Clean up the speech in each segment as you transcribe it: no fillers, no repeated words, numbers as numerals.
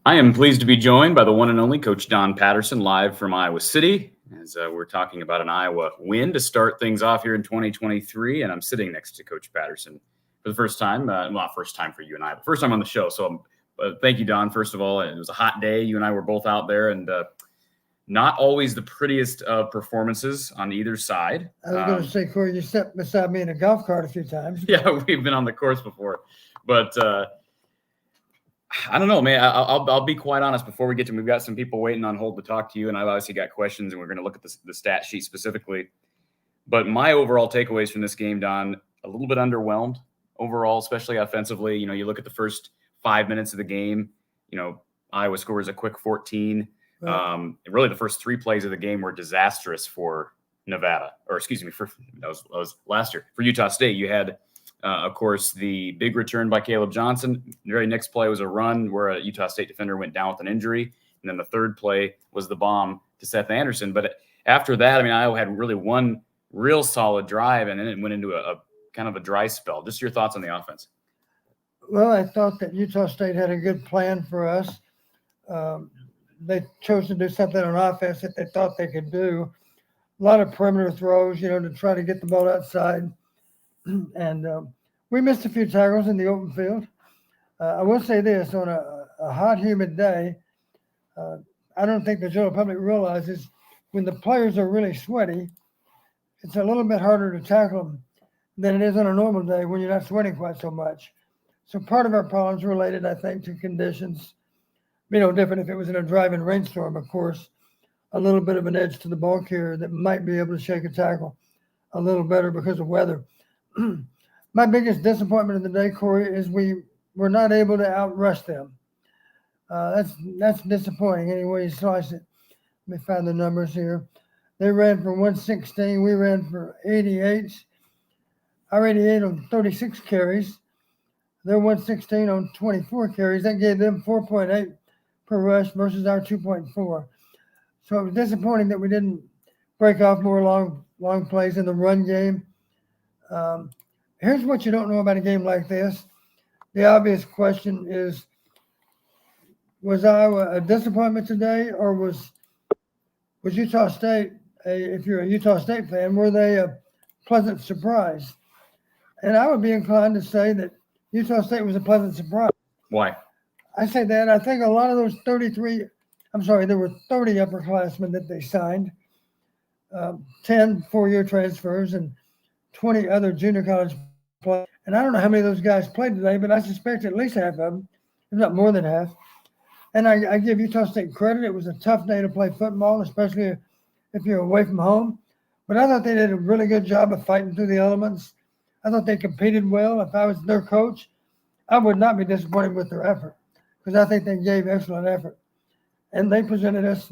I am pleased to be joined by the one and only Coach Don Patterson, live from Iowa City, as we're talking about an Iowa win to start things off here in 2023. And I'm sitting next to Coach Patterson for the first time. Not first time for you and I, but first time on the show. So thank you, Don, first of all. It was a hot day. You and I were both out there, and not always the prettiest of performances on either side. I was going to say, Corey, you sat beside me in a golf cart a few times. Yeah, we've been on the course before. But I don't know, man. I'll be quite honest before we get to. We've got some people waiting on hold to talk to you, and I've obviously got questions, and we're going to look at the stat sheet specifically. But my overall takeaways from this game, Don, a little bit underwhelmed overall, especially offensively. You know, you look at the first 5 minutes of the game. You know, Iowa scores a quick 14. Right. Really, the first 3 plays of the game were disastrous for Nevada, or excuse me, that was last year for Utah State. You had. Of course, the big return by Caleb Johnson. The very next play was a run where a Utah State defender went down with an injury. And then the third play was the bomb to Seth Anderson. But after that, I mean, Iowa had really one real solid drive, and then it went into a kind of a dry spell. Just your thoughts on the offense. Well, I thought that Utah State had a good plan for us. They chose to do something on offense that they thought they could do. A lot of perimeter throws, to try to get the ball outside. And we missed a few tackles in the open field. I will say this, on a hot, humid day, I don't think the general public realizes when the players are really sweaty, it's a little bit harder to tackle them than it is on a normal day when you're not sweating quite so much. So part of our problems related, I think, to conditions. Different if it was in a driving rainstorm, of course, a little bit of an edge to the ball carrier that might be able to shake a tackle a little better because of weather. My biggest disappointment of the day, Corey, is we were not able to outrush them. That's disappointing any way you slice it. Let me find the numbers here. They ran for 116. We ran for 88. Our 88 on 36 carries. They're 116 on 24 carries. That gave them 4.8 per rush versus our 2.4. So it was disappointing that we didn't break off more long plays in the run game. Here's what you don't know about a game like this. The obvious question is, Was Iowa a disappointment today, or was Utah State, if you're a Utah State fan, were they a pleasant surprise? And I would be inclined to say that Utah State was a pleasant surprise. Why? I say that. I think a lot of those there were 30 upperclassmen that they signed, 10 four-year transfers, and 20 other junior college players. And I don't know how many of those guys played today, but I suspect at least half of them, if not more than half. And I give Utah State credit. It was a tough day to play football, especially if you're away from home. But I thought they did a really good job of fighting through the elements. I thought they competed well. If I was their coach, I would not be disappointed with their effort because I think they gave excellent effort. And they presented us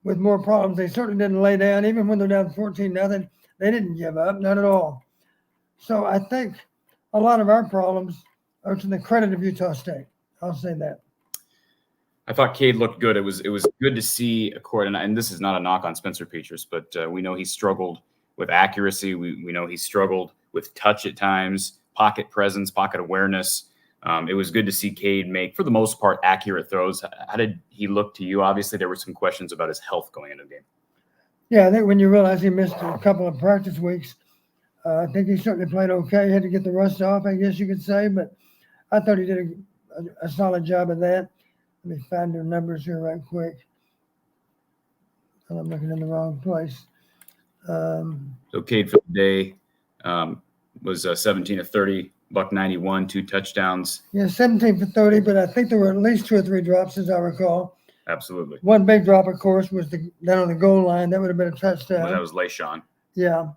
with more problems. They certainly didn't lay down. Even when they're down 14-0, they didn't give up, not at all. So I think a lot of our problems are to the credit of Utah State. I'll say that. I thought Cade looked good. It was good to see a court, and this is not a knock on Spencer Petras, but we know he struggled with accuracy. We know he struggled with touch at times, pocket presence, pocket awareness. It was good to see Cade make, for the most part, accurate throws. How did he look to you? Obviously, there were some questions about his health going into the game. Yeah, I think when you realize he missed a couple of practice weeks, I think he certainly played okay. He had to get the rust off, I guess you could say, but I thought he did a solid job of that. Let me find their numbers here right quick. I'm looking in the wrong place. So Cade for the day was 17 of 30, $191, 2 touchdowns. Yeah, 17 for 30, but I think there were at least 2 or 3 drops, as I recall. Absolutely. One big drop, of course, was down on the goal line. That would have been a touchdown. Well, that was LaShawn. Yeah.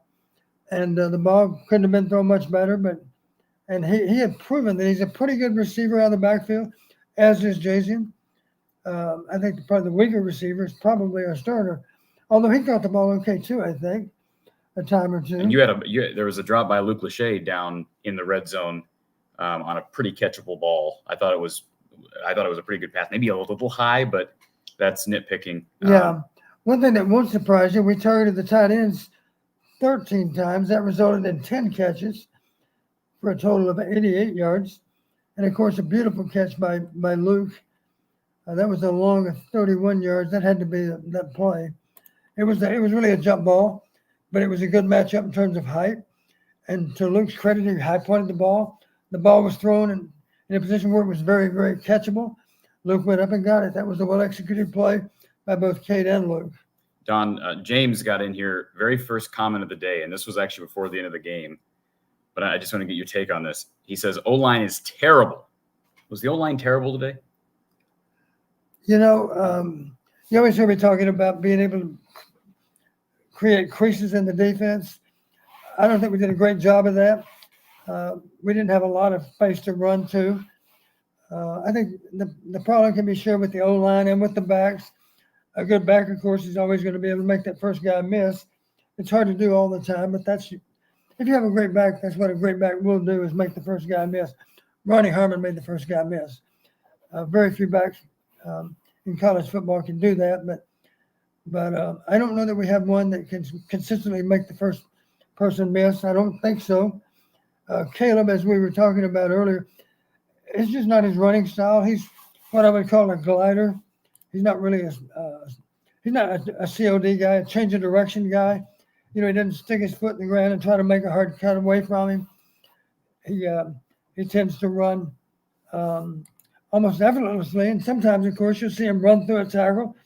And the ball couldn't have been thrown much better, and he had proven that he's a pretty good receiver out of the backfield, as is Jason. I think probably the weaker receiver is probably our starter, although he caught the ball okay too, I think, a time or two. And there was a drop by Luke Lachey down in the red zone on a pretty catchable ball. I thought it was a pretty good pass, maybe a little high, but that's nitpicking. Yeah. One thing that won't surprise you, we targeted the tight ends 13 times. That resulted in 10 catches for a total of 88 yards. And, of course, a beautiful catch by Luke. That was a long of 31 yards. That had to be that play. It was really a jump ball, but it was a good matchup in terms of height. And to Luke's credit, he high-pointed the ball. The ball was thrown in a position where it was very, very catchable. Luke went up and got it. That was a well-executed play by both Cade and Luke. Don, James got in here, very first comment of the day, and this was actually before the end of the game. But I just want to get your take on this. He says, O-line is terrible. Was the O-line terrible today? You know, you always hear me talking about being able to create creases in the defense. I don't think we did a great job of that. We didn't have a lot of space to run to. I think the problem can be shared with the O-line and with the backs. A good back, of course, is always going to be able to make that first guy miss. It's hard to do all the time, but if you have a great back, that's what a great back will do, is make the first guy miss. Ronnie Harmon made the first guy miss. Very few backs in college football can do that, but I don't know that we have one that can consistently make the first person miss. I don't think so. Caleb, as we were talking about earlier, it's just not his running style. He's what I would call a glider. He's not really he's not a COD guy, a change of direction guy. You know, he doesn't stick his foot in the ground and try to make a hard cut away from him. He tends to run almost effortlessly, and sometimes, of course, you'll see him run through a tackle,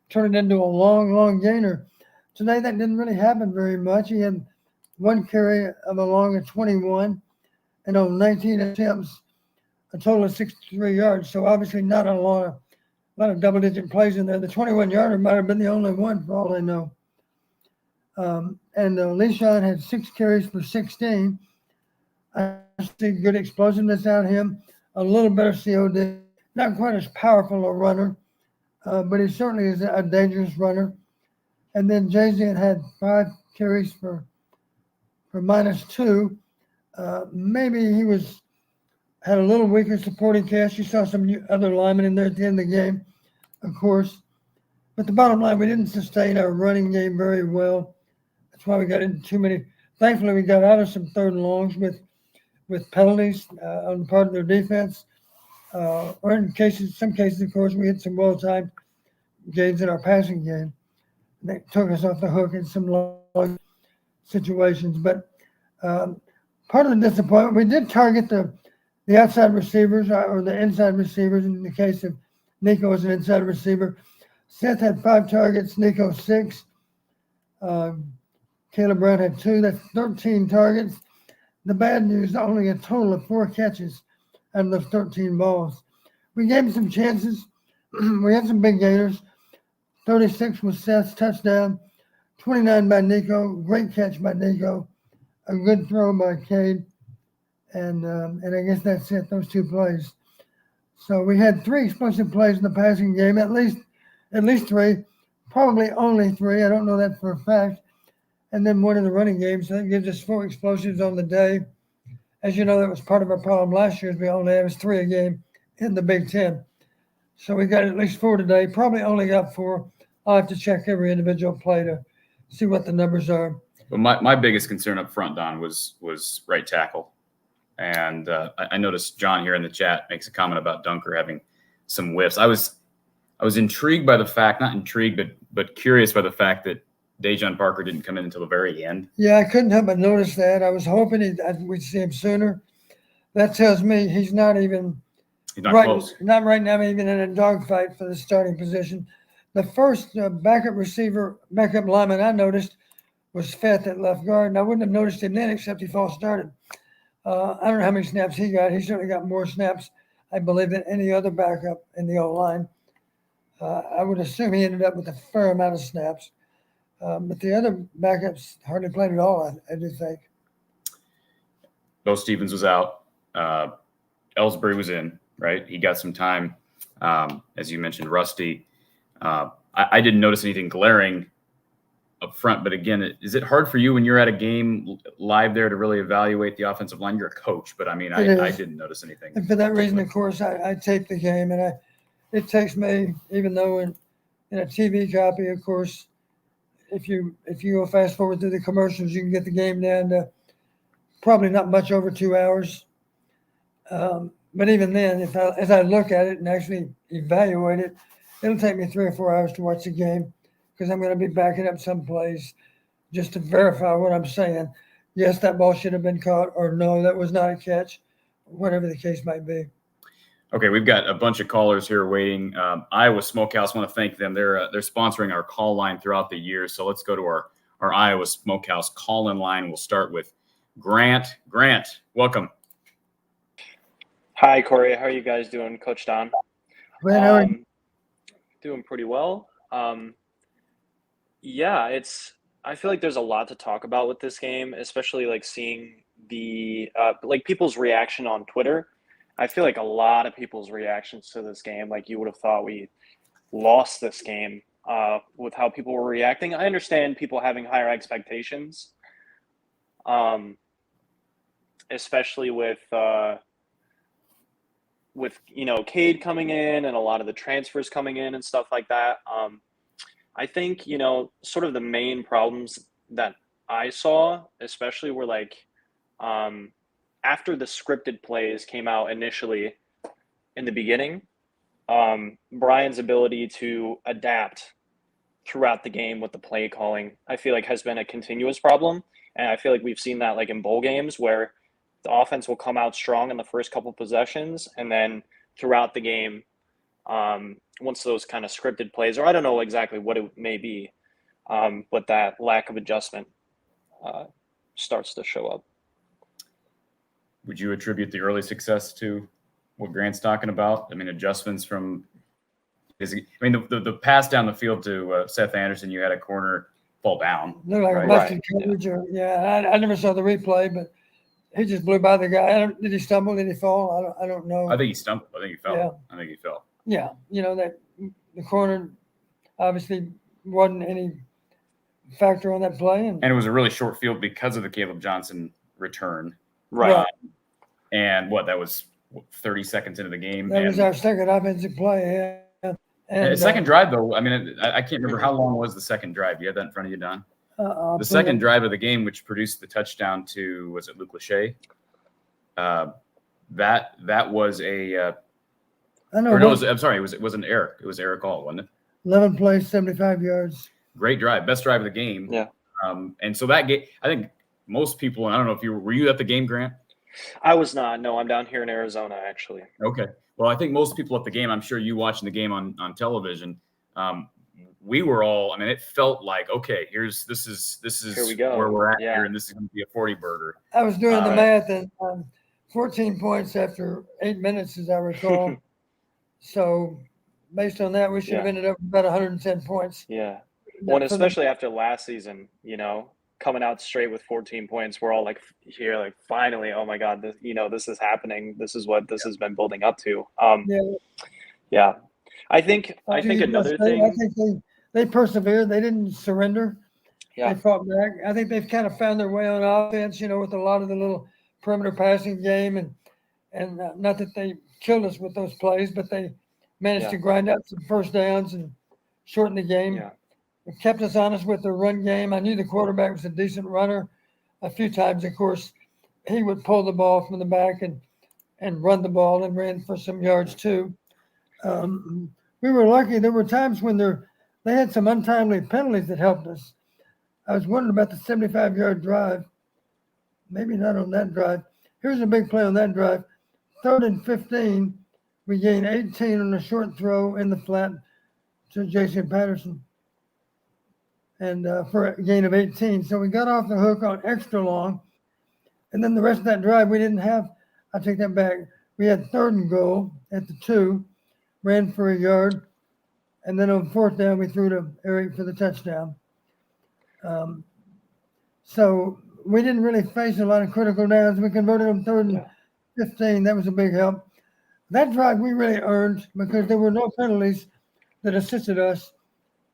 turn it into a long, long gainer. Today, that didn't really happen very much. He had one carry of a long of 21, and on 19 attempts, a total of 63 yards. So obviously, not a lot of double-digit plays in there. The 21-yarder might have been the only one, for all I know. And LaShawn had 6 carries for 16. I see good explosiveness out of him, a little better COD, not quite as powerful a runner, but he certainly is a dangerous runner. And then Jason had 5 carries for -2. Maybe he had a little weaker supporting cast. You saw some other linemen in there at the end of the game, of course. But the bottom line, we didn't sustain our running game very well. That's why we got into too many. Thankfully, we got out of some 3rd and longs with penalties on the part of their defense. Or some cases, of course, we had some well-timed gains in our passing game that took us off the hook in some long situations. But part of the disappointment, we did target the outside receivers or the inside receivers. In the case of Nico was an inside receiver. Seth had 5 targets, Nico 6. Caleb Brown had 2. That's 13 targets. The bad news, only a total of 4 catches out of those 13 balls. We gave him some chances. We had some big gainers. 36 was Seth's touchdown. 29 by Nico. Great catch by Nico. A good throw by Cade. And I guess that's it, those 2 plays. So we had 3 explosive plays in the passing game, at least 3, probably only 3. I don't know that for a fact. And then 1 in the running game, so that gives us 4 explosives on the day. As you know, that was part of our problem last year. We only averaged 3 a game in the Big Ten. So we got at least 4 today. Probably only got 4. I'll have to check every individual play to see what the numbers are. But my biggest concern up front, Don, was right tackle. And I noticed John here in the chat makes a comment about Dunker having some whiffs. I was intrigued by the fact, not intrigued, but curious by the fact that Dejon Parker didn't come in until the very end. Yeah, I couldn't help but notice that. I was hoping we'd see him sooner. That tells me he's not close. Not right now, even in a dogfight for the starting position. The first backup lineman I noticed was Feth at left guard, and I wouldn't have noticed him then except he false started. I don't know how many snaps he got. He certainly got more snaps, I believe, than any other backup in the O-line. I would assume he ended up with a fair amount of snaps. But the other backups hardly played at all, I do think. Bo Stevens was out. Ellsbury was in, right? He got some time. As you mentioned, Rusty. I didn't notice anything glaring up front, but again, is it hard for you when you're at a game live there to really evaluate the offensive line? You're a coach, but I mean, I didn't notice anything. And for that reason, of course, I tape the game, and it takes me, even though in a TV copy, of course, if you go fast forward through the commercials, you can get the game down to probably not much over 2 hours. But even then, as I look at it and actually evaluate it, it'll take me 3 or 4 hours to watch the game because I'm going to be backing up some plays just to verify what I'm saying. Yes, that ball should have been caught, or no, that was not a catch, whatever the case might be. Okay, we've got a bunch of callers here waiting. Iowa Smokehouse, want to thank them. They're sponsoring our call line throughout the year. So let's go to our Iowa Smokehouse call-in line. We'll start with Grant. Grant, welcome. Hi, Corey. How are you guys doing, Coach Don? Doing pretty well. I feel like there's a lot to talk about with this game, especially like seeing the people's reaction on Twitter. I feel like a lot of people's reactions to this game, like you would have thought we lost this game with how people were reacting. I understand people having higher expectations, especially with Cade coming in and a lot of the transfers coming in and stuff like that. I think, sort of the main problems that I saw, especially were after the scripted plays came out initially in the beginning, Brian's ability to adapt throughout the game with the play calling, I feel like has been a continuous problem. And I feel like we've seen that in bowl games where the offense will come out strong in the first couple possessions. And then throughout the game, once those kind of scripted plays, or I don't know exactly what it may be, but that lack of adjustment starts to show up. Would you attribute the early success to what Grant's talking about? I mean, adjustments the pass down the field to Seth Anderson, you had a corner fall down. Looked like a busted coverage. I never saw the replay, but he just blew by the guy. Did he stumble? Did he fall? I don't know. I think he stumbled. I think he fell. Yeah. I think he fell. Yeah, that the corner obviously wasn't any factor on that play. And it was a really short field because of the Caleb Johnson return. Right. And that was 30 seconds into the game. That was our second offensive play. Yeah. And second drive, though, I mean, I can't remember how long was the second drive. You have that in front of you, Don? The second drive of the game, which produced the touchdown to, was it Luke Lachey? That was a I know. Or no, I'm sorry, it wasn't Eric. It was Eric Hall, wasn't it? 11 plays, 75 yards. Great drive, best drive of the game. Yeah. And so that game, I think most people, and I don't know if were you at the game, Grant? I was not. No, I'm down here in Arizona, actually. Okay. Well, I think most people at the game, I'm sure you watching the game on television, we were all, I mean, it felt like, okay, this is Here we go. where we're at Yeah. here, and this is going to be a 40 burger. I was doing the math, and 14 points after 8 minutes, as I recall. So based on that, we should have ended up with about 110 points. Yeah. Well, and especially after last season, coming out straight with 14 points, we're all like here, like finally, oh my God, this is happening. This is what this has been building up to. Yeah. I think another thing. I think they persevered. They didn't surrender. Yeah. They fought back. I think they've kind of found their way on offense, with a lot of the little perimeter passing game, and not that they killed us with those plays, but they managed to grind out some first downs and shorten the game. Yeah. It kept us honest with the run game. I knew the quarterback was a decent runner. A few times, of course, he would pull the ball from the back and run the ball and ran for some yards too. We were lucky. There were times when they had some untimely penalties that helped us. I was wondering about the 75-yard drive. Maybe not on that drive. Here's a big play on that drive. 3rd and 15. We gained 18 on a short throw in the flat to Jason Patterson. And for a gain of 18. So we got off the hook on extra long. And then the rest of that drive, we didn't have, I take that back. We had 3rd and goal at the 2, ran for a yard. And then on 4th down, we threw to Eric for the touchdown. So we didn't really face a lot of critical downs. We converted them 3rd and 15. That was a big help. That drive we really earned because there were no penalties that assisted us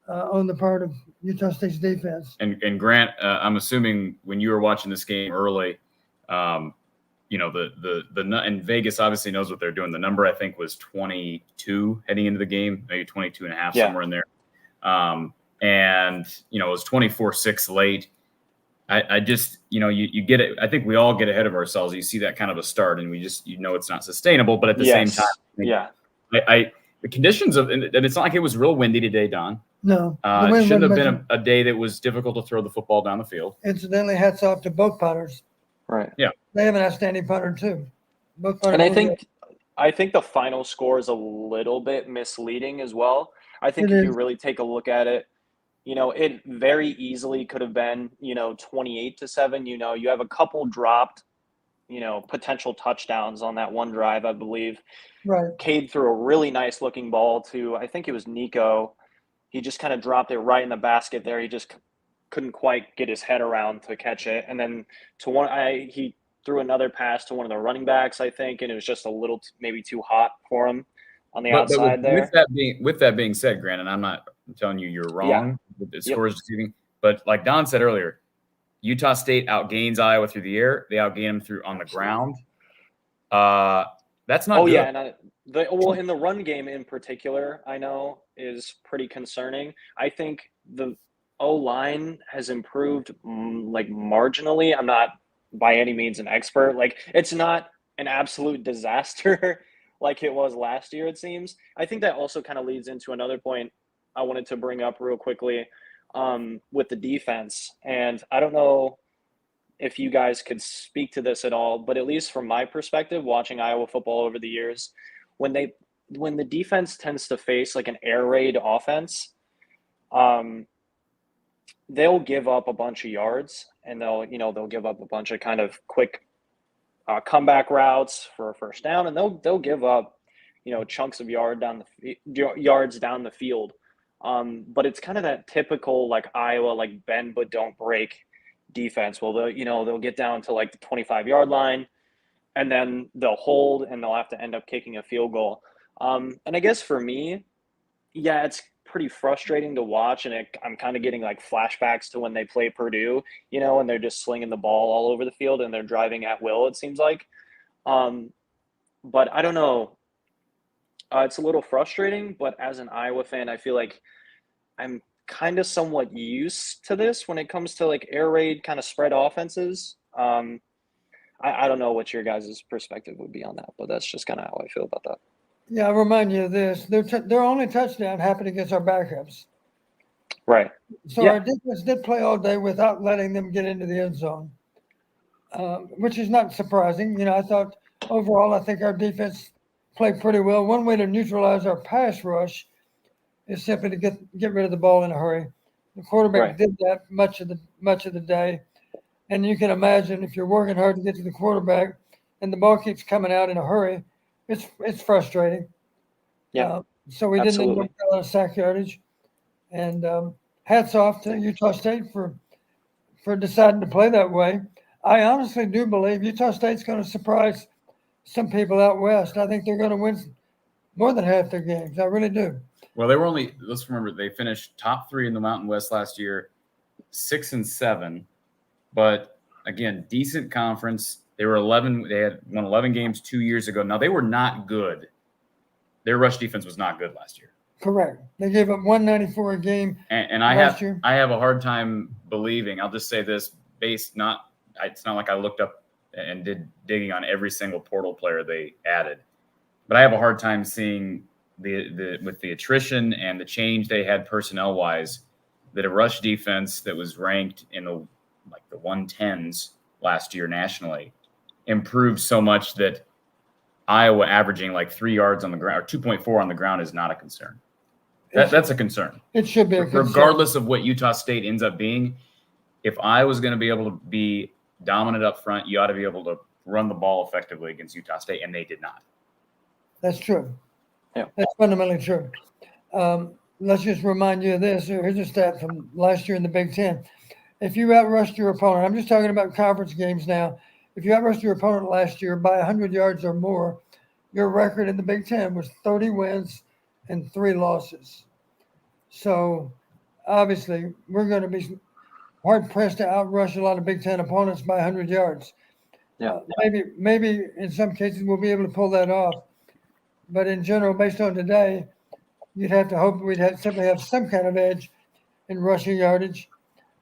on the part of Utah State's defense. And Grant, I'm assuming when you were watching this game early, and Vegas obviously knows what they're doing. The number I think was 22 heading into the game, maybe 22 and a half, somewhere in there. And it was 24-6 late. I just, you get it. I think we all get ahead of ourselves. You see that kind of a start, and we just, it's not sustainable. But at the same time, the conditions and it's not like it was real windy today, Don. No, it shouldn't have been a day that was difficult to throw the football down the field. Incidentally, hats off to both punters. Right. Yeah. They have an outstanding punter too. Both punters. And I think the final score is a little bit misleading as well. I think if you really take a look at it, it very easily could have been, 28-7. You have a couple dropped, potential touchdowns on that one drive, I believe. Right. Cade threw a really nice looking ball to, I think it was Nico. He just kind of dropped it right in the basket there. He just couldn't quite get his head around to catch it. And then he threw another pass to one of the running backs, I think, and it was just a little maybe too hot for him on the outside there. With that being said, Grant, and I'm not telling you you're wrong. The score is deceiving. But like Don said earlier, Utah State outgains Iowa through the air. They outgain them on the ground. That's not good. Yeah, and in the run game in particular, I know is pretty concerning. I think the O-line has improved marginally. I'm not by any means an expert. It's not an absolute disaster like it was last year, it seems. I think that also kind of leads into another point I wanted to bring up real quickly with the defense. And I don't know if you guys could speak to this at all, but at least from my perspective, watching Iowa football over the years, when the defense tends to face an air raid offense, they'll give up a bunch of yards, and they'll give up a bunch of kind of quick comeback routes for a first down, and they'll give up chunks of yards down the field. But it's kind of that typical Iowa bend but don't break defense. Well, they'll get down to the 25-yard line, and then they'll hold, and they'll have to end up kicking a field goal. And I guess for me, it's pretty frustrating to watch, and I'm kind of getting flashbacks to when they play Purdue, and they're just slinging the ball all over the field and they're driving at will, it seems like. But I don't know. It's a little frustrating, but as an Iowa fan, I feel like I'm kind of somewhat used to this when it comes to air raid kind of spread offenses. I don't know what your guys' perspective would be on that, but that's just kind of how I feel about that. Yeah, I'll remind you of this. Their only touchdown happened against our backups. Right. So Yeah. our defense did play all day without letting them get into the end zone, which is not surprising. I thought overall, I think our defense played pretty well. One way to neutralize our pass rush is simply to get rid of the ball in a hurry. The quarterback Right. did that much of the day, and you can imagine if you're working hard to get to the quarterback and the ball keeps coming out in a hurry, it's frustrating. Yeah. So we didn't end up Absolutely. with a lot of sack yardage. And hats off to Utah State for deciding to play that way. I honestly do believe Utah State's going to surprise some people out west. I think they're going to win more than half their games. I really do. Well, they were only, let's remember, they finished top 3 in the Mountain West last year, 6-7. But again, decent conference. They were 11. They had won 11 games 2 years ago. Now, they were not good. Their rush defense was not good last year. Correct. They gave up 194 a game. And I have a hard time believing. I'll just say this: it's not like I looked up and did digging on every single portal player they added, but I have a hard time seeing with the attrition and the change they had personnel wise, that a rush defense that was ranked in the 110s last year nationally improved so much that Iowa averaging 3 yards on the ground or 2.4 on the ground is not a concern. That's a concern. It should be a concern. Regardless of what Utah State ends up being, if Iowa's going to be able to be dominant up front, you ought to be able to run the ball effectively against Utah State, and they did not. That's true. Yeah. That's fundamentally true. Let's just remind you of this. Here's a stat from last year in the Big Ten. If you outrushed your opponent, I'm just talking about conference games now. If you outrushed your opponent last year by 100 yards or more, your record in the Big Ten was 30 wins and 3 losses. So obviously we're going to be hard pressed to outrush a lot of Big Ten opponents by 100 yards. Yeah. Maybe in some cases we'll be able to pull that off. But in general, based on today, you'd have to hope we'd simply have some kind of edge in rushing yardage,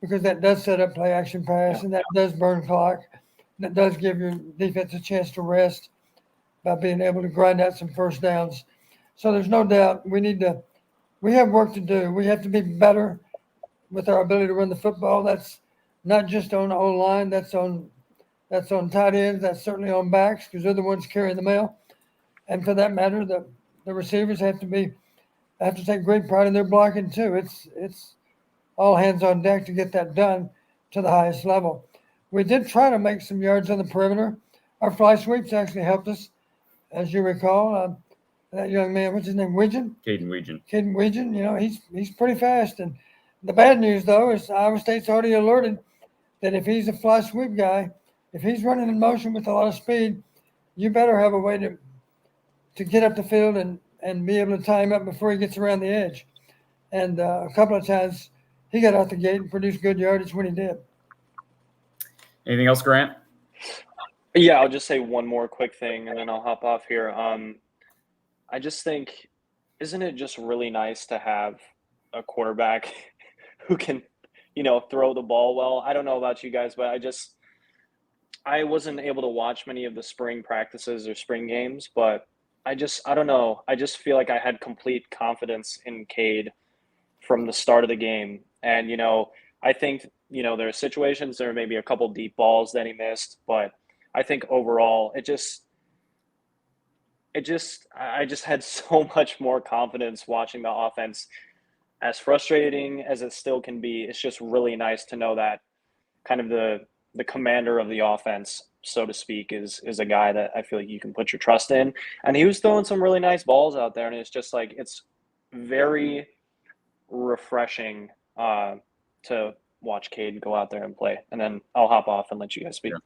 because that does set up play action pass, and that does burn clock. That does give your defense a chance to rest by being able to grind out some first downs. So there's no doubt we have work to do. We have to be better with our ability to run the football. That's not just on O-line. That's on tight ends. That's certainly on backs, because they're the ones carrying the mail. And for that matter, the receivers have to take great pride in their blocking too. It's all hands on deck to get that done to the highest level. We did try to make some yards on the perimeter. Our fly sweeps actually helped us, as you recall. That young man, what's his name, Caden Wiegand. He's pretty fast. And the bad news, though, is Iowa State's already alerted that if he's a fly sweep guy, if he's running in motion with a lot of speed, you better have a way to get up the field and be able to tie him up before he gets around the edge. And a couple of times he got out the gate and produced good yardage when he did. Anything else, Grant? Yeah, I'll just say one more quick thing, and then I'll hop off here. I just think, isn't it just really nice to have a quarterback who can, throw the ball well? I don't know about you guys, but I wasn't able to watch many of the spring practices or spring games, but I don't know. I just feel like I had complete confidence in Cade from the start of the game. And, I think, there are situations, there may be a couple deep balls that he missed, but I think overall I just had so much more confidence watching the offense. As frustrating as it still can be, it's just really nice to know that kind of the commander of the offense, so to speak, is a guy that I feel like you can put your trust in. And he was throwing some really nice balls out there, and it's just it's very refreshing to watch Cade go out there and play. And then I'll hop off and let you guys speak. Yeah.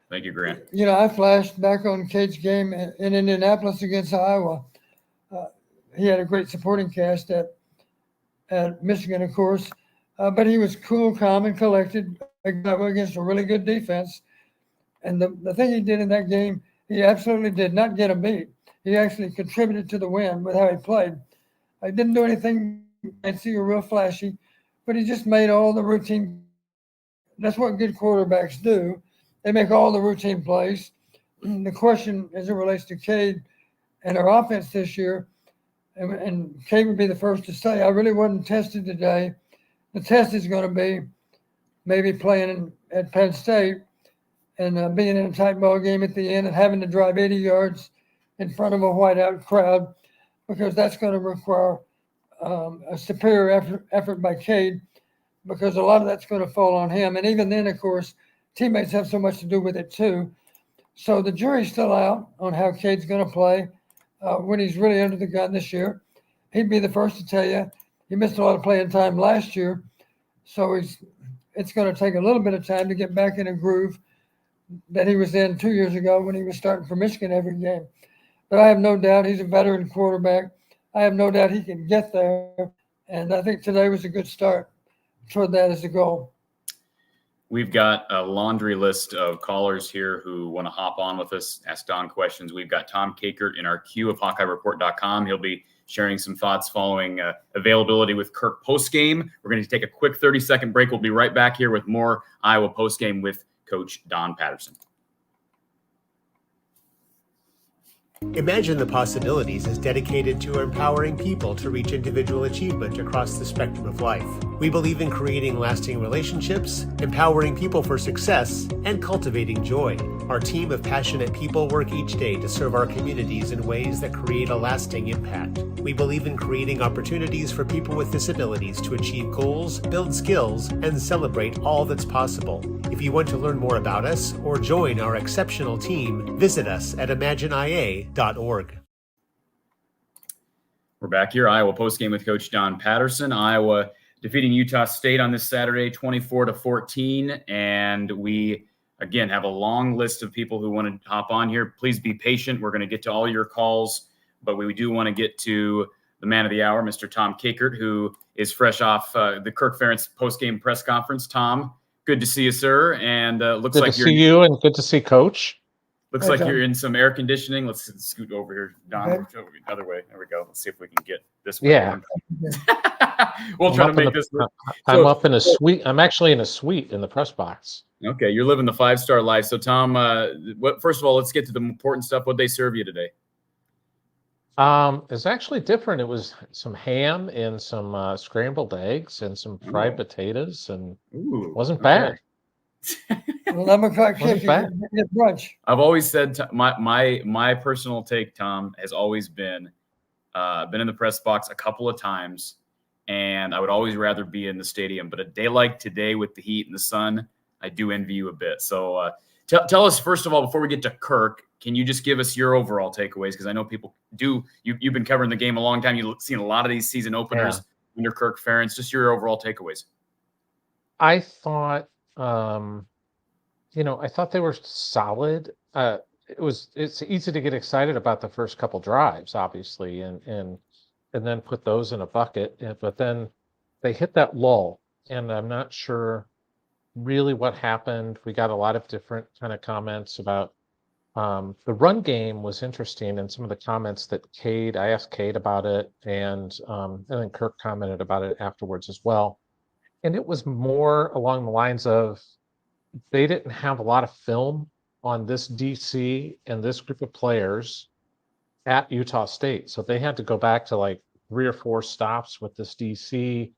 Thank you, Grant. I flashed back on Cade's game in Indianapolis against Iowa. He had a great supporting cast at Michigan, of course, but he was cool, calm, and collected against a really good defense. And the thing he did in that game, he absolutely did not get a beat. He actually contributed to the win with how he played. I didn't do anything fancy or real flashy, but he just made all the routine. That's what good quarterbacks do. They make all the routine plays. The question as it relates to Cade And our offense this year, and Kay would be the first to say, I really wasn't tested today. The test is going to be maybe playing at Penn State and being in a tight ball game at the end and having to drive 80 yards in front of a whiteout crowd, because that's going to require a superior effort by Cade, because a lot of that's going to fall on him. And even then, of course, teammates have so much to do with it too. So the jury's still out on how Cade's going to play when he's really under the gun this year. He'd be the first to tell you he missed a lot of playing time last year. So it's going to take a little bit of time to get back in a groove that he was in 2 years ago when he was starting for Michigan every game. But I have no doubt he's a veteran quarterback. I have no doubt he can get there. And I think today was a good start toward that as a goal. We've got a laundry list of callers here who want to hop on with us, ask Don questions. We've got Tom Kakert in our queue of HawkeyeReport.com. He'll be sharing some thoughts following availability with Kirk postgame. We're going to take a quick 30-second break. We'll be right back here with more Iowa postgame with Coach Don Patterson. Imagine the Possibilities is dedicated to empowering people to reach individual achievement across the spectrum of life. We believe in creating lasting relationships, empowering people for success, and cultivating joy. Our team of passionate people work each day to serve our communities in ways that create a lasting impact. We believe in creating opportunities for people with disabilities to achieve goals, build skills, and celebrate all that's possible. If you want to learn more about us or join our exceptional team, visit us at imagineia.org. We're back here, Iowa postgame with Coach Don Patterson. Iowa defeating Utah State on this Saturday, 24-14. And we, again, have a long list of people who want to hop on here. Please be patient. We're going to get to all your calls, but we do want to get to the man of the hour, Mr. Tom Kakert, who is fresh off the Kirk Ferentz postgame press conference. Tom, good to see you, sir. And looks good like to see you, and good to see Coach. Looks like you're in some air conditioning. Let's scoot over here, Don. Okay. Other way. There we go. Let's see if we can get this one. Yeah. We'll try to make this work. I'm up in a suite. I'm actually in a suite in the press box. Okay, you're living the 5-star life. So, Tom, first of all, let's get to the important stuff. What'd they serve you today? It's actually different. It was some ham and some scrambled eggs and some fried potatoes, and wasn't bad. 11 o'clock shift, you get brunch. I've always said my personal take, Tom, has always been in the press box a couple of times, and I would always rather be in the stadium. But a day like today with the heat and the sun, I do envy you a bit. So tell us, first of all, before we get to Kirk, can you just give us your overall takeaways? Because I know people do. You've been covering the game a long time. You've seen a lot of these season openers under Kirk Ferentz. Just your overall takeaways. I thought, I thought they were solid. It's easy to get excited about the first couple drives, obviously, and then put those in a bucket. But then they hit that lull, and I'm not sure really what happened. We got a lot of different kind of comments about the run game was interesting, and some of the comments that I asked Cade about it, and then Kirk commented about it afterwards as well. And it was more along the lines of they didn't have a lot of film on this DC and this group of players at Utah State. So they had to go back to like 3 or 4 stops with this DC,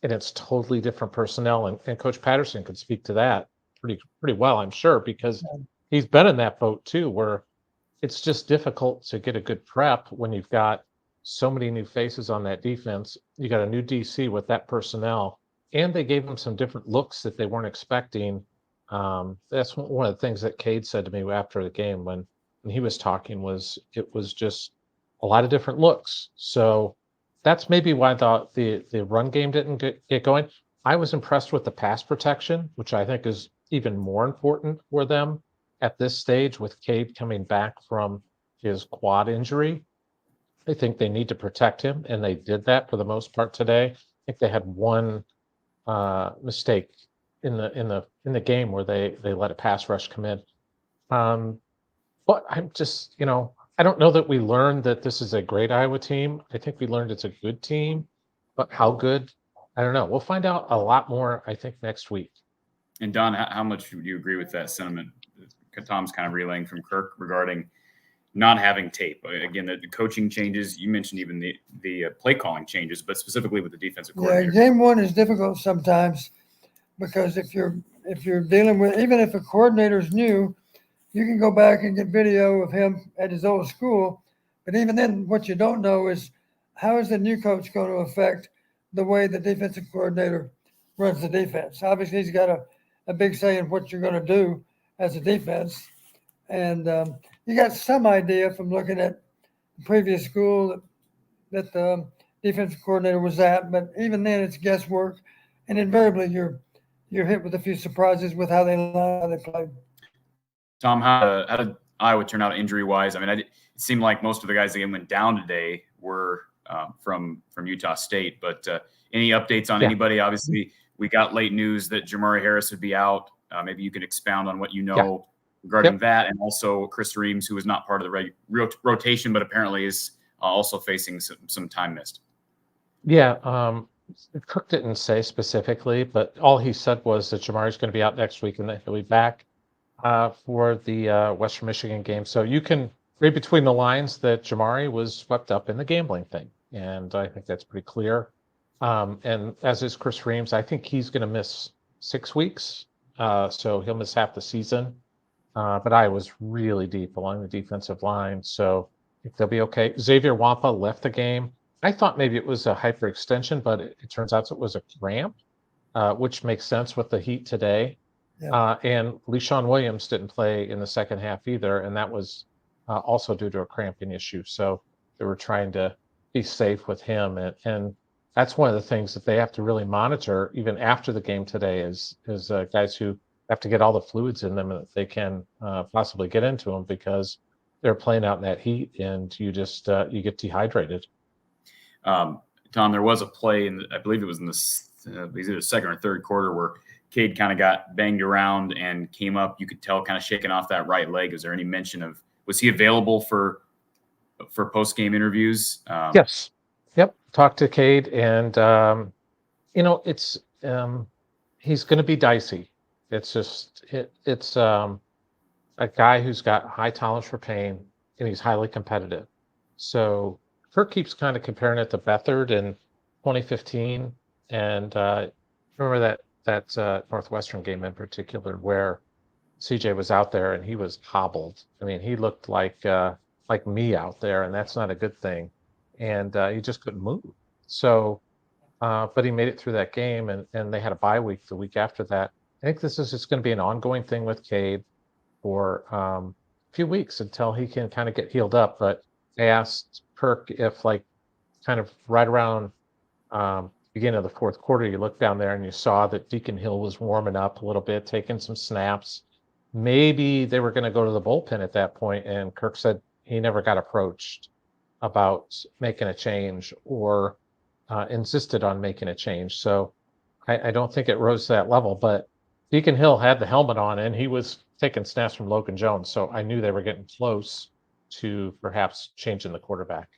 and it's totally different personnel. And Coach Patterson could speak to that pretty well, I'm sure, because he's been in that boat too, where it's just difficult to get a good prep when you've got so many new faces on that defense. You got a new DC with that personnel, and they gave them some different looks that they weren't expecting. That's one of the things that Cade said to me after the game when he was talking, was it was just a lot of different looks. So that's maybe why the run game didn't get going. I was impressed with the pass protection, which I think is even more important for them at this stage, with Cade coming back from his quad injury. I think they need to protect him, and they did that for the most part today. I think they had one mistake in the game where they let a pass rush come in. But I'm just, I don't know that we learned that this is a great Iowa team. I think we learned it's a good team, but how good, I don't know. We'll find out a lot more, I think, next week. And Don, how much do you agree with that sentiment Tom's kind of relaying from Kirk regarding not having tape. Again, the coaching changes. You mentioned even the play calling changes, but specifically with the defensive coordinator. Yeah, game one is difficult sometimes because if you're dealing with, even if a coordinator's new, you can go back and get video of him at his old school. But even then, what you don't know is how is the new coach going to affect the way the defensive coordinator runs the defense. Obviously, he's got a big say in what you're going to do as a defense. And you got some idea from looking at the previous school that the defensive coordinator was at, but even then it's guesswork. And invariably you're hit with a few surprises with how they played. Tom, how did Iowa turn out injury-wise? I mean, it seemed like most of the guys that went down today were from Utah State, but any updates on anybody? Obviously, we got late news that Jamari Harris would be out. Maybe you can expound on what you know regarding that, and also Chris Reams, who was not part of the rotation, but apparently is also facing some time missed. Yeah, Cook didn't say specifically, but all he said was that Jamari's going to be out next week and that he'll be back for the Western Michigan game. So you can read between the lines that Jamari was swept up in the gambling thing, and I think that's pretty clear. And as is Chris Reams, I think he's going to miss 6 weeks, so he'll miss half the season. But Iowa's really deep along the defensive line, so I think they'll be okay. Xavier Wampa left the game. I thought maybe it was a hyperextension, but it turns out it was a cramp, which makes sense with the heat today. Yeah. And LeSean Williams didn't play in the second half either, and that was also due to a cramping issue. So they were trying to be safe with him, and that's one of the things that they have to really monitor even after the game today is guys who have to get all the fluids in them that they can possibly get into them because they're playing out in that heat, and you just you get dehydrated. Tom, there was a play, I believe it was in either the second or third quarter, where Cade kind of got banged around and came up. You could tell kind of shaking off that right leg. Is there any mention of, was he available for post-game interviews? Yes. Yep. Talked to Cade, and it's he's going to be dicey. It's just it's a guy who's got high tolerance for pain, and he's highly competitive. So Kirk keeps kind of comparing it to Beathard in 2015, and remember that Northwestern game in particular where CJ was out there and he was hobbled. I mean, he looked like me out there, and that's not a good thing. And he just couldn't move. So, but he made it through that game, and they had a bye week the week after that. I think this is just going to be an ongoing thing with Cade for a few weeks until he can kind of get healed up. But I asked Kirk if, like, kind of right around beginning of the fourth quarter, you looked down there and you saw that Deacon Hill was warming up a little bit, taking some snaps. Maybe they were going to go to the bullpen at that point, and Kirk said he never got approached about making a change or insisted on making a change. So I don't think it rose to that level, but Deacon Hill had the helmet on and he was taking snaps from Logan Jones. So I knew they were getting close to perhaps changing the quarterback.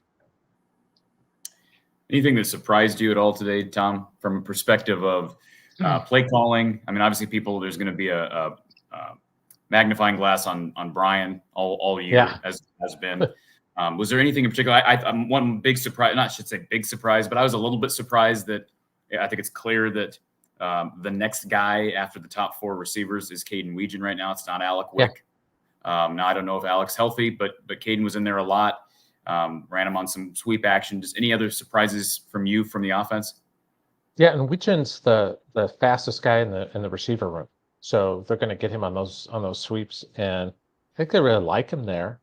Anything that surprised you at all today, Tom, from a perspective of play calling? I mean, obviously there's going to be a magnifying glass on Brian all year, as has been. Was there anything in particular? I'm one big surprise, I should say big surprise, but I was a little bit surprised that I think it's clear that the next guy after the top four receivers is Caden Weegan right now. It's not Alec Wick. Now, I don't know if Alec's healthy, but Caden was in there a lot. Ran him on some sweep action. Just any other surprises from you from the offense? Yeah, and Weegan's the fastest guy in the receiver room. So they're going to get him on those sweeps, and I think they really like him there.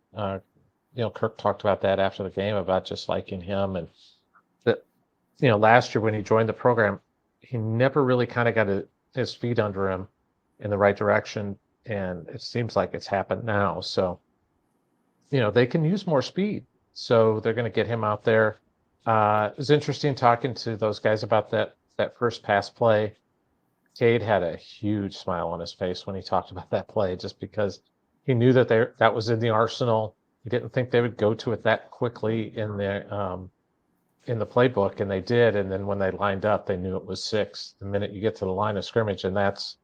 Kirk talked about that after the game about just liking him, and that last year when he joined the program, he never really kind of got his feet under him in the right direction, and it seems like it's happened now. So they can use more speed, so they're going to get him out there. It was interesting talking to those guys about that first pass play. Cade had a huge smile on his face when he talked about that play, just because he knew that was in the arsenal. He didn't think they would go to it that quickly in the playbook, and they did. And then when they lined up, they knew it was 6 the minute you get to the line of scrimmage, and that's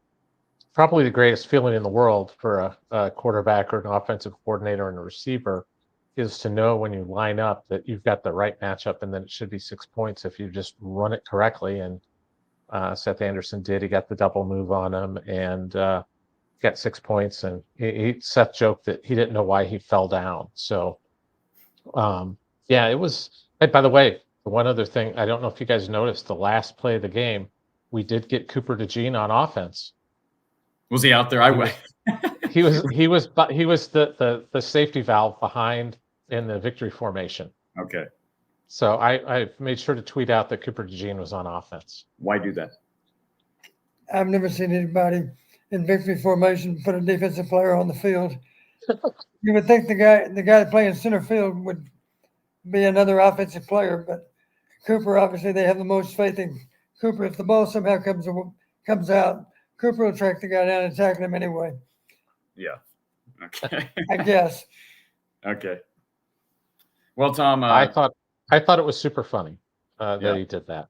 probably the greatest feeling in the world for a quarterback or an offensive coordinator and a receiver, is to know when you line up that you've got the right matchup, and then it should be 6 points if you just run it correctly. And Seth Anderson did. He got the double move on him and got 6 points. And Seth joked that he didn't know why he fell down. So, yeah, it was. Hey, by the way, one other thing, I don't know if you guys noticed, the last play of the game, we did get Cooper DeJean on offense. Was he out there? He was the safety valve behind in the victory formation. Okay. So I made sure to tweet out that Cooper DeJean was on offense. Why do that? I've never seen anybody in victory formation put a defensive player on the field. You would think the guy playing center field would be another offensive player, but Cooper, obviously, they have the most faith in Cooper. If the ball somehow comes out, Cooper will track the guy down and tackle him anyway. Yeah. Okay. I guess. Okay. Well, Tom, I thought it was super funny that he did that.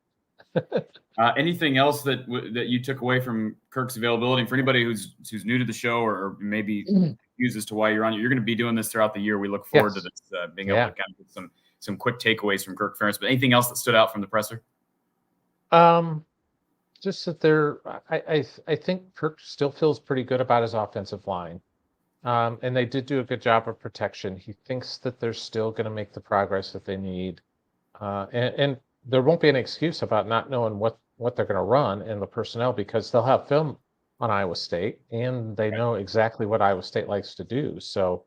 Anything else that you took away from Kirk's availability? And for anybody who's new to the show or maybe confused as to why you're on, you're going to be doing this throughout the year. We look forward to this, being able to kind of get some quick takeaways from Kirk Ferentz. But anything else that stood out from the presser? Just that I think Kirk still feels pretty good about his offensive line. And they did do a good job of protection. He thinks that they're still going to make the progress that they need. And there won't be an excuse about not knowing what they're going to run in the personnel, because they'll have film on Iowa State and they know exactly what Iowa State likes to do. So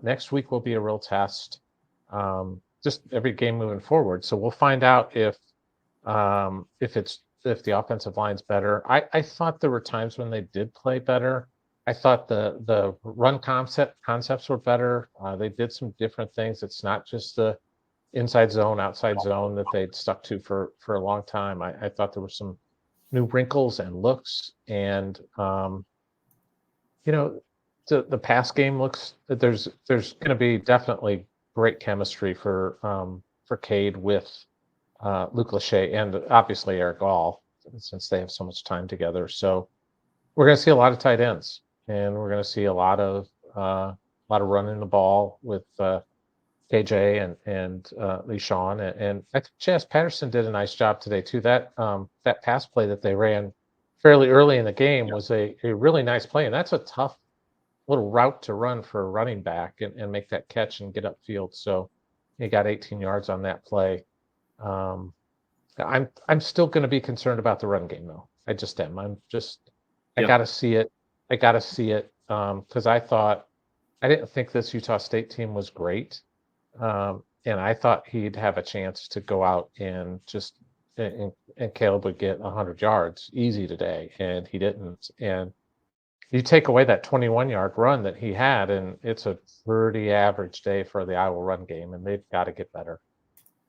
next week will be a real test, just every game moving forward. So we'll find out if the offensive line's better. I thought there were times when they did play better. I thought the run concepts were better. They did some different things. It's not just the inside zone, outside zone that they'd stuck to for a long time. I thought there were some new wrinkles and looks, and the pass game looks. There's going to be definitely great chemistry for Cade with Luke Lachey and obviously Eric Gall, since they have so much time together. So we're going to see a lot of tight ends, and we're going to see a lot of running the ball with KJ and Lee Sean, and I think Chas Patterson did a nice job today too. That pass play that they ran fairly early in the game was a really nice play, and that's a tough little route to run for a running back and make that catch and get upfield. So he got 18 yards on that play. I'm still going to be concerned about the run game though. I just am. I got to see it. Because I didn't think this Utah State team was great. And I thought he'd have a chance to go out and and Caleb would get 100 yards easy today, and he didn't. And you take away that 21-yard run that he had, and it's a pretty average day for the Iowa run game, and they've got to get better.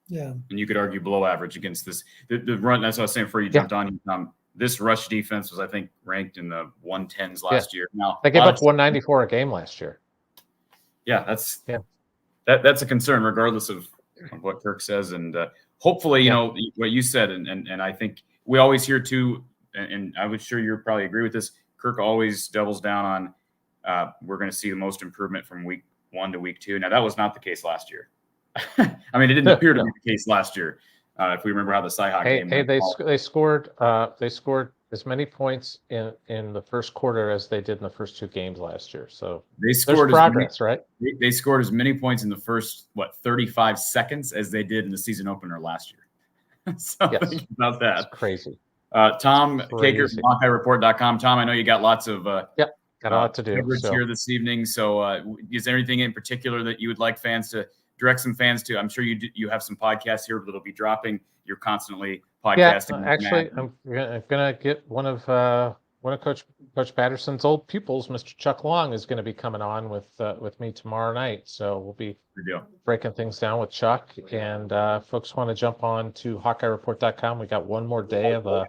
Yeah. And you could argue below average against this. The run, that's what I was saying before you jumped on. This rush defense was, I think, ranked in the 110s last year. Now they gave up 194 a game last year. Yeah, that's a concern, regardless of what Kirk says. And hopefully, what you said, and I think we always hear too, and I was sure you probably agree with this, Kirk always doubles down on we're going to see the most improvement from week 1 to week 2. Now, that was not the case last year. I mean, it didn't appear to be the case last year. If we remember how the Cyhawk game went. They scored as many points in the first quarter as they did in the first 2 games last year. So they scored progress, right? They scored as many points in the first 35 seconds as they did in the season opener last year. So think about that. It's crazy. Tom Kaker from HawkeyeReport.com. Tom, I know you got lots of got a lot to do here this evening. So is there anything in particular that you would like fans to direct some fans to? I'm sure you have some podcasts here that'll be dropping. You're constantly podcasting. Yeah, actually, I'm gonna get one of Coach Patterson's old pupils, Mr. Chuck Long, is going to be coming on with me tomorrow night. So we'll be breaking things down with Chuck. And folks want to jump on to HawkeyeReport.com. We got one more day of a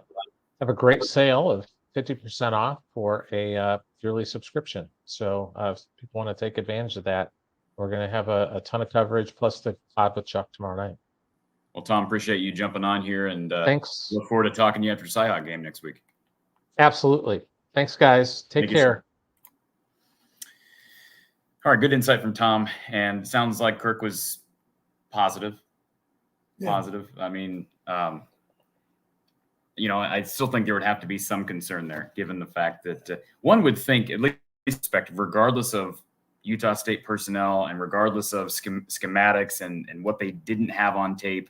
great sale of 50% off for a yearly subscription. So if people want to take advantage of that, we're going to have a ton of coverage plus the pod with Chuck tomorrow night. Well, Tom, appreciate you jumping on here, and thanks. Look forward to talking to you after Cyhawk game next week. Absolutely. Thanks, guys. Take care. All right, good insight from Tom, and sounds like Kirk was positive. Yeah. Positive. I mean, I still think there would have to be some concern there, given the fact that one would think, at least perspective, regardless of Utah State personnel and regardless of schematics and what they didn't have on tape.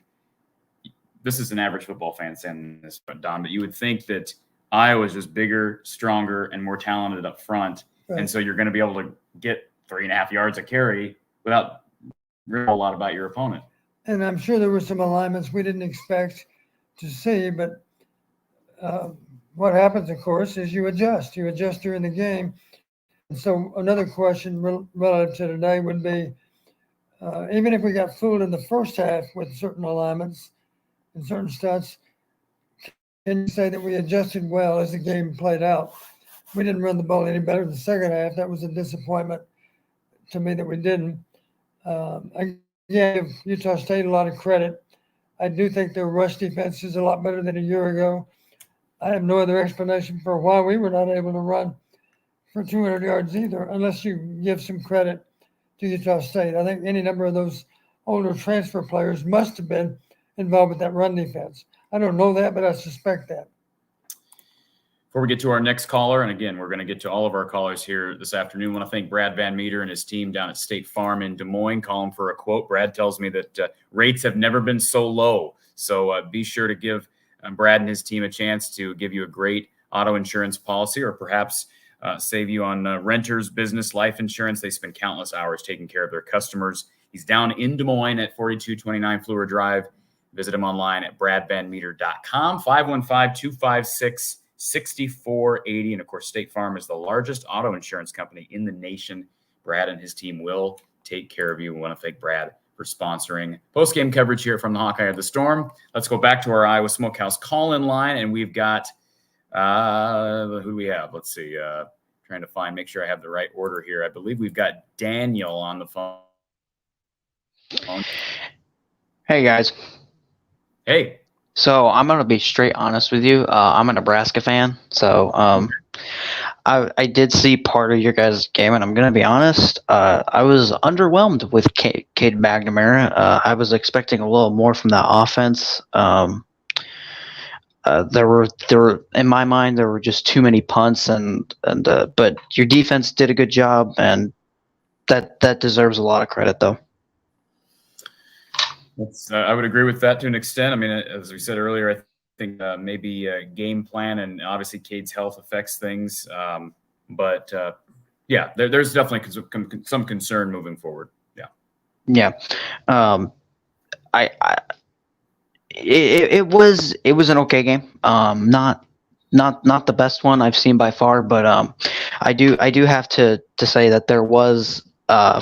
This is an average football fan saying this, Don, but you would think that Iowa's just bigger, stronger, and more talented up front. Right. And so you're going to be able to get 3.5 yards a carry without really a lot about your opponent. And I'm sure there were some alignments we didn't expect to see, but what happens, of course, is you adjust. You adjust during the game. And so another question relative to today would be, even if we got fooled in the first half with certain alignments and certain stunts, can you say that we adjusted well as the game played out? We didn't run the ball any better in the second half. That was a disappointment to me that we didn't. I give Utah State a lot of credit. I do think their rush defense is a lot better than a year ago. I have no other explanation for why we were not able to run for 200 yards either, unless you give some credit to Utah State. I think any number of those older transfer players must have been involved with that run defense. I don't know that, but I suspect that. Before we get to our next caller, and again, we're going to get to all of our callers here this afternoon, I want to thank Brad Van Meter and his team down at State Farm in Des Moines. Call him for a quote. Brad tells me that rates have never been so low. So be sure to give Brad and his team a chance to give you a great auto insurance policy, or perhaps save you on renters, business, life insurance. They spend countless hours taking care of their customers. He's down in Des Moines at 4229 Fleur Drive. Visit him online at bradvanmeter.com, 515-256-6480. And of course, State Farm is the largest auto insurance company in the nation. Brad and his team will take care of you. We want to thank Brad for sponsoring postgame coverage here from the Hawkeye of the Storm. Let's go back to our Iowa Smokehouse call-in line, and we've got who do we have? Let's see. Trying to make sure I have the right order here. I believe we've got Daniel on the phone. Hey, guys. Hey. So I'm going to be straight honest with you. I'm a Nebraska fan. So I did see part of your guys' game, and I'm going to be honest. I was underwhelmed with Cade McNamara. I was expecting a little more from that offense. There were in my mind there were just too many punts, but your defense did a good job, and that deserves a lot of credit, though. I would agree with that to an extent. I mean, as we said earlier, I think maybe game plan and obviously Cade's health affects things. But there's definitely some concern moving forward. Yeah. Yeah. It was an okay game. Not the best one I've seen by far, but I do have to say that there was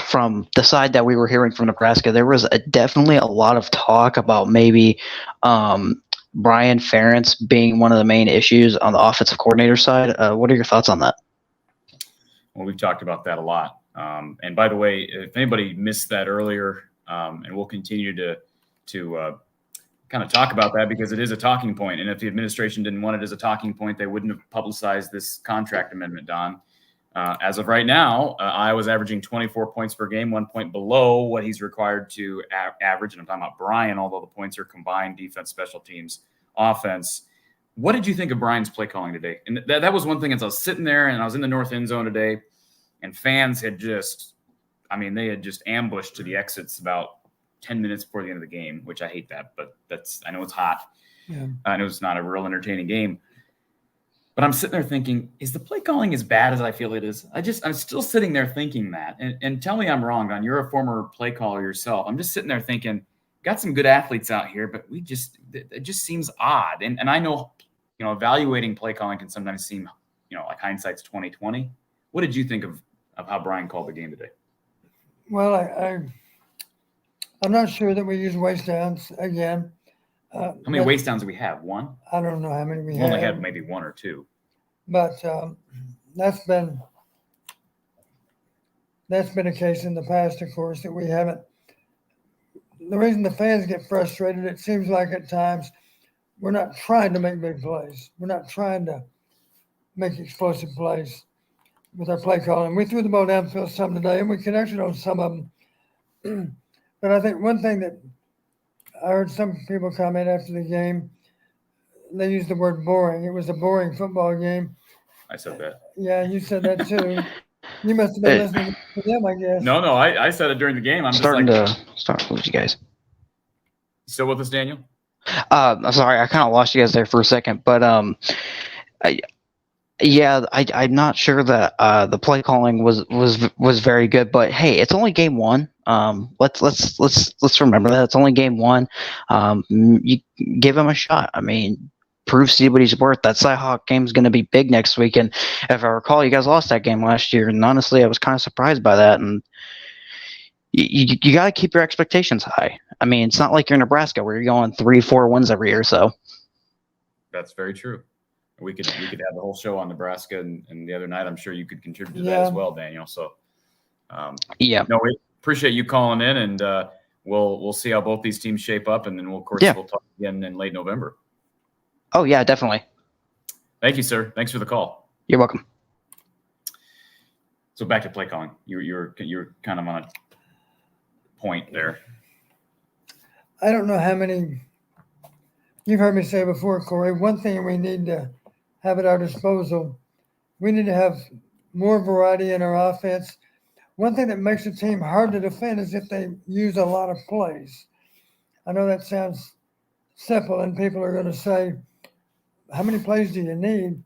from the side that we were hearing from Nebraska, there was definitely a lot of talk about maybe Brian Ferentz being one of the main issues on the offensive coordinator side. What are your thoughts on that? Well, we've talked about that a lot. And by the way, if anybody missed that earlier, and we'll continue to kind of talk about that because it is a talking point. And if the administration didn't want it as a talking point, they wouldn't have publicized this contract amendment, Don. As of right now, Iowa's averaging 24 points per game, 1 point below what he's required to average. And I'm talking about Brian, although the points are combined defense, special teams, offense. What did you think of Brian's play calling today? And that was one thing as I was sitting there and I was in the north end zone today, and fans had just ambushed to the exits about 10 minutes before the end of the game, which I hate that, but I know it's hot. Yeah. I know it's not a real entertaining game. But I'm sitting there thinking, is the play calling as bad as I feel it is? I'm still sitting there thinking that. And tell me I'm wrong, Don. You're a former play caller yourself. I'm just sitting there thinking, got some good athletes out here, but it just seems odd. And I know, evaluating play calling can sometimes seem, like hindsight's 20/20. What did you think of how Brian called the game today? Well, I'm not sure that we use waste downs again. How many waste downs do we have? One? I don't know how many we have. Only had maybe one or two. But that's been a case in the past, of course, that we haven't. The reason the fans get frustrated, it seems like at times we're not trying to make big plays. We're not trying to make explosive plays. with our play calling. We threw the ball downfield some today, and we connected on some of them. But I think one thing that I heard some people comment after the game, they used the word boring. It was a boring football game. I said that. Yeah, you said that too. You must have been listening to them, I guess. No, I said it during the game. I'm starting just to start to lose you guys. Still with us, Daniel? I'm sorry, I kind of lost you guys there for a second, but I'm not sure that the play calling was very good. But hey, it's only game one. Let's remember that it's only game one. You give him a shot. I mean, see what he's worth. That Cyhawk game is going to be big next week, and if I recall, you guys lost that game last year, and honestly, I was kind of surprised by that. And you got to keep your expectations high. I mean, it's not like you're Nebraska where you're going 3-4 wins every year. So that's very true. We could have the whole show on Nebraska, and the other night I'm sure you could contribute to that as well, Daniel. So we appreciate you calling in, and we'll see how both these teams shape up, and then we'll talk again in late November. Oh yeah, definitely. Thank you, sir. Thanks for the call. You're welcome. So back to play calling. You're kind of on a point there. I don't know how many you've heard me say before, Corey. One thing we need to have at our disposal, we need to have more variety in our offense. One thing that makes a team hard to defend is if they use a lot of plays. I know that sounds simple, and people are going to say, how many plays do you need?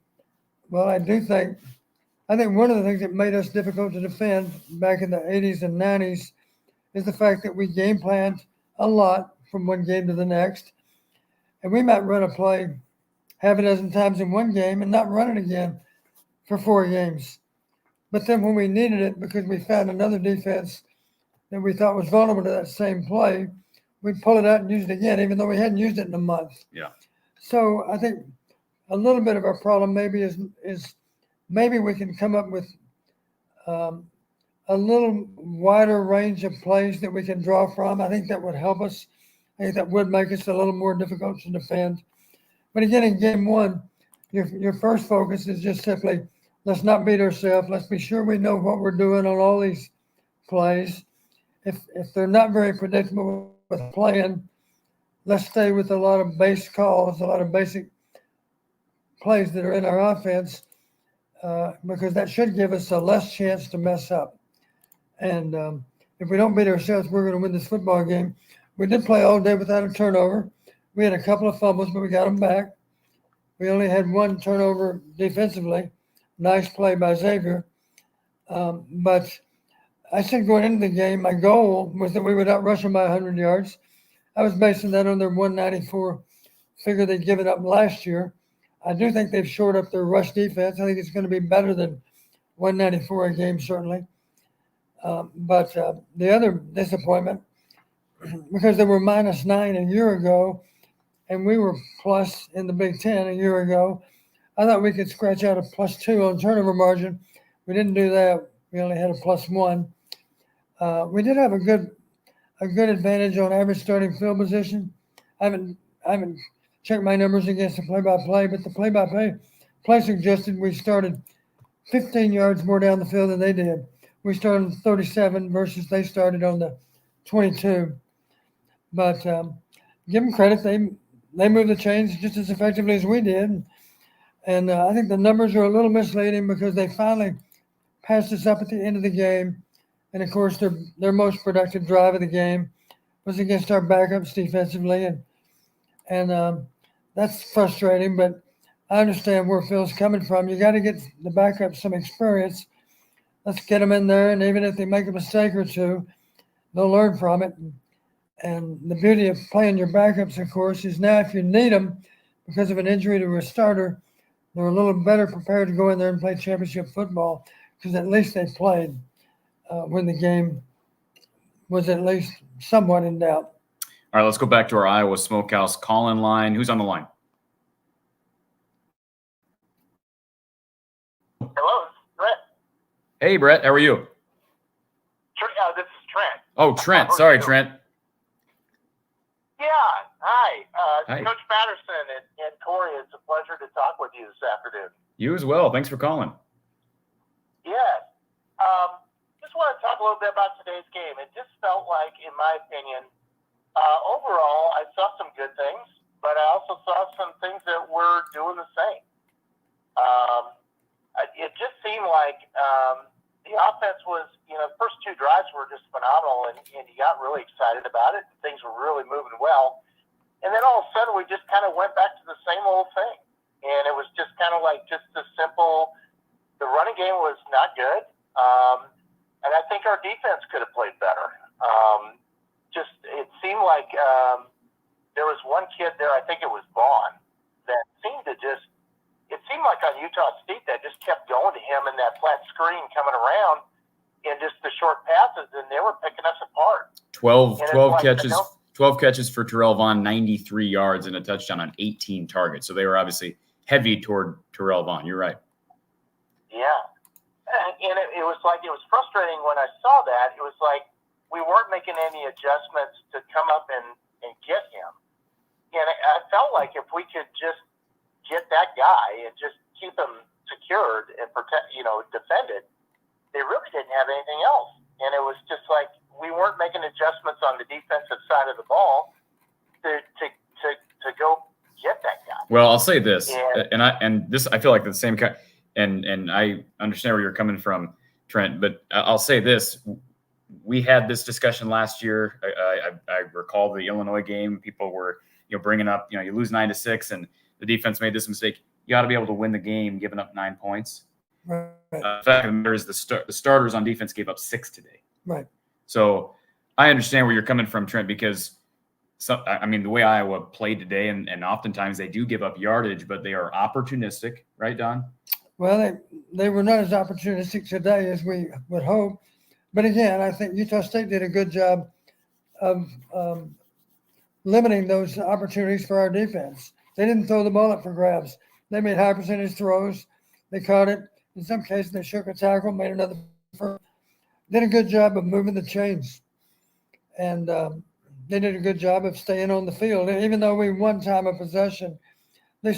Well, I think one of the things that made us difficult to defend back in the 80s and 90s is the fact that we game planned a lot from one game to the next. And we might run a play half a dozen times in one game and not run it again for 4 games. But then when we needed it, because we found another defense that we thought was vulnerable to that same play, we'd pull it out and use it again, even though we hadn't used it in a month. Yeah. So I think a little bit of our problem maybe is maybe we can come up with a little wider range of plays that we can draw from. I think that would help us. I think that would make us a little more difficult to defend. But again, in game one, your first focus is just simply, let's not beat ourselves. Let's be sure we know what we're doing on all these plays. If they're not very predictable with playing, let's stay with a lot of base calls, a lot of basic plays that are in our offense, because that should give us a less chance to mess up. And if we don't beat ourselves, we're going to win this football game. We did play all day without a turnover. We had a couple of fumbles, but we got them back. We only had 1 turnover defensively. Nice play by Xavier. But I said going into the game, my goal was that we would outrush them by 100 yards. I was basing that on their 194 figure they'd given up last year. I do think they've shored up their rush defense. I think it's going to be better than 194 a game, certainly. But the other disappointment, because they were -9 a year ago, and we were plus in the Big Ten a year ago, I thought we could scratch out a +2 on turnover margin. We didn't do that. We only had a +1. We did have a good advantage on average starting field position. I haven't checked my numbers against the play-by-play, but the play-by-play suggested we started 15 yards more down the field than they did. We started on 37 versus they started on the 22. But give them credit. They moved the chains just as effectively as we did. And I think the numbers are a little misleading because they finally passed us up at the end of the game. And, of course, their most productive drive of the game was against our backups defensively. And that's frustrating, but I understand where Phil's coming from. You got to get the backups some experience. Let's get them in there, and even if they make a mistake or two, they'll learn from it. And the beauty of playing your backups, of course, is now if you need them because of an injury to a starter, they're a little better prepared to go in there and play championship football because at least they played when the game was at least somewhat in doubt. All right, let's go back to our Iowa Smokehouse call-in line. Who's on the line? Hello, this is Brett. Hey, Brett. How are you? This is Trent. Oh, Trent. Sorry, Trent. Yeah, hi. Hi. Coach Patterson and Corey, it's a pleasure to talk with you this afternoon. You as well. Thanks for calling. Yeah, Just want to talk a little bit about today's game. It just felt like, in my opinion, overall, I saw some good things, but I also saw some things that were doing the same. It just seemed like the offense was, the first two drives were just phenomenal, and you got really excited about it. Things were really moving well. And then all of a sudden, we just kind of went back to the same old thing. And it was just kind of like just the simple, the running game was not good. And I think our defense could have played better. It seemed like there was one kid there, I think it was Vaughn, that seemed to just, it seemed like on Utah State that just kept going to him in that flat screen coming around and just the short passes, and they were picking us apart. 12 like, catches. 12 catches for Terrell Vaughn, 93 yards and a touchdown on 18 targets. So they were obviously heavy toward Terrell Vaughn. You're right. Yeah. And it was like, it was frustrating when I saw that. It was like we weren't making any adjustments to come up and get him. And I felt like if we could just get that guy and just keep him secured and defended, they really didn't have anything else. And it was just like we weren't making adjustments on the defensive side of the ball to go get that guy. Well, I'll say this, I feel like the same kind, and I understand where you're coming from, Trent, but I'll say this. We had this discussion last year. I recall the Illinois game. People were, bringing up, you lose 9-6 and the defense made this mistake. You ought to be able to win the game giving up 9 points. Right. The fact of the matter is the starters on defense gave up 6 today. Right. So I understand where you're coming from, Trent, because the way Iowa played today, and oftentimes they do give up yardage, but they are opportunistic, right, Don? Well, they were not as opportunistic today as we would hope. But again, I think Utah State did a good job of limiting those opportunities for our defense. They didn't throw the ball up for grabs. They made high percentage throws. They caught it. In some cases, they shook a tackle, made another first. Did a good job of moving the chains. And they did a good job of staying on the field. And even though we won time of possession, they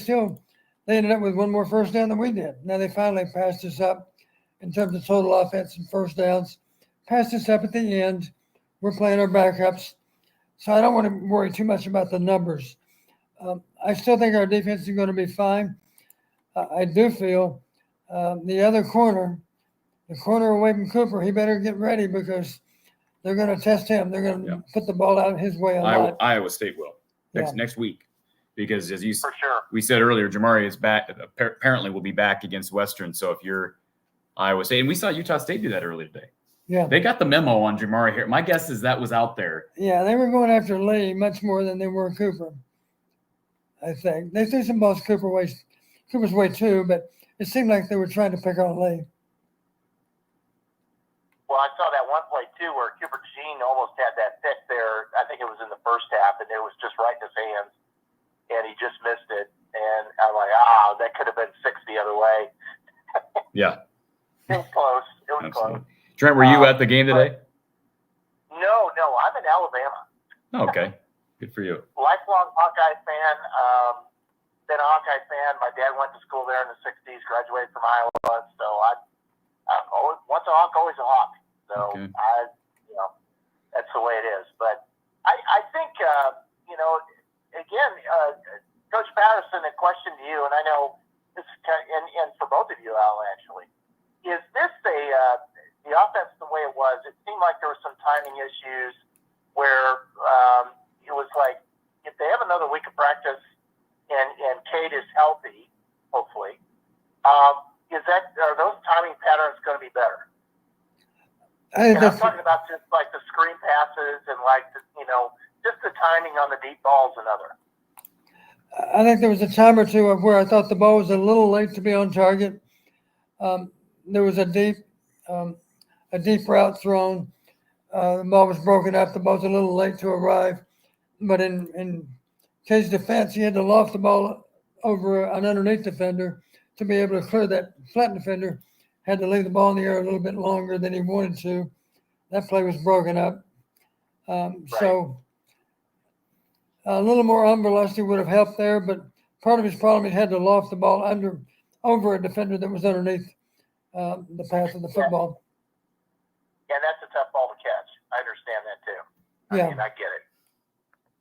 ended up with one more first down than we did. Now they finally passed us up in terms of total offense and first downs. Passed us up at the end. We're playing our backups. So I don't want to worry too much about the numbers. I still think our defense is going to be fine. I do feel the other corner, the corner away from Cooper, he better get ready because they're going to test him. They're going to put the ball out his way a lot. Iowa State will next week. Because as For sure. we said earlier, Jamari is back. Apparently, will be back against Western. So if you're Iowa State, and we saw Utah State do that earlier today. Yeah, they got the memo on Jamari here. My guess is that was out there. Yeah, they were going after Lee much more than they were Cooper. I think they threw some balls Cooper's way too, but it seemed like they were trying to pick on Lee. Well, I saw that one play too where Cooper Jean almost had that pick there. I think it was in the first half, and it was just right in his hands. And he just missed it. And I'm like, that could have been 6 the other way. Yeah. It was close. It was Absolutely. close. Trent, were you at the game today? No, I'm in Alabama. Oh, okay. Good for you. Lifelong Hawkeye fan. Been a Hawkeye fan. My dad went to school there in the 60s, graduated from Iowa. So once a Hawk, always a Hawk. So okay. That's the way it is. But I think, again, Coach Patterson, a question to you, and I know this is and for both of you, Al, actually, is this the offense the way it was? It seemed like there were some timing issues where it was like if they have another week of practice and Cade is healthy, hopefully, are those timing patterns going to be better? I'm talking about just like the screen passes and like just the timing on the deep balls and other. I think there was a time or two of where I thought the ball was a little late to be on target. There was a deep route thrown. The ball was broken up. The ball was a little late to arrive. But in Cade's defense, he had to loft the ball over an underneath defender to be able to clear that flat defender. Had to leave the ball in the air a little bit longer than he wanted to. That play was broken up. So a little more velocity would have helped there, but part of his problem, he had to loft the ball over a defender that was underneath the path of the football. Yeah, that's a tough ball to catch. I understand that too. Yeah. I mean, I get it.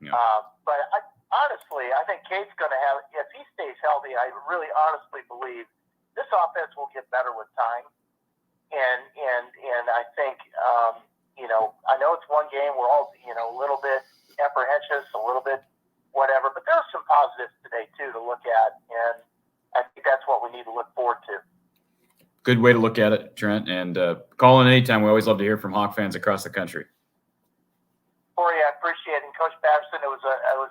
Yeah. But honestly, I think Cade's going to have, if he stays healthy, I really honestly believe this offense will get better with time. And I think, I know it's one game. We're all, a little bit apprehensive, a little bit whatever, but there are some positives today too to look at. And I think that's what we need to look forward to. Good way to look at it, Trent. And call in anytime. We always love to hear from Hawk fans across the country. Corey, I appreciate it. And Coach Patterson, it was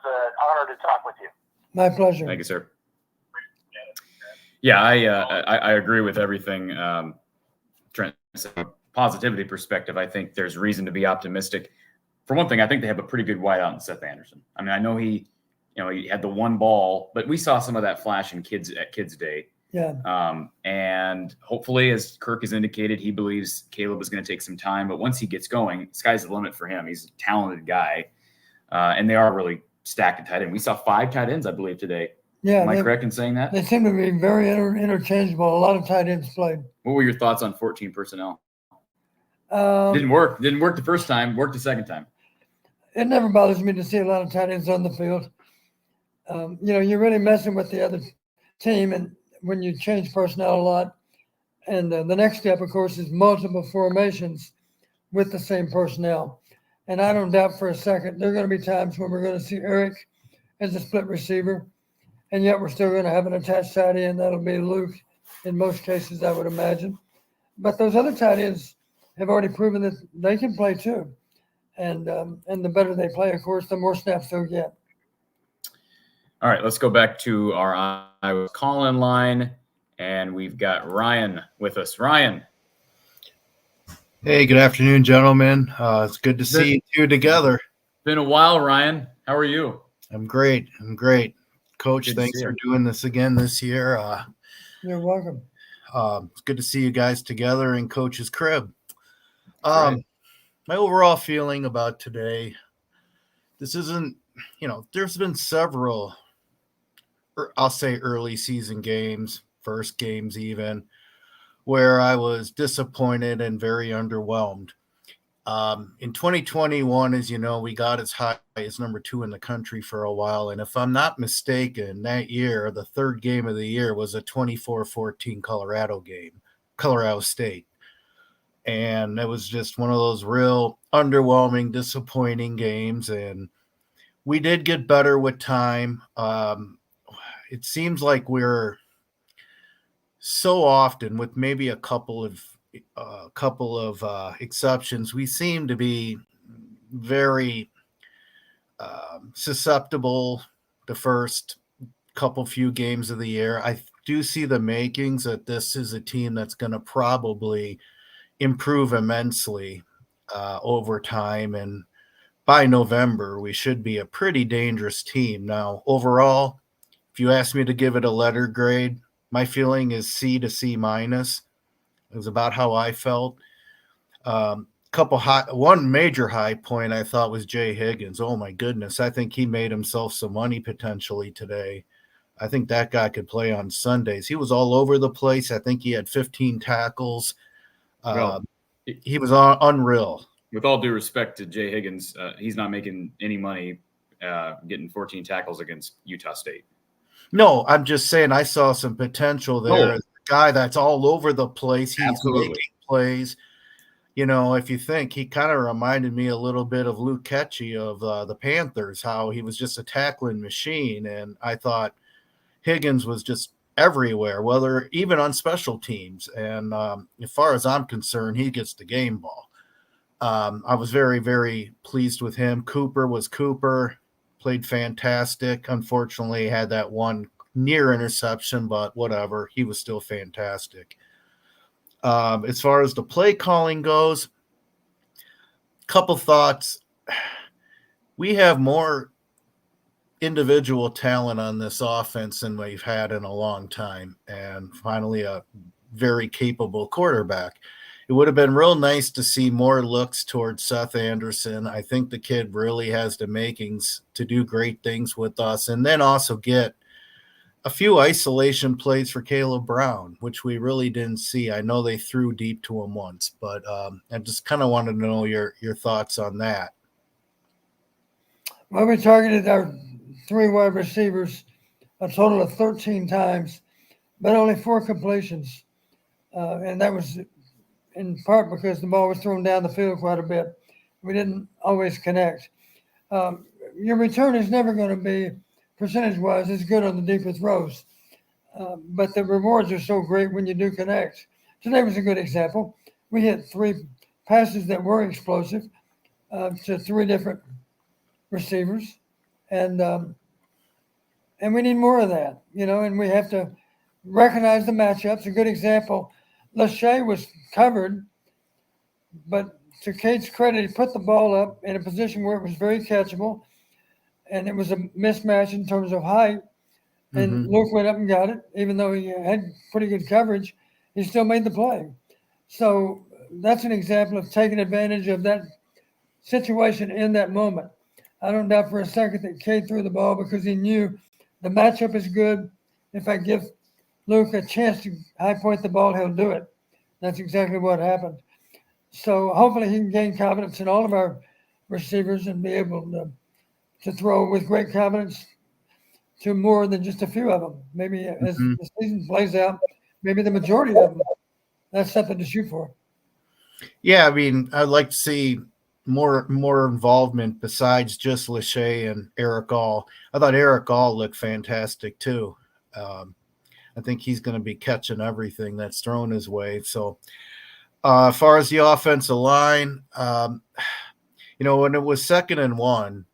an honor to talk with you. My pleasure. Thank you, sir. Yeah, I agree with everything Trent said. From a positivity perspective, I think there's reason to be optimistic. For one thing, I think they have a pretty good wideout in Seth Anderson. I mean, I know he had the one ball, but we saw some of that flash at Kids Day. Yeah. And hopefully, as Kirk has indicated, he believes Caleb is going to take some time. But once he gets going, sky's the limit for him. He's a talented guy. And they are really stacked at tight end. We saw 5 tight ends, I believe, today. Yeah. Am I correct in saying that? They seem to be very interchangeable. A lot of tight ends played. What were your thoughts on 14 personnel? Didn't work the first time, worked the second time. It never bothers me to see a lot of tight ends on the field. You're really messing with the other team, and when you change personnel a lot. And the next step, of course, is multiple formations with the same personnel. And I don't doubt for a second there are going to be times when we're going to see Eric as a split receiver, and yet we're still going to have an attached tight end. That'll be Luke in most cases, I would imagine. But those other tight ends have already proven that they can play too. And the better they play, of course, the more snaps they'll get. All right, let's go back to our Iowa call-in line, and we've got Ryan with us. Ryan. Hey, good afternoon, gentlemen. It's good to see you two together. Been a while, Ryan. How are you? I'm great. Coach, Good to thanks see for you. doing this again this year. You're welcome. It's good to see you guys together in Coach's crib. Right. My overall feeling about today, this isn't, there's been several, I'll say early season games, first games even, where I was disappointed and very underwhelmed. In 2021, as you know, we got as high as number 2 in the country for a while. And if I'm not mistaken, that year, the third game of the year was a 24-14 Colorado State. And it was just one of those real underwhelming, disappointing games. And we did get better with time. It seems like we're so often, with maybe a couple of exceptions, we seem to be very susceptible the first few games of the year. I do see the makings that this is a team that's going to probably improve immensely over time, and by November we should be a pretty dangerous team. Now, overall, if you ask me to give it a letter grade, my feeling is C to C minus. It was about how I felt. One major high point I thought was Jay Higgins. Oh my goodness, I think he made himself some money potentially today. I think that guy could play on Sundays. He was all over the place. I think he had 15 tackles. He was unreal. With all due respect to Jay Higgins, he's not making any money getting 14 tackles against Utah State. No, I'm just saying I saw some potential there. Oh. A guy that's all over the place. He's Absolutely. making plays. If you think, he kind of reminded me a little bit of Luke Ketchie of the Panthers, how he was just a tackling machine. And I thought Higgins was just everywhere, whether even on special teams. And as far as I'm concerned, he gets the game ball. I was very, very pleased with him. Cooper played fantastic. Unfortunately, had that one near interception, but whatever. He was still fantastic. As far as the play calling goes, couple thoughts. We have more individual talent on this offense than we've had in a long time, and finally a very capable quarterback. It would have been real nice to see more looks towards Seth Anderson. I think the kid really has the makings to do great things with us, and then also get a few isolation plays for Caleb Brown, which we really didn't see. I know they threw deep to him once, but I just kind of wanted to know your thoughts on that. Well, we targeted our 3 wide receivers a total of 13 times, but only 4 completions. And that was in part because the ball was thrown down the field quite a bit. We didn't always connect. Your return is never going to be, percentage-wise, as good on the deeper throws. But the rewards are so great when you do connect. Today was a good example. We hit 3 passes that were explosive to 3 different receivers. And we need more of that, and we have to recognize the matchups. A good example, Lachey was covered, but to Kate's credit, he put the ball up in a position where it was very catchable, and it was a mismatch in terms of height. And Luke went up and got it, even though he had pretty good coverage. He still made the play. So that's an example of taking advantage of that situation in that moment. I don't doubt for a second that Kate threw the ball because he knew the matchup is good. If I give Luke a chance to high point the ball, he'll do it. That's exactly what happened. So hopefully he can gain confidence in all of our receivers and be able to throw with great confidence to more than just a few of them. Maybe as the season plays out, maybe the majority of them. That's something to shoot for. Yeah, I mean, I'd like to see more involvement besides just Lachey and Eric All. I thought Eric All looked fantastic too. I think he's going to be catching everything that's thrown his way. So as far as the offensive line, when it was 2nd and 1,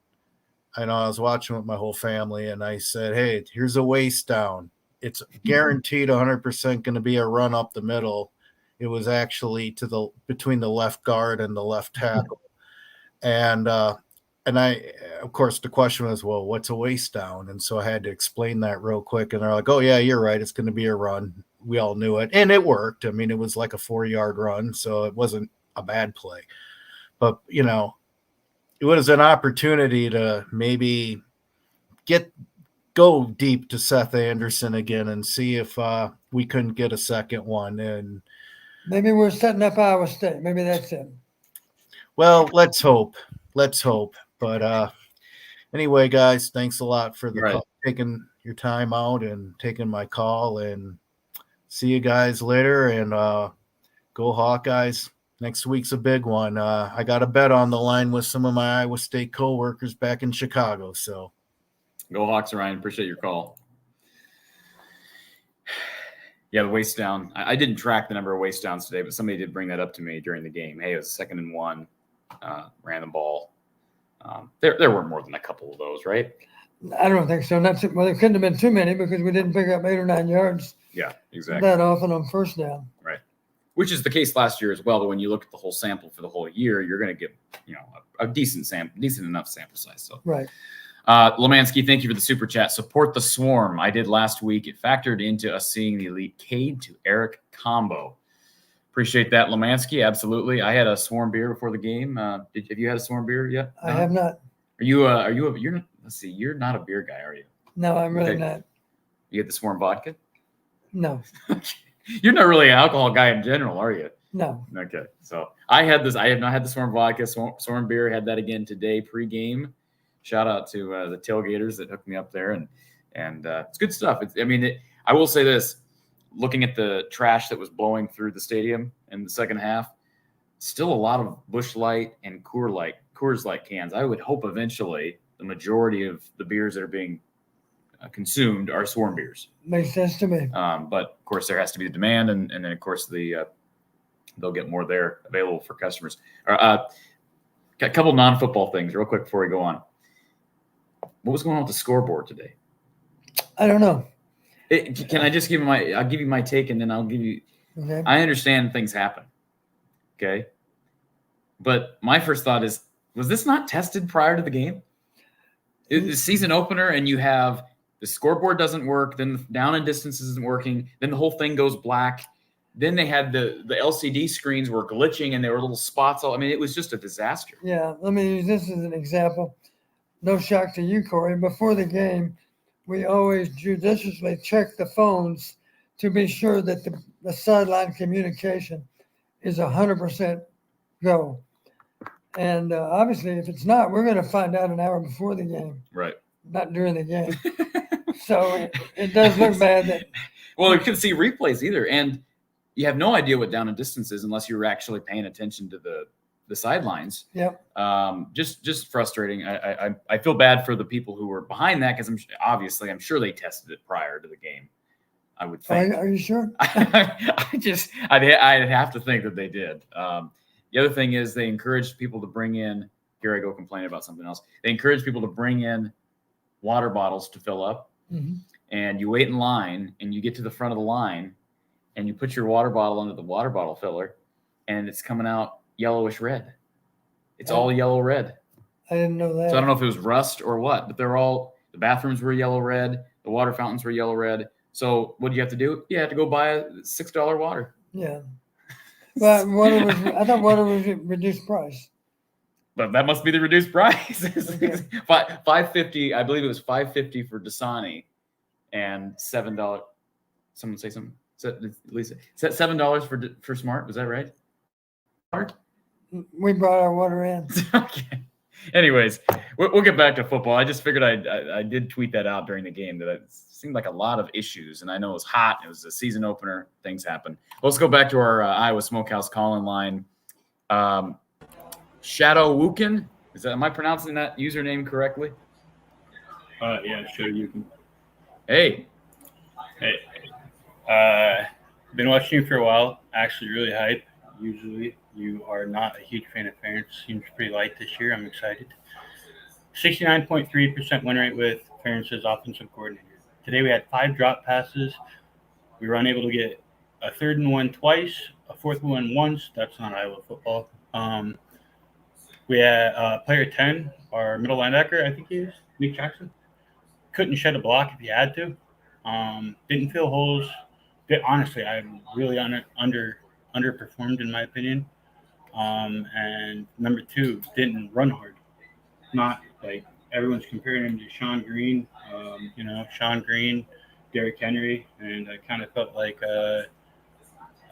I know I was watching with my whole family and I said, hey, here's a waist down. It's guaranteed 100% going to be a run up the middle. It was actually between the left guard and the left tackle. And I, of course, the question was, well, what's a waist down? And so I had to explain that real quick. And they're like, oh, yeah, you're right. It's going to be a run. We all knew it. And it worked. I mean, it was like a 4-yard run, so it wasn't a bad play. But, it was an opportunity to maybe go deep to Seth Anderson again and see if we couldn't get a second one. And maybe we're setting up Iowa State. Maybe that's it. Well, let's hope. But anyway, guys, thanks a lot for taking your time out and taking my call. And see you guys later. And go Hawkeyes. Next week's a big one. I got a bet on the line with some of my Iowa State coworkers back in Chicago. So go Hawks, Ryan. Appreciate your call. Yeah, the waist down. I didn't track the number of waist downs today, but somebody did bring that up to me during the game. Hey, it was 2nd and 1. Ran the ball. There were more than a couple of those, right? I don't think so. Well, there couldn't have been too many because we didn't pick up 8 or 9 yards. Yeah, exactly. That often on first down. Right. Which is the case last year as well. But when you look at the whole sample for the whole year, you're going to get a decent enough sample size. So right. Lemansky, thank you for the super chat. Support the swarm. I did last week. It factored into us seeing the elite Cade to Eric combo. Appreciate that, Lemansky. Absolutely. I had a swarm beer before the game. Have you had a swarm beer yet? I have not. You're not a beer guy, are you? No, I'm really not. You get the swarm vodka? No. You're not really an alcohol guy in general, are you? No. Okay. So I had this. I have not had the swarm vodka, swarm beer. Had that again today pregame. Shout out to the tailgaters that hooked me up there, and it's good stuff. I will say this: looking at the trash that was blowing through the stadium in the second half, still a lot of Busch Light and Coors Light cans. I would hope eventually the majority of the beers that are being consumed are swarm beers. Makes sense to me. But of course, there has to be the demand, and then of course they'll get more there available for customers. Got a couple non-football things real quick before we go on. What was going on with the scoreboard today? I don't know. Can I just I'll give you my take, and then I'll give you. Okay. I understand things happen. Okay. But my first thought is, was this not tested prior to the game? The season opener, and you have the scoreboard doesn't work, then the down and distance isn't working, then the whole thing goes black. Then they had the LCD screens were glitching and there were little spots. It was just a disaster. Yeah, let me use this as an example. No shock to you, Corey. Before the game, we always judiciously check the phones to be sure that the sideline communication is 100% go. And obviously, if it's not, we're going to find out an hour before the game, Right. not during the game. So it does look bad that. Well, you can see replays either, and you have no idea what down and distance is unless you're actually paying attention to the sidelines. Yep. Just frustrating. I feel bad for the people who were behind that because I'm sure they tested it prior to the game. I would think. Are you sure? I'd have to think that they did. The other thing is they encouraged people to bring in. Here I go complaining about something else. They encouraged people to bring in water bottles to fill up, and you wait in line, and you get to the front of the line, and you put your water bottle under the water bottle filler, and it's coming out yellowish red. It's all yellow red. I didn't know that. So I don't know if it was rust or what, but the bathrooms were yellow red, the water fountains were yellow red. So what do you have to do? You have to go buy a $6 water. Yeah. But I thought water was reduced price. But that must be the reduced price. $5.50. I believe it was $5.50 for Dasani, and $7. Someone say something. Lisa, is that $7 for Smart? Was that right? We brought our water in. Okay. Anyways, we'll get back to football. I just figured I did tweet that out during the game that it seemed like a lot of issues, and I know it was hot. It was a season opener. Things happen. Let's go back to our Iowa Smokehouse call-in line. Shadow Wukin. Am I pronouncing that username correctly? Yeah, Shadow Wukin. Hey. Been watching you for a while. Actually, really hype. Usually, you are not a huge fan of Ferentz. Seems pretty light this year. I'm excited. 69.3% win rate with Ferentz as offensive coordinator. Today, we had 5 drop passes. We were unable to get a 3rd and 1 twice, a 4th and 1 once. That's not Iowa football. We had player 10, our middle linebacker, I think he is, Nick Jackson. Couldn't shed a block if he had to. Didn't fill holes. Honestly, I'm really underperformed in my opinion. And number 2, didn't run hard. Not like everyone's comparing him to Sean Green. Sean Green, Derrick Henry, and I kind of felt like I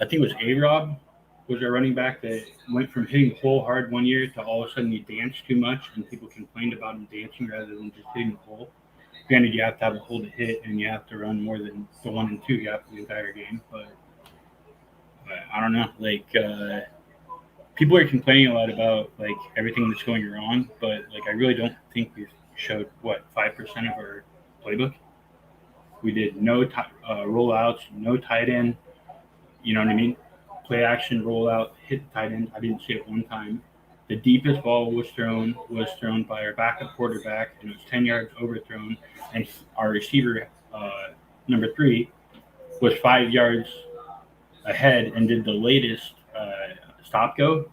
think it was A-Rob was our running back that went from hitting the hole hard one year to all of a sudden he danced too much, and people complained about him dancing rather than just hitting the hole. Granted, you have to have a hole to hit, and you have to run more than the 1 and 2 gap the entire game. But I don't know. Like, people are complaining a lot about like everything that's going wrong, but like I really don't think we've showed 5% of our playbook. We did no rollouts, no tight end. You know what I mean? Play action rollout, hit the tight end. I didn't see it one time. The deepest ball was thrown by our backup quarterback, and it was 10 yards overthrown. And our receiver, number 3, was 5 yards ahead and did the latest stop go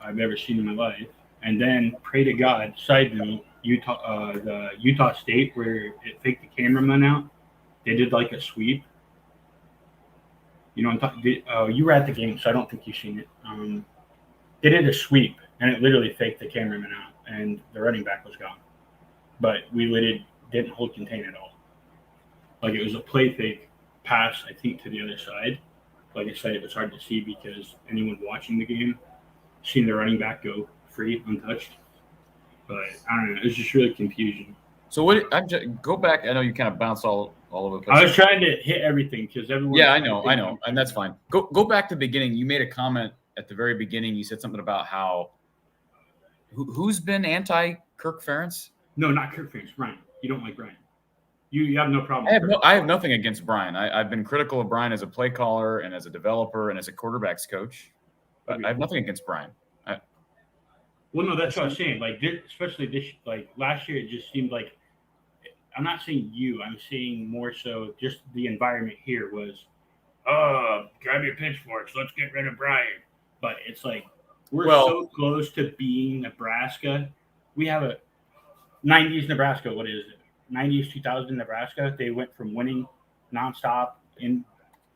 I've ever seen in my life. And then, pray to God, side note, the Utah State, where it faked the cameraman out, they did like a sweep. You know, you were at the game, so I don't think you've seen it. They did a sweep, and it literally faked the cameraman out, and the running back was gone. But we literally didn't hold contain at all. Like, it was a play fake pass, I think, to the other side. Like I said, it was hard to see because anyone watching the game seen the running back go free, untouched. But I don't know. It was just really confusing. So go back. I know you kind of bounced all over the place. I was trying to hit everything because everyone. Yeah, I know, and that's fine. Go back to the beginning. You made a comment at the very beginning. You said something about how who's been anti-Kirk Ferentz? No, not Kirk Ferentz. Brian. You don't like Brian. You have no problem. I have nothing against Brian. I've been critical of Brian as a play caller and as a developer and as a quarterbacks coach. But I have nothing against Brian. Well, no, that's what I was saying. Like, especially this, like last year, it just seemed like. I'm not saying you. I'm saying more so just the environment here was, grab your pitchforks. Let's get rid of Brian. But it's like we're so close to being Nebraska. We have a 90s Nebraska. What is it? 90s, 2000 Nebraska. They went from winning nonstop in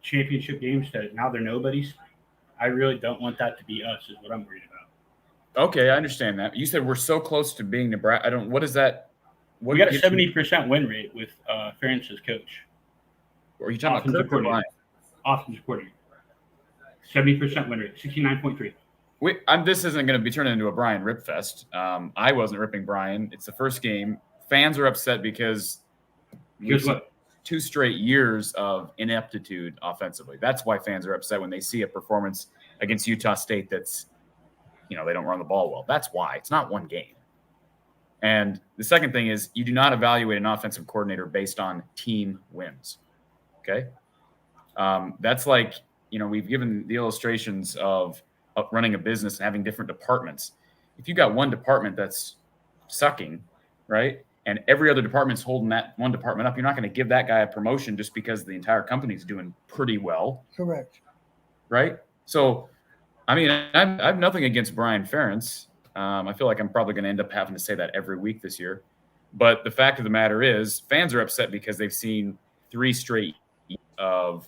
championship games to now they're nobodies. I really don't want that to be us is what I'm worried about. Okay, I understand that. You said we're so close to being Nebraska. What does that What We got a gives you- 70% win rate with Ferentz as coach. Are you talking about Offensive Kirk or Brian? Offensive coordinator. 70% win rate, 69.3. This isn't going to be turning into a Brian rip fest. I wasn't ripping Brian. It's the first game. Fans are upset because Here's what? 2 straight years of ineptitude offensively. That's why fans are upset when they see a performance against Utah State that's, they don't run the ball well. That's why. It's not one game. And the second thing is you do not evaluate an offensive coordinator based on team wins. Okay? That's like, we've given the illustrations of running a business and having different departments. If you got one department that's sucking, right, and every other department's holding that one department up, you're not going to give that guy a promotion just because the entire company's doing pretty well. Correct. Right? So, I mean, I have nothing against Brian Ferentz. I feel like I'm probably going to end up having to say that every week this year. But the fact of the matter is fans are upset because they've seen 3 straight of,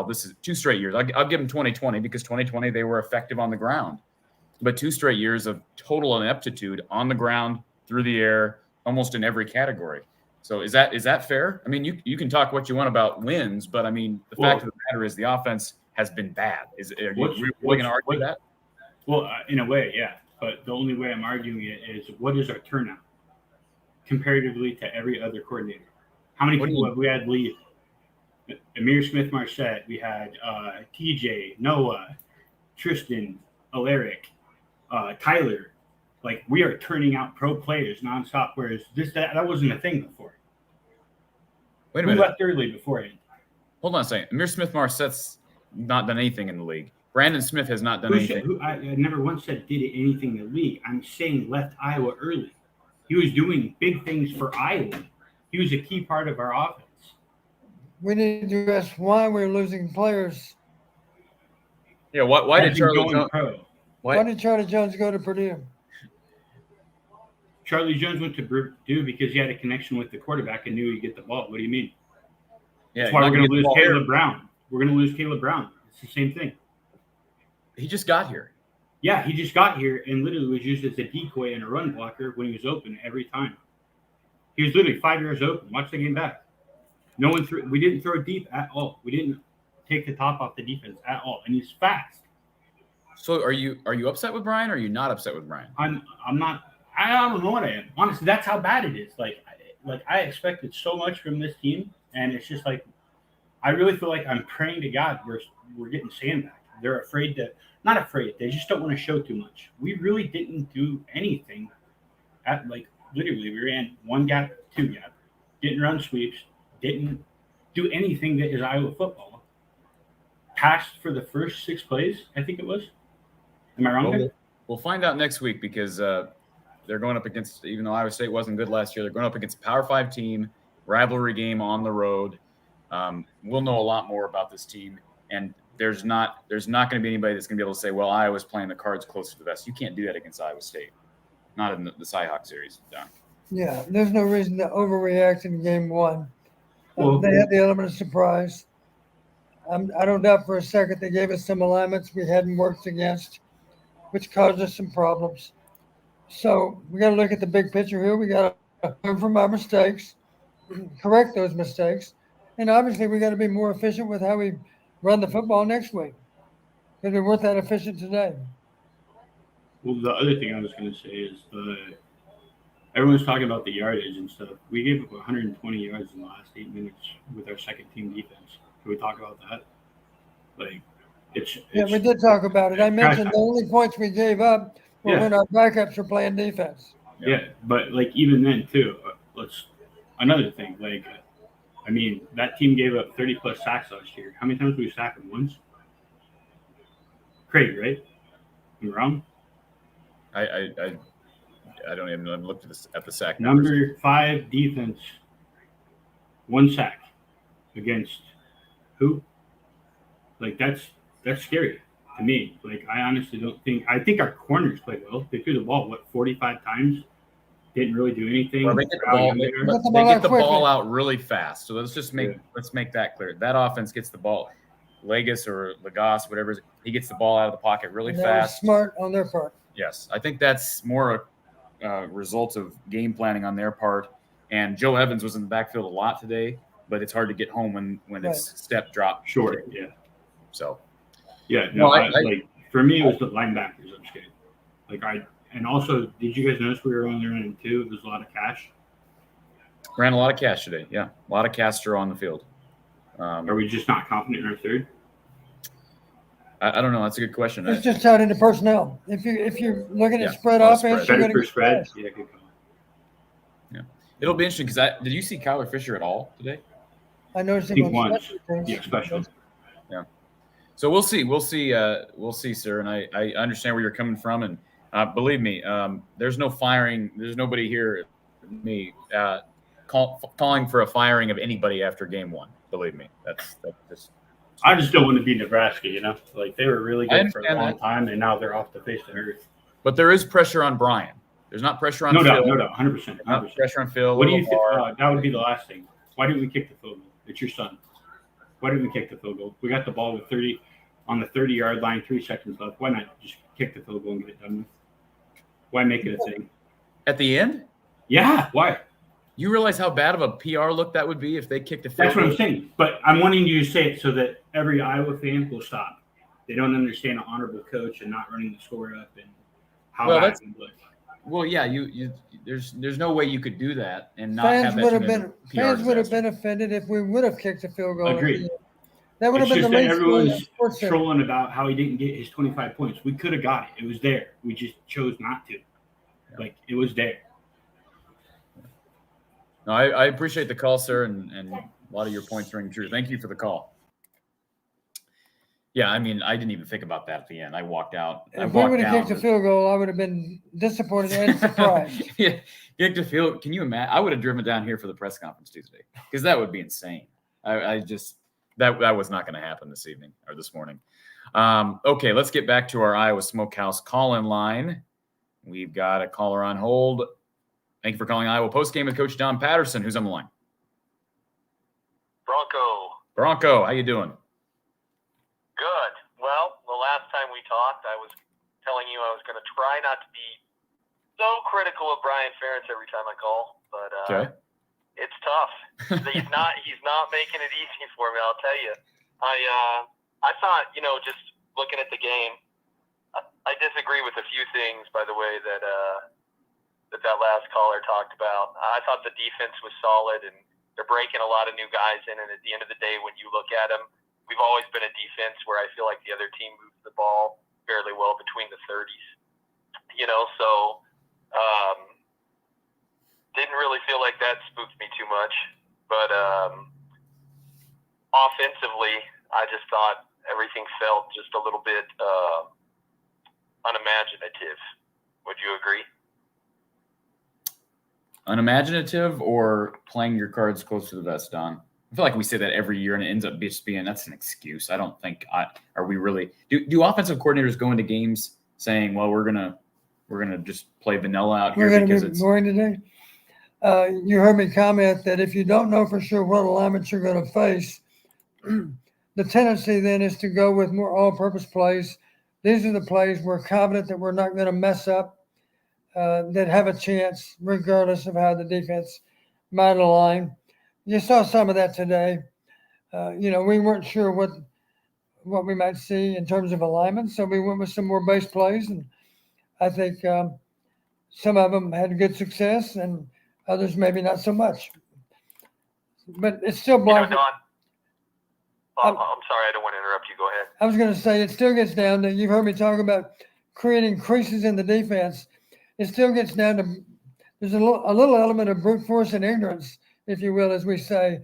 this is 2 straight years. I'll give them 2020 because 2020 they were effective on the ground. But 2 straight years of total ineptitude on the ground, through the air, almost in every category. So is that fair? I mean, you can talk what you want about wins, but I mean, the fact of the matter is the offense has been bad. Are you really going to argue that? Well, in a way, yeah. But the only way I'm arguing it is what is our turnout comparatively to every other coordinator? How many people have we had leave? Amir Smith-Marset, we had TJ, Noah, Tristan, Alaric, Tyler. Like, we are turning out pro players nonstop, whereas that wasn't a thing before. Wait a minute. We left early beforehand. Hold on a second. Amir Smith-Marset's not done anything in the league. Brandon Smith has not done anything. I never once said did anything in the league. I'm saying left Iowa early. He was doing big things for Iowa. He was a key part of our offense. We need to address why we're losing players. Yeah, why did Charlie Jones? Why did Charlie Jones go to Purdue? Charlie Jones went to Purdue because he had a connection with the quarterback and knew he'd get the ball. What do you mean? Yeah, that's why we're going to lose Caleb Brown. We're going to lose Caleb Brown. It's the same thing. He just got here. Yeah, he just got here and literally was used as a decoy and a run blocker when he was open every time. He was literally 5 yards open. Watch the game back. No one threw. We didn't throw deep at all. We didn't take the top off the defense at all, and he's fast. So are you upset with Brian or are you not upset with Brian? I'm not. I don't know what I am. Honestly, that's how bad it is. Like I expected so much from this team, and it's just like I really feel like I'm praying to God we're getting sandbagged. They're afraid to. Not afraid. They just don't want to show too much. We really didn't do anything. Literally, we ran 1 gap, 2 gap, didn't run sweeps, didn't do anything that is Iowa football. Passed for the first 6 plays, I think it was. Am I wrong? We'll find out next week because they're going up against, even though Iowa State wasn't good last year, they're going up against a Power 5 team, rivalry game on the road. We'll know a lot more about this team, and there's not going to be anybody that's going to be able to say, well, Iowa's playing the cards close to the vest. You can't do that against Iowa State. Not in the Cy-Hawk series, Don. Yeah, there's no reason to overreact in game 1. Well, they had the element of surprise. I don't doubt for a second they gave us some alignments we hadn't worked against, which caused us some problems. So we got to look at the big picture here. We got to learn from our mistakes, correct those mistakes, and obviously we got to be more efficient with how we run the football next week because we weren't that efficient today. Well, the other thing I was going to say is everyone's talking about the yardage and stuff. We gave up 120 yards in the last 8 minutes with our second team defense. Can we talk about that? Yeah, we did talk about it. I mentioned the only points we gave up were when our backups were playing defense. Yeah, but even then too. Another thing. That team gave up 30 plus sacks last year. How many times did we sack them? Once. Crazy, right? Am I wrong? I don't even know. I've looked at the sack numbers. Number 5 defense, 1 sack against who? That's scary to me. I honestly don't think. I think our corners played well. They threw the ball 45 times. Didn't really do anything. Well, they get the ball out really fast. So let's make that clear. That offense gets the ball. Legis or Lagos, whatever, he gets the ball out of the pocket really fast. Smart on their part. Yes, I think that's more a result of game planning on their part. And Joe Evans was in the backfield a lot today, but it's hard to get home when it's step drop. Short, yeah. So, yeah, no, well, like for me, it was the linebackers. I'm scared. And also, did you guys notice we were only running 2? It was a lot of cash. Ran a lot of cash today. Yeah, a lot of Castro on the field. Are we just not confident in our third? I don't know. That's a good question. It's just out into personnel. If you're looking at spread well, offense, spread. you're going to Better for spread. Yeah, good call. Yeah, it'll be interesting because did you see Kyler Fisher at all today? I noticed I him think on once. special things. Yeah, special. Yeah. So we'll see. We'll see, sir. And I understand where you're coming from. And believe me, there's no firing. There's nobody here, me, calling for a firing of anybody after game 1. Believe me, that's just. I just don't want to be Nebraska, Like they were really good for a long that. time, and now they're off the face of the earth. But there is pressure on Brian. There's not pressure on No Phil. doubt, 100%. Not pressure on Phil. What do you think? That would be the last thing. Why didn't we kick the field goal? It's your son. Why didn't we kick the field goal? We got the ball with 30 on the 30-yard line, 3 seconds left. Why not just kick the field goal and get it done with? Why make it a thing? At the end? Yeah, why? You realize how bad of a PR look that would be if they kicked a field goal? That's what I'm saying. But I'm wanting you to say it so that every Iowa fan will stop. They don't understand an honorable coach and not running the score up and how bad it look. Well, yeah, you there's no way you could do that and not Fans have that would have kind of been PR fans would have disaster. been offended if we would have kicked a field goal. Agreed. That would have It's been just the that least everyone's sports center. trolling about how he didn't get his 25 points. We could have got it. It was there. We just chose not to. Like, it was there. No, I appreciate the call, sir, and a lot of your points ring true. Thank you for the call. Yeah, I mean, I didn't even think about that at the end. I walked out. If we would have kicked a field goal, I would have been disappointed and surprised. Yeah, kicked a field. Can you imagine? I would have driven down here for the press conference Tuesday because that would be insane. I just that was not going to happen this evening or this morning. Okay, let's get back to our Iowa Smokehouse call-in line. We've got a caller on hold. Thank you for calling Iowa Postgame with Coach Don Patterson. Who's on the line? Bronco, how you doing? Good. Well, the last time we talked, I was telling you I was going to try not to be so critical of Brian Ferentz every time I call, but it's tough. He's not making it easy for me, I'll tell you. I thought, just looking at the game, I disagree with a few things, by the way, that last caller talked about. I thought the defense was solid, and they're breaking a lot of new guys in, and at the end of the day, when you look at them, we've always been a defense where I feel like the other team moves the ball fairly well between the 30s. So didn't really feel like that spooked me too much. But offensively, I just thought everything felt just a little bit unimaginative. Would you agree? Unimaginative or playing your cards close to the vest, Don? I feel like we say that every year, and it ends up just being that's an excuse. I don't think are we really do offensive coordinators go into games saying, "Well, we're gonna just play vanilla out here because it's boring today." You heard me comment that if you don't know for sure what alignments you're going to face, the tendency then is to go with more all-purpose plays. These are the plays we're confident that we're not going to mess up, that have a chance regardless of how the defense might align. You saw some of that today. We weren't sure what we might see in terms of alignment, so we went with some more base plays, and I think some of them had good success, and others maybe not so much. But it's still blind. Don, I'm sorry, I don't want to interrupt you. Go ahead. I was going to say it still gets down to, you've heard me talk about creating creases in the defense. It still gets down to there's a little element of brute force and ignorance, if you will, as we say.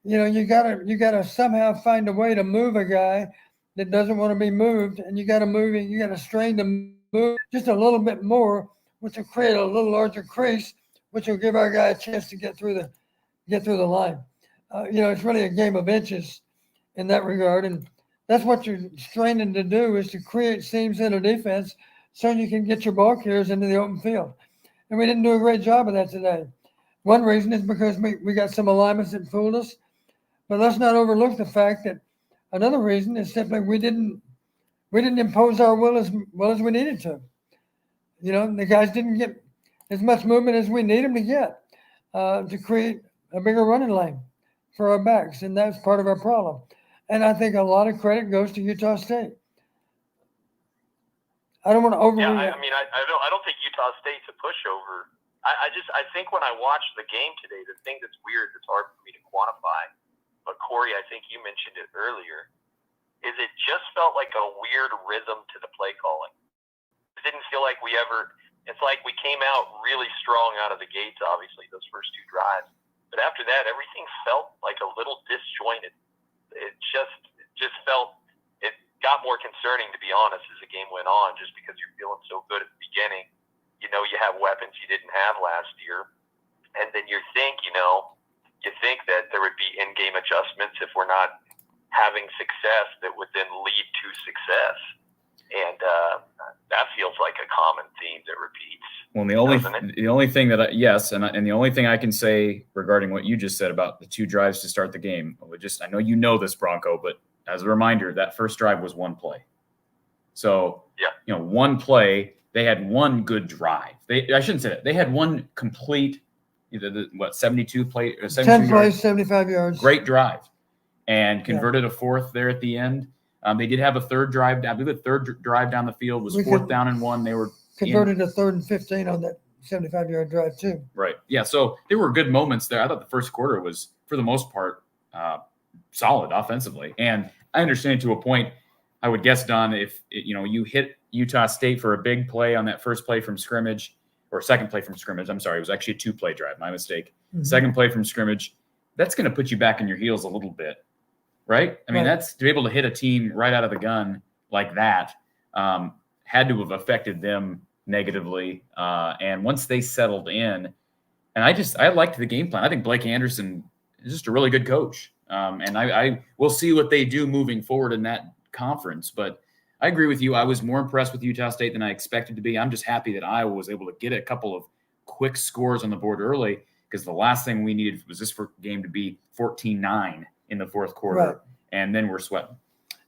You gotta somehow find a way to move a guy that doesn't want to be moved, and you got to strain to move just a little bit more, which will create a little larger crease, which will give our guy a chance to get through the line. It's really a game of inches in that regard, and that's what you're straining to do, is to create seams in a defense so you can get your ball carriers into the open field. And we didn't do a great job of that today. One reason is because we got some alignments that fooled us, but let's not overlook the fact that another reason is simply we didn't impose our will as well as we needed to. The guys didn't get as much movement as we need them to get. to create a bigger running lane for our backs, and that's part of our problem. And I think a lot of credit goes to Utah State. I don't want to overly. Yeah, I don't think Utah State's a pushover. I think when I watched the game today, the thing that's weird, that's hard for me to quantify, but Corey, I think you mentioned it earlier, is it just felt like a weird rhythm to the play calling. It didn't feel like it's like we came out really strong out of the gates, obviously, those first two drives. But after that, everything felt like a little disjointed. It just felt, it got more concerning, to be honest, as the game went on, just because you're feeling so good at the beginning. You know, you have weapons you didn't have last year. And then you think that there would be in-game adjustments if we're not having success that would then lead to success. And that feels like a common theme that repeats. Well, the only thing that and the only thing I can say regarding what you just said about the two drives to start the game, I know you know this, Bronco, but as a reminder, that first drive was one play. So, one play, they had one good drive. I shouldn't say that. They had one complete, 72 play, 10 plays, 75 yards. Great drive, and converted a fourth there at the end. They did have a third drive. I believe the third drive down the field was fourth down and 1. They were converted to 3rd and 15 on that 75-yard drive too. Right. Yeah. So there were good moments there. I thought the first quarter was, for the most part, solid offensively. And I understand to a point. I would guess, Don, if you hit Utah State for a big play on that first play from scrimmage, or second play from scrimmage. I'm sorry, it was actually a 2-play drive. My mistake. Mm-hmm. Second play from scrimmage. That's going to put you back on your heels a little bit. Right? I mean, that's to be able to hit a team right out of the gun like that had to have affected them negatively. And once they settled in, and I liked the game plan. I think Blake Anderson is just a really good coach. And I will see what they do moving forward in that conference. But I agree with you. I was more impressed with Utah State than I expected to be. I'm just happy that Iowa was able to get a couple of quick scores on the board early, because the last thing we needed was this game to be 14-9 in the fourth quarter, right. And then we're sweating.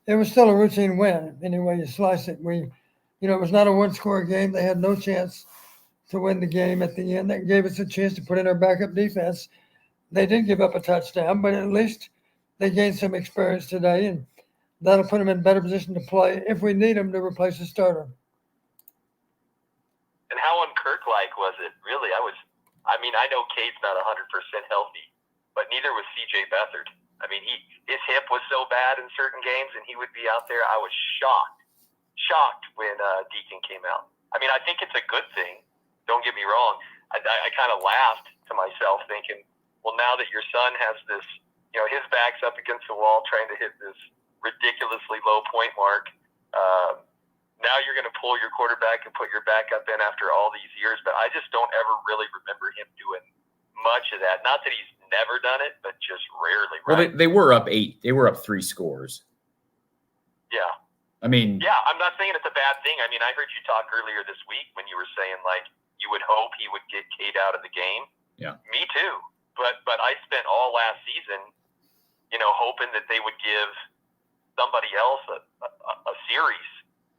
It was still a routine win, any way you slice it. It was not a one-score game. They had no chance to win the game at the end. That gave us a chance to put in our backup defense. They did give up a touchdown, but at least they gained some experience today, and that'll put them in better position to play if we need them to replace the starter. And how un-Kirk-like was it? Really, I know Cade's not 100% healthy, but neither was C.J. Beathard. I mean, his hip was so bad in certain games, and he would be out there. I was shocked when Deacon came out. I mean, I think it's a good thing. Don't get me wrong. I kind of laughed to myself thinking, well, now that your son has this, his back's up against the wall trying to hit this ridiculously low point mark, now you're going to pull your quarterback and put your backup in after all these years. But I just don't ever really remember him doing much of that. Not that he's never done it, but just rarely. Right? Well, they were up 8. They were up 3 scores. Yeah. I mean, yeah, I'm not saying it's a bad thing. I mean, I heard you talk earlier this week when you were saying, like, you would hope he would get Cade out of the game. Yeah. Me too. But I spent all last season, hoping that they would give somebody else a series,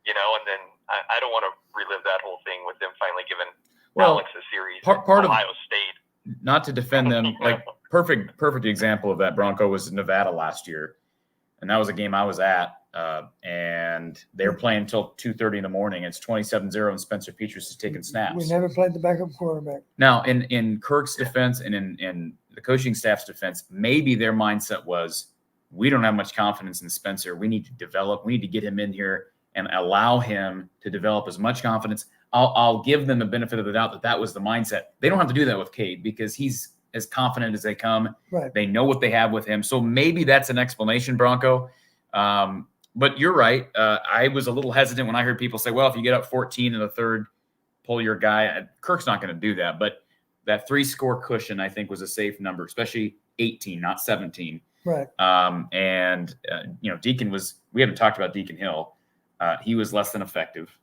and then I don't want to relive that whole thing with them finally giving Alex a series. Part Ohio State. Not to defend them, like perfect example of that, Bronco, was Nevada last year. And that was a game I was at. And they were playing until 2:30 in the morning. It's 27-0, and Spencer Petras is taking snaps. We never played the backup quarterback. Now, in Kirk's defense and in the coaching staff's defense, maybe their mindset was, we don't have much confidence in Spencer. We need to develop. We need to get him in here and allow him to develop as much confidence. I'll give them the benefit of the doubt that was the mindset. They don't have to do that with Cade because he's as confident as they come. Right. They know what they have with him. So maybe that's an explanation, Bronco. But you're right. I was a little hesitant when I heard people say, well, if you get up 14 in the third, pull your guy. Kirk's not going to do that. But that 3-score cushion, I think, was a safe number, especially 18, not 17. Right. Deacon we haven't talked about Deacon Hill. He was less than effective.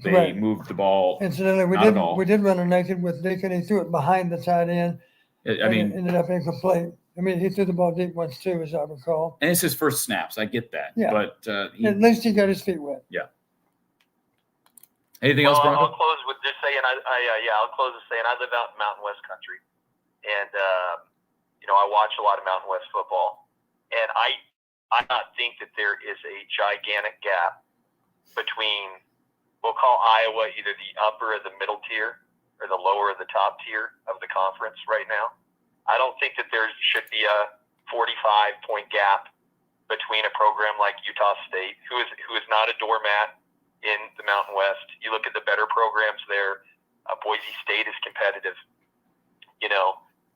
They moved the ball. Incidentally, we did run a naked with Deacon. He threw it behind the tight end. It ended up incomplete. I mean, he threw the ball deep once too, as I recall. And it's his first snaps. I get that. Yeah. But at least he got his feet wet. Yeah. Anything else, Bronco? I'll close with just saying, I'll close with saying I live out in Mountain West country. and I watch a lot of Mountain West football, and I not think that there is a gigantic gap between, we'll call Iowa either the upper or the middle tier or the lower or the top tier of the conference right now. I don't think that there should be a 45-point gap between a program like Utah State, who is not a doormat in the Mountain West. You look at the better programs there. Boise State is competitive.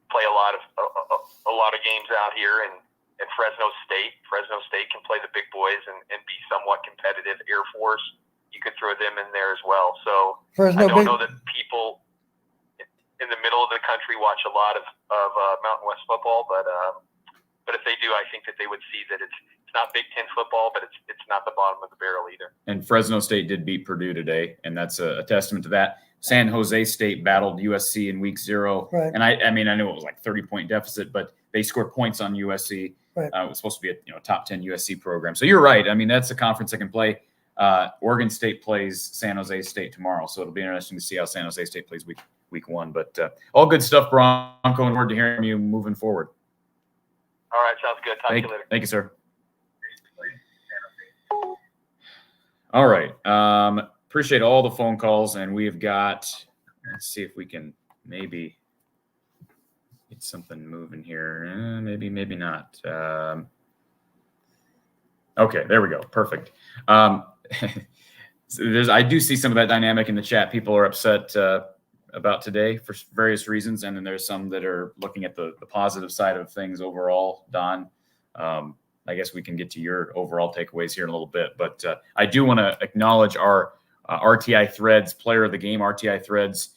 Play a lot of games out here, and Fresno State can play the big boys and be somewhat competitive. Air Force, you could throw them in there as well. So I don't know that people in the middle of the country watch a lot of Mountain West football, but if they do, I think that they would see that it's not Big Ten football, but it's not the bottom of the barrel either. And Fresno State did beat Purdue today, and that's a testament to that. San Jose State battled USC in week 0. Right. And I knew it was like 30-point deficit, but they scored points on USC. Right. It was supposed to be a top 10 USC program. So you're right. I mean, that's a conference that can play. Oregon State plays San Jose State tomorrow, so it'll be interesting to see how San Jose State plays week 1. But all good stuff, Bronco, and forward to hearing you moving forward. All right, sounds good. Talk to you later. Thank you, sir. All right. Appreciate all the phone calls, and we've got, let's see if we can maybe get something moving here. Maybe not. Okay, there we go. Perfect. I do see some of that dynamic in the chat. People are upset about today for various reasons, and then there's some that are looking at the positive side of things overall. Don, I guess we can get to your overall takeaways here in a little bit, but I do want to acknowledge our RTI Threads Player of the Game. RTI Threads,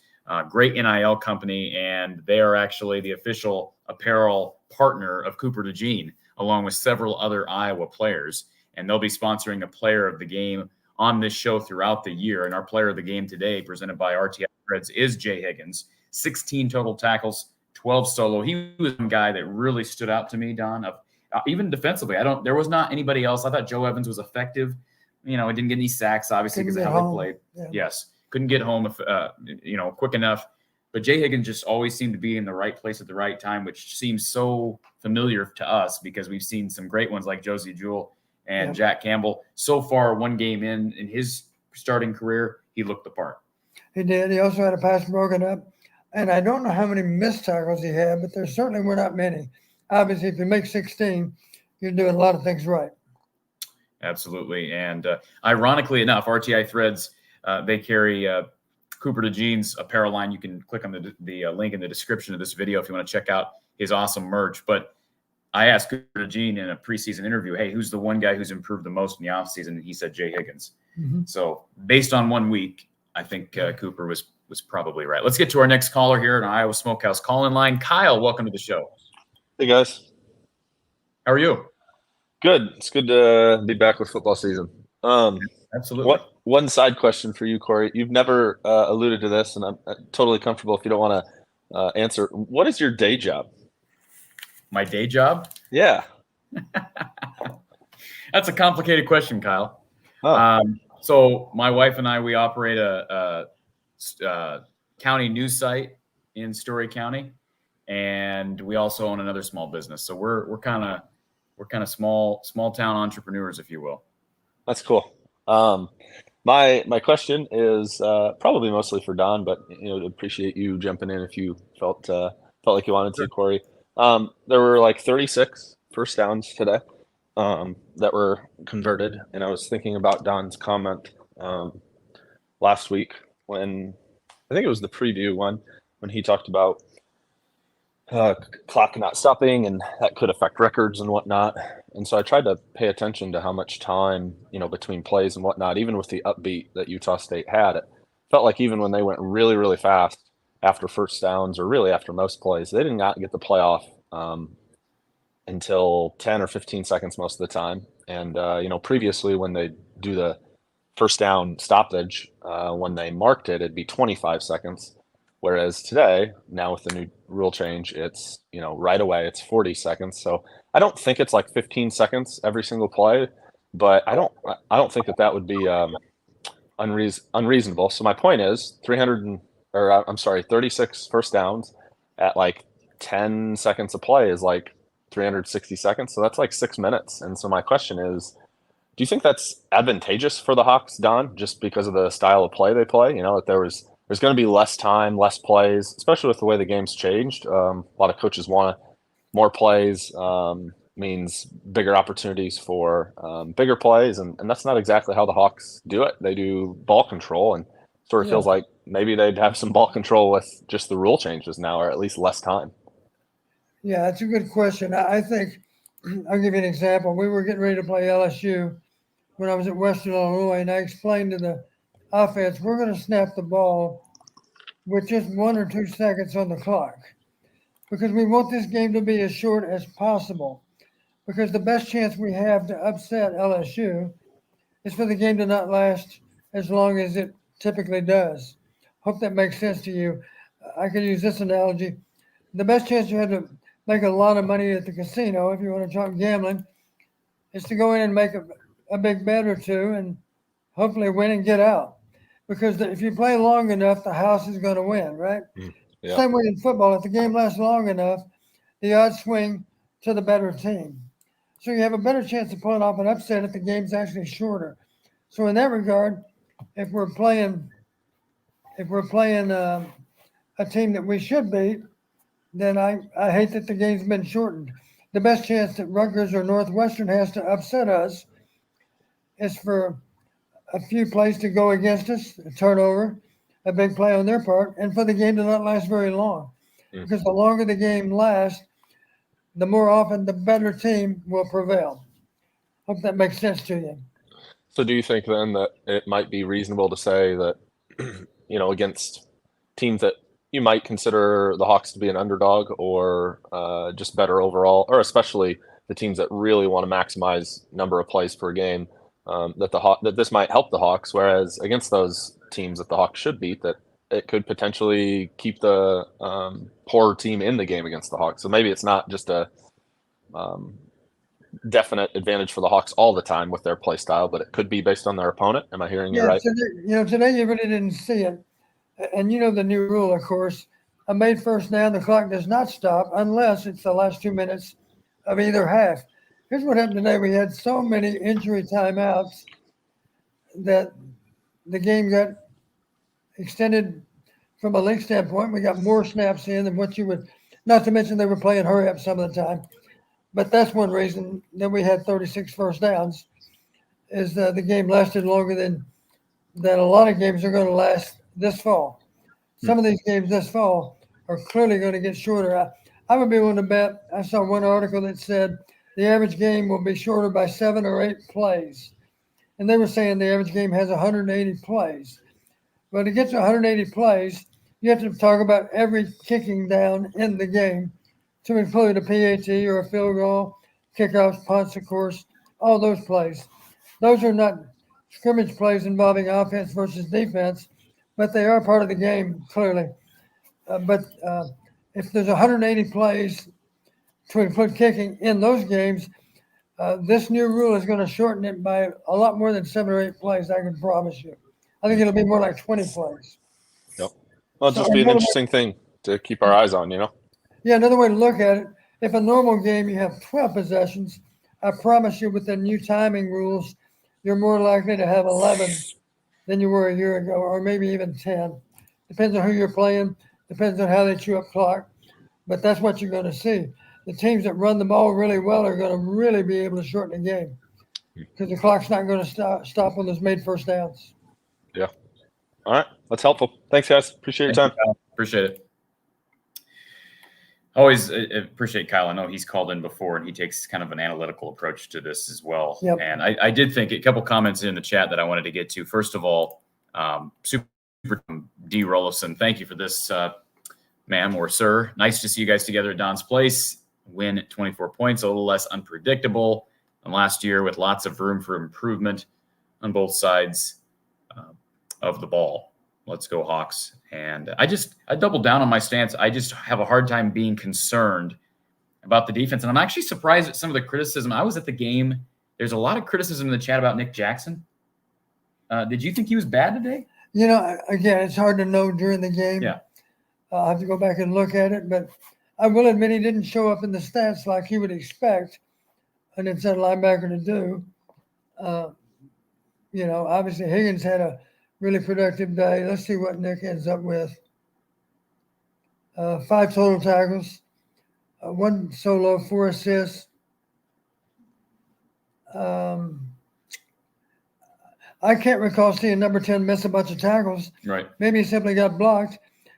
great NIL company, and they are actually the official apparel partner of Cooper DeJean, along with several other Iowa players, and they'll be sponsoring a Player of the Game on this show throughout the year. And our Player of the Game today, presented by RTI Threads, is Jay Higgins. 16 total tackles, 12 solo. He was one guy that really stood out to me, Don. Even defensively, there was not anybody else. I thought Joe Evans was effective. He didn't get any sacks, obviously, because of how they played. Yeah. Yes, couldn't get home if quick enough. But Jay Higgins just always seemed to be in the right place at the right time, which seems so familiar to us because we've seen some great ones like Josie Jewell and Jack Campbell. So far, one game in his starting career, he looked the part. He did. He also had a pass broken up. And I don't know how many missed tackles he had, but there certainly were not many. Obviously, if you make 16, you're doing a lot of things right. Absolutely. And ironically enough, RTI Threads, they carry Cooper DeJean's apparel line. You can click on the link in the description of this video if you want to check out his awesome merch. But I asked Cooper DeJean in a preseason interview, hey, who's the one guy who's improved the most in the offseason? And he said Jay Higgins. Mm-hmm. So based on 1 week, I think Cooper was probably right. Let's get to our next caller here on Iowa Smokehouse call-in line. Kyle, welcome to the show. Hey, guys. How are you? Good. It's good to be back with football season. Absolutely. One side question for you, Corey. You've never alluded to this, and I'm totally comfortable if you don't want to answer. What is your day job? My day job? Yeah. That's a complicated question, Kyle. Oh. So my wife and I, we operate a county news site in Story County, and we also own another small business. So we're kind of small town entrepreneurs, if you will. That's cool. My question is probably mostly for Don, but appreciate you jumping in if you felt like you wanted to, Corey. There were like 36 first downs today that were converted, and I was thinking about Don's comment last week when I think it was the preview one when he talked about clock not stopping and that could affect records and whatnot. And so I tried to pay attention to how much time, between plays and whatnot, even with the upbeat that Utah State had, it felt like even when they went really, really fast after first downs or really after most plays, they did not get the playoff until 10 or 15 seconds most of the time. And, previously when they do the first down stoppage, when they marked it, it'd be 25 seconds. Whereas today, now with the new rule change, it's, right away, it's 40 seconds. So I don't think it's like 15 seconds every single play, but I don't think that would be unreasonable. So my point is 36 first downs at like 10 seconds of play is like 360 seconds. So that's like 6 minutes. And so my question is, do you think that's advantageous for the Hawks, Don, just because of the style of play they play? You know, that there's going to be less time, less plays, especially with the way the game's changed. A lot of coaches want more plays, means bigger opportunities for bigger plays. And that's not exactly how the Hawks do it. They do ball control, and sort of feels like maybe they'd have some ball control with just the rule changes now, or at least less time. Yeah, that's a good question. I think I'll give you an example. We were getting ready to play LSU when I was at Western Illinois, and I explained to the offense, we're going to snap the ball with just 1 or 2 seconds on the clock because we want this game to be as short as possible, because the best chance we have to upset LSU is for the game to not last as long as it typically does. Hope that makes sense to you. I can use this analogy. The best chance you have to make a lot of money at the casino, if you want to talk gambling, is to go in and make a big bet or two and hopefully win and get out. Because if you play long enough, the house is going to win, right? Yeah. Same way in football. If the game lasts long enough, the odds swing to the better team. So you have a better chance of pulling off an upset if the game's actually shorter. So in that regard, if we're playing a team that we should beat, then I hate that the game's been shortened. The best chance that Rutgers or Northwestern has to upset us is for a few plays to go against us, a turnover, a big play on their part, and for the game to not last very long. Because the longer the game lasts, the more often the better team will prevail. Hope that makes sense to you. So do you think then that it might be reasonable to say that, you know, against teams that you might consider the Hawks to be an underdog, or just better overall, or especially the teams that really want to maximize number of plays per game, that this might help the Hawks, whereas against those teams that the Hawks should beat, that it could potentially keep the poorer team in the game against the Hawks. So maybe it's not just a definite advantage for the Hawks all the time with their play style, but it could be based on their opponent. Am I hearing you right? Today you really didn't see it. And you know the new rule, of course, a made first down, the clock does not stop unless it's the last 2 minutes of either half. Here's what happened today. We had so many injury timeouts that the game got extended from a length standpoint. We got more snaps in than what you would, not to mention they were playing hurry up some of the time. But that's one reason that we had 36 first downs, is that the game lasted longer than a lot of games are going to last this fall. Some of these games this fall are clearly going to get shorter. I would be willing to bet, I saw one article that said the average game will be shorter by 7 or 8 plays. And they were saying the average game has 180 plays. But to get to 180 plays, you have to talk about every kicking down in the game, to include a PAT or a field goal, kickoffs, punts, of course, all those plays. Those are not scrimmage plays involving offense versus defense, but they are part of the game, clearly. But if there's 180 plays to include kicking in those games, this new rule is going to shorten it by a lot more than 7 or 8 plays, I can promise you. I think it'll be more like 20 plays. Yep. Well, it'll just be an interesting thing to keep our eyes on, you know? Yeah, another way to look at it, if a normal game you have 12 possessions, I promise you with the new timing rules, you're more likely to have 11 than you were a year ago, or maybe even 10. Depends on who you're playing, depends on how they chew up clock, but that's what you're going to see. The teams that run the ball really well are going to really be able to shorten the game because the clock's not going to stop on those made first downs. Yeah. All right. That's helpful. Thanks, guys. Appreciate your time. Appreciate it. Always appreciate Kyle. I know he's called in before, and he takes kind of an analytical approach to this as well. Yep. And I did think a couple comments in the chat that I wanted to get to. First of all, Super D. Rollison, thank you for this, ma'am or sir. Nice to see you guys together at Don's Place. Win 24 points, a little less unpredictable than last year, with lots of room for improvement on both sides of the ball. Let's go Hawks. And I doubled down on my stance. I just have a hard time being concerned about the defense. And I'm actually surprised at some of the criticism. I was at the game. There's a lot of criticism in the chat about Nick Jackson. Did you think he was bad today? You know, again, it's hard to know during the game. Yeah. I'll have to go back and look at it, but I will admit he didn't show up in the stats like you would expect an inside linebacker to do. Obviously Higgins had a really productive day. Let's see what Nick ends up with. 5 total tackles, 1 solo, 4 assists. I can't recall seeing number 10 miss a bunch of tackles. Right. Maybe he simply got blocked.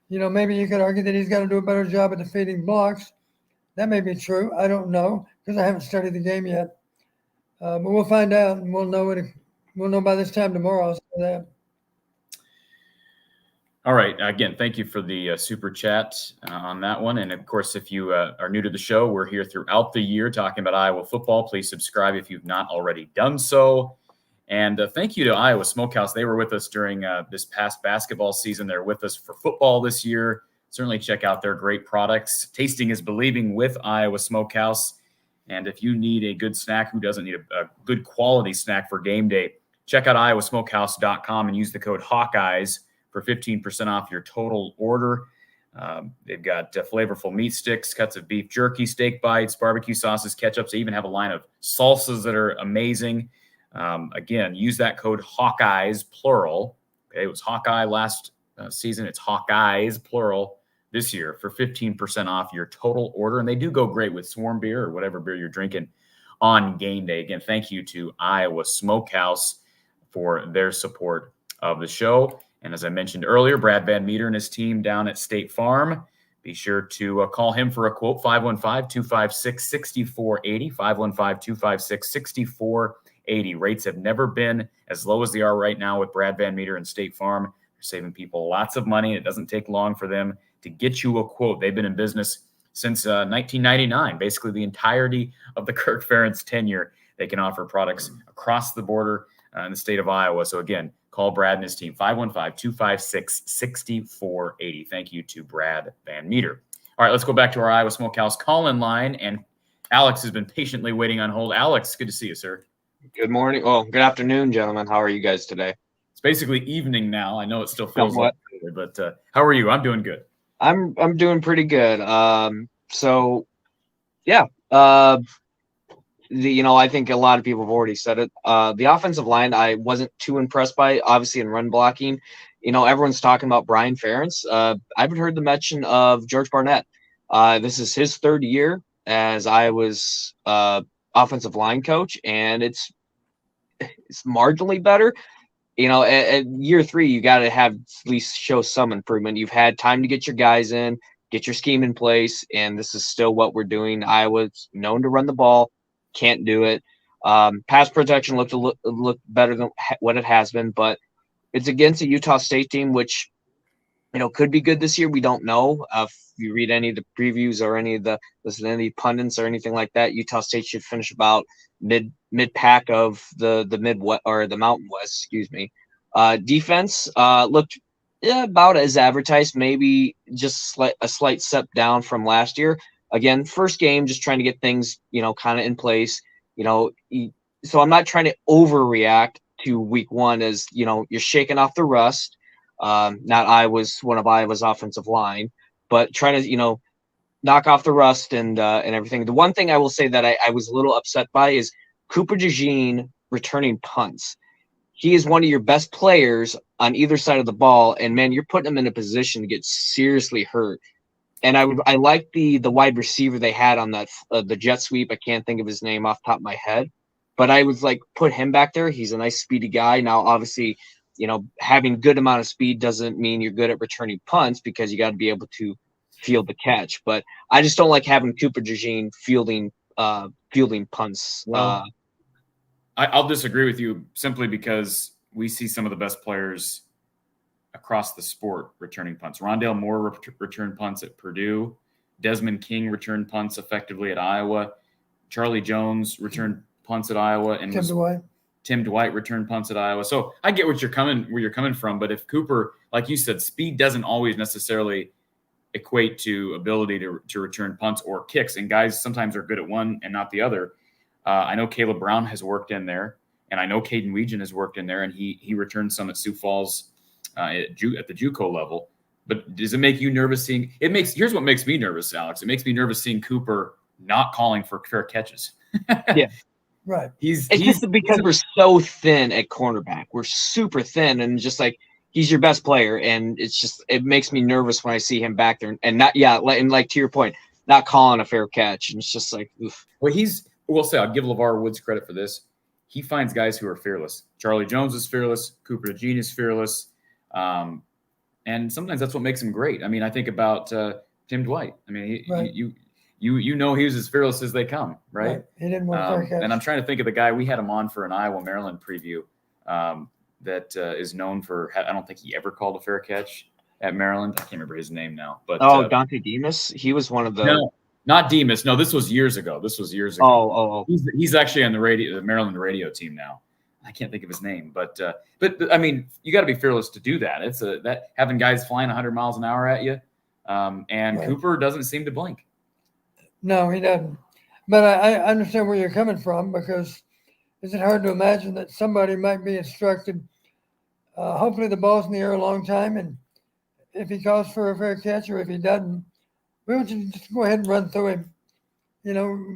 Maybe you could argue that he's got to do a better job at defeating blocks. That may be true. I don't know because I haven't studied the game yet. But we'll find out, and we'll know it. We'll know by this time tomorrow. I'll say that. All right. Again, thank you for the super chat on that one. And of course, if you are new to the show, we're here throughout the year talking about Iowa football. Please subscribe if you've not already done so. And thank you to Iowa Smokehouse. They were with us during this past basketball season. They're with us for football this year. Certainly check out their great products. Tasting is believing with Iowa Smokehouse. And if you need a good snack, who doesn't need a good quality snack for game day, check out iowasmokehouse.com and use the code Hawkeyes for 15% off your total order. They've got flavorful meat sticks, cuts of beef jerky, steak bites, barbecue sauces, ketchups. They even have a line of salsas that are amazing. Again, use that code Hawkeyes, plural. Okay, it was Hawkeye last season. It's Hawkeyes, plural, this year for 15% off your total order. And they do go great with Swarm beer or whatever beer you're drinking on game day. Again, thank you to Iowa Smokehouse for their support of the show. And as I mentioned earlier, Brad Van Meter and his team down at State Farm. Be sure to call him for a quote, 515-256-6480, 515-256-6480. Rates have never been as low as they are right now with Brad Van Meter and State Farm. They're saving people lots of money. It doesn't take long for them to get you a quote. They've been in business since 1999, basically the entirety of the Kirk Ferentz tenure. They can offer products across the border in the state of Iowa. So again, call Brad and his team, 515-256-6480. Thank you to Brad Van Meter. All right, let's go back to our Iowa Smokehouse call-in line. And Alex has been patiently waiting on hold. Alex, good to see you, sir. Good morning. Oh, good afternoon, gentlemen. How are you guys today? It's basically evening now. I know it still feels Somewhat. like early, but how are you? I'm doing good. I'm doing pretty good. I think a lot of people have already said it. The offensive line, I wasn't too impressed by, obviously in run blocking. Everyone's talking about Brian Ferentz. I haven't heard the mention of George Barnett. This is his 3rd year as Iowa's offensive line coach, and it's marginally better. At year 3, you got to have at least show some improvement. You've had time to get your guys in, get your scheme in place, and this is still what we're doing. Iowa's known to run the ball, can't do it. Pass protection looked better than what it has been, but it's against a Utah State team, which could be good this year. We don't know. If you read any of the previews or listen to any pundits or anything like that, Utah State should finish about mid pack of the Midwest or the Mountain West. Excuse me. Defense looked about as advertised. Maybe just a slight step down from last year. Again, first game, just trying to get things kind of in place. So I'm not trying to overreact to week 1 as you're shaking off the rust. Not one of Iowa's offensive line, but trying to, knock off the rust and everything. The one thing I will say that I was a little upset by is Cooper DeJean returning punts. He is one of your best players on either side of the ball, and man, you're putting him in a position to get seriously hurt. And I like the wide receiver they had on that the jet sweep. I can't think of his name off the top of my head, but I was like, put him back there. He's a nice speedy guy. Now, obviously, having good amount of speed doesn't mean you're good at returning punts because you got to be able to field the catch. But I just don't like having Cooper DeJean fielding punts. Well, I'll disagree with you simply because we see some of the best players across the sport returning punts. Rondale Moore returned punts at Purdue. Desmond King returned punts effectively at Iowa. Charlie Jones returned punts at Iowa, and Tim Dwight returned punts at Iowa. So I get where you're coming from, but if Cooper, like you said, speed doesn't always necessarily equate to ability to return punts or kicks, and guys sometimes are good at one and not the other. I know Caleb Brown has worked in there, and I know Caden Weegan has worked in there, and he returned some at Sioux Falls at the JUCO level. But does it make you nervous seeing it? Here's what makes me nervous, Alex. It makes me nervous seeing Cooper not calling for fair catches. Yeah. Right. It's just because we're so thin at cornerback. We're super thin, and just like he's your best player, and it makes me nervous when I see him back there and not and like to your point, not calling a fair catch. And it's just like, oof. Well, we'll say I'll give LeVar Woods credit for this. He finds guys who are fearless. Charlie Jones is fearless. Cooper DeJean is fearless. And sometimes that's what makes him great. I mean, I think about Tim Dwight. I mean, you know he was as fearless as they come, right? He didn't want fair catch. And I'm trying to think of the guy. We had him on for an Iowa-Maryland preview that is known for, I don't think he ever called a fair catch at Maryland. I can't remember his name now. But Dante Demas? He was one of the... No, not Demas. No, this was years ago. Oh. He's actually on the Maryland radio team now. I can't think of his name, but I mean, you got to be fearless to do that. It's that having guys flying 100 miles an hour at you, and right. Cooper doesn't seem to blink. No, he doesn't. But I understand where you're coming from, because is it hard to imagine that somebody might be instructed? Hopefully, the ball's in the air a long time, and if he calls for a fair catch, or if he doesn't, we want you to just go ahead and run through him.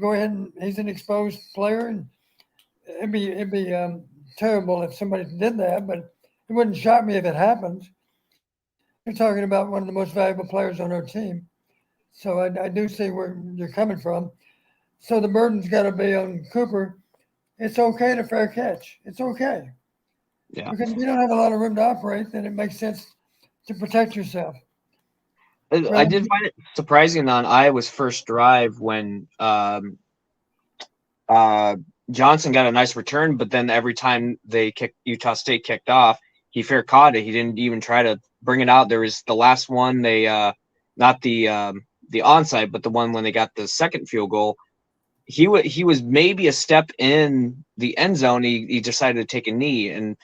Go ahead and he's an exposed player, and it'd be terrible if somebody did that, but it wouldn't shock me if it happened. You're talking about one of the most valuable players on our team. So I do see where you're coming from. So the burden's got to be on Cooper. It's okay to fair catch. It's okay. Yeah. Because if you don't have a lot of room to operate, then it makes sense to protect yourself. I did find it surprising on Iowa's first drive when Johnson got a nice return, but then every time Utah State kicked off, he fair caught it. He didn't even try to bring it out. There was the last one, they not the onside, but the one when they got the second field goal. He was maybe a step in the end zone. He decided to take a knee, and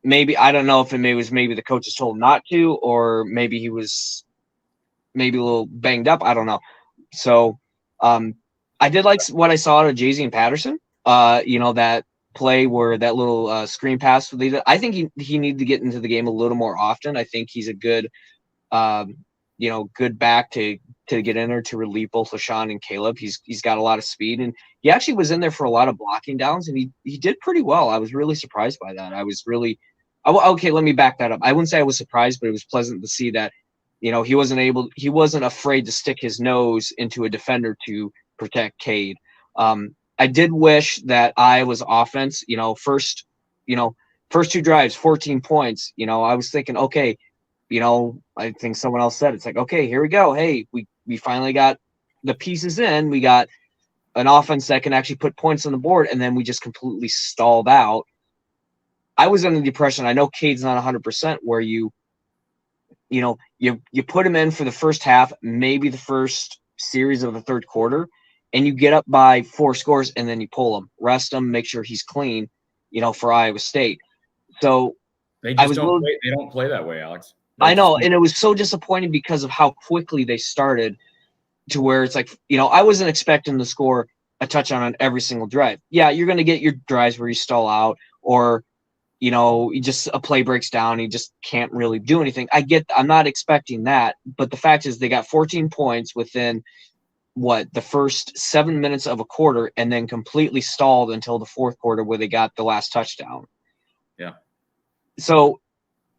maybe, I don't know if it was maybe the coaches told him not to, or maybe he was maybe a little banged up. I don't know. So I did like what I saw out of Jay-Z and Patterson. That play where that little screen pass. I think he needed to get into the game a little more often. I think he's a good, good back to get in there to relieve both LaShawn and Caleb. He's got a lot of speed, and he actually was in there for a lot of blocking downs, and he did pretty well. I was really surprised by that. Okay, let me back that up. I wouldn't say I was surprised, but it was pleasant to see that, he wasn't afraid to stick his nose into a defender to protect Cade. I did wish that Iowa's offense, first two drives, 14 points. I was thinking, okay, I think someone else said, it's like, okay, here we go. Hey, we finally got the pieces in. We got an offense that can actually put points on the board, and then we just completely stalled out. I was under the impression, I know Cade's not 100%, where you put him in for the first half, maybe the first series of the third quarter, and you get up by 4 scores, and then you pull him, rest him, make sure he's clean, for Iowa State. So they don't play that way, Alex. I know, and it was so disappointing because of how quickly they started, to where it's like, I wasn't expecting to score a touchdown on every single drive. Yeah, you're going to get your drives where you stall out, or just a play breaks down, you just can't really do anything. I'm not expecting that, but the fact is they got 14 points within the first 7 minutes of a quarter, and then completely stalled until the fourth quarter where they got the last touchdown. Yeah. So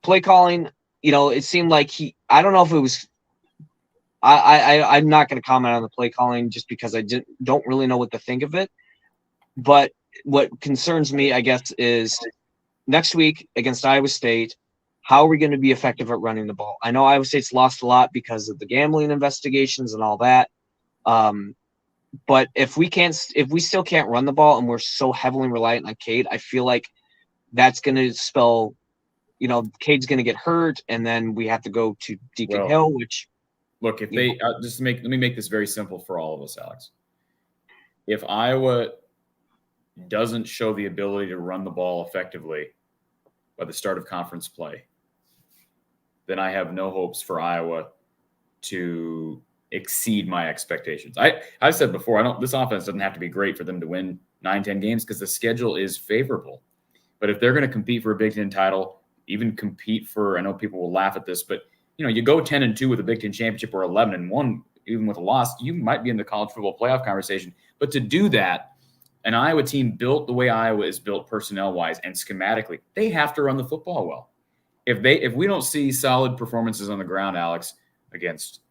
play calling, it seemed like I don't know if it was, I'm not going to comment on the play calling just because I don't really know what to think of it. But what concerns me, I guess, is next week against Iowa State, how are we going to be effective at running the ball? I know Iowa State's lost a lot because of the gambling investigations and all that. But if we still can't run the ball and we're so heavily reliant on Cade, I feel like that's going to spell, Cade's going to get hurt, and then we have to go to Deacon Hill, which. Look, if they let me make this very simple for all of us, Alex. If Iowa doesn't show the ability to run the ball effectively by the start of conference play, then I have no hopes for Iowa to exceed my expectations. I've said before, this offense doesn't have to be great for them to win 9-10 games, because the schedule is favorable. But if they're going to compete for a Big Ten title, even compete for, I know people will laugh at this, but you go 10-2 with a Big Ten championship or 11-1, even with a loss, you might be in the college football playoff conversation. But to do that, an Iowa team built the way Iowa is built personnel-wise and schematically, they have to run the football well. If we don't see solid performances on the ground, Alex, against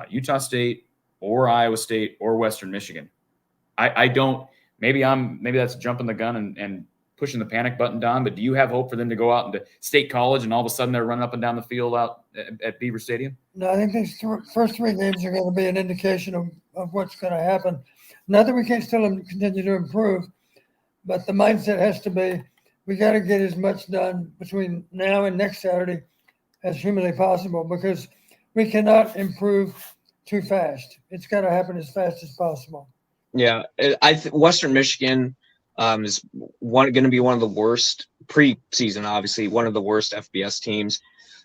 Utah State or Iowa State or Western Michigan, I don't. Maybe that's jumping the gun and pushing the panic button, Don. But do you have hope for them to go out into State College and all of a sudden they're running up and down the field out at Beaver Stadium? No, I think these first 3 games are going to be an indication of what's going to happen. Not that we can't still continue to improve, but the mindset has to be we got to get as much done between now and next Saturday as humanly possible, because we cannot improve too fast. It's got to happen as fast as possible. Yeah, Western Michigan is going to be one of the worst preseason, obviously one of the worst FBS teams,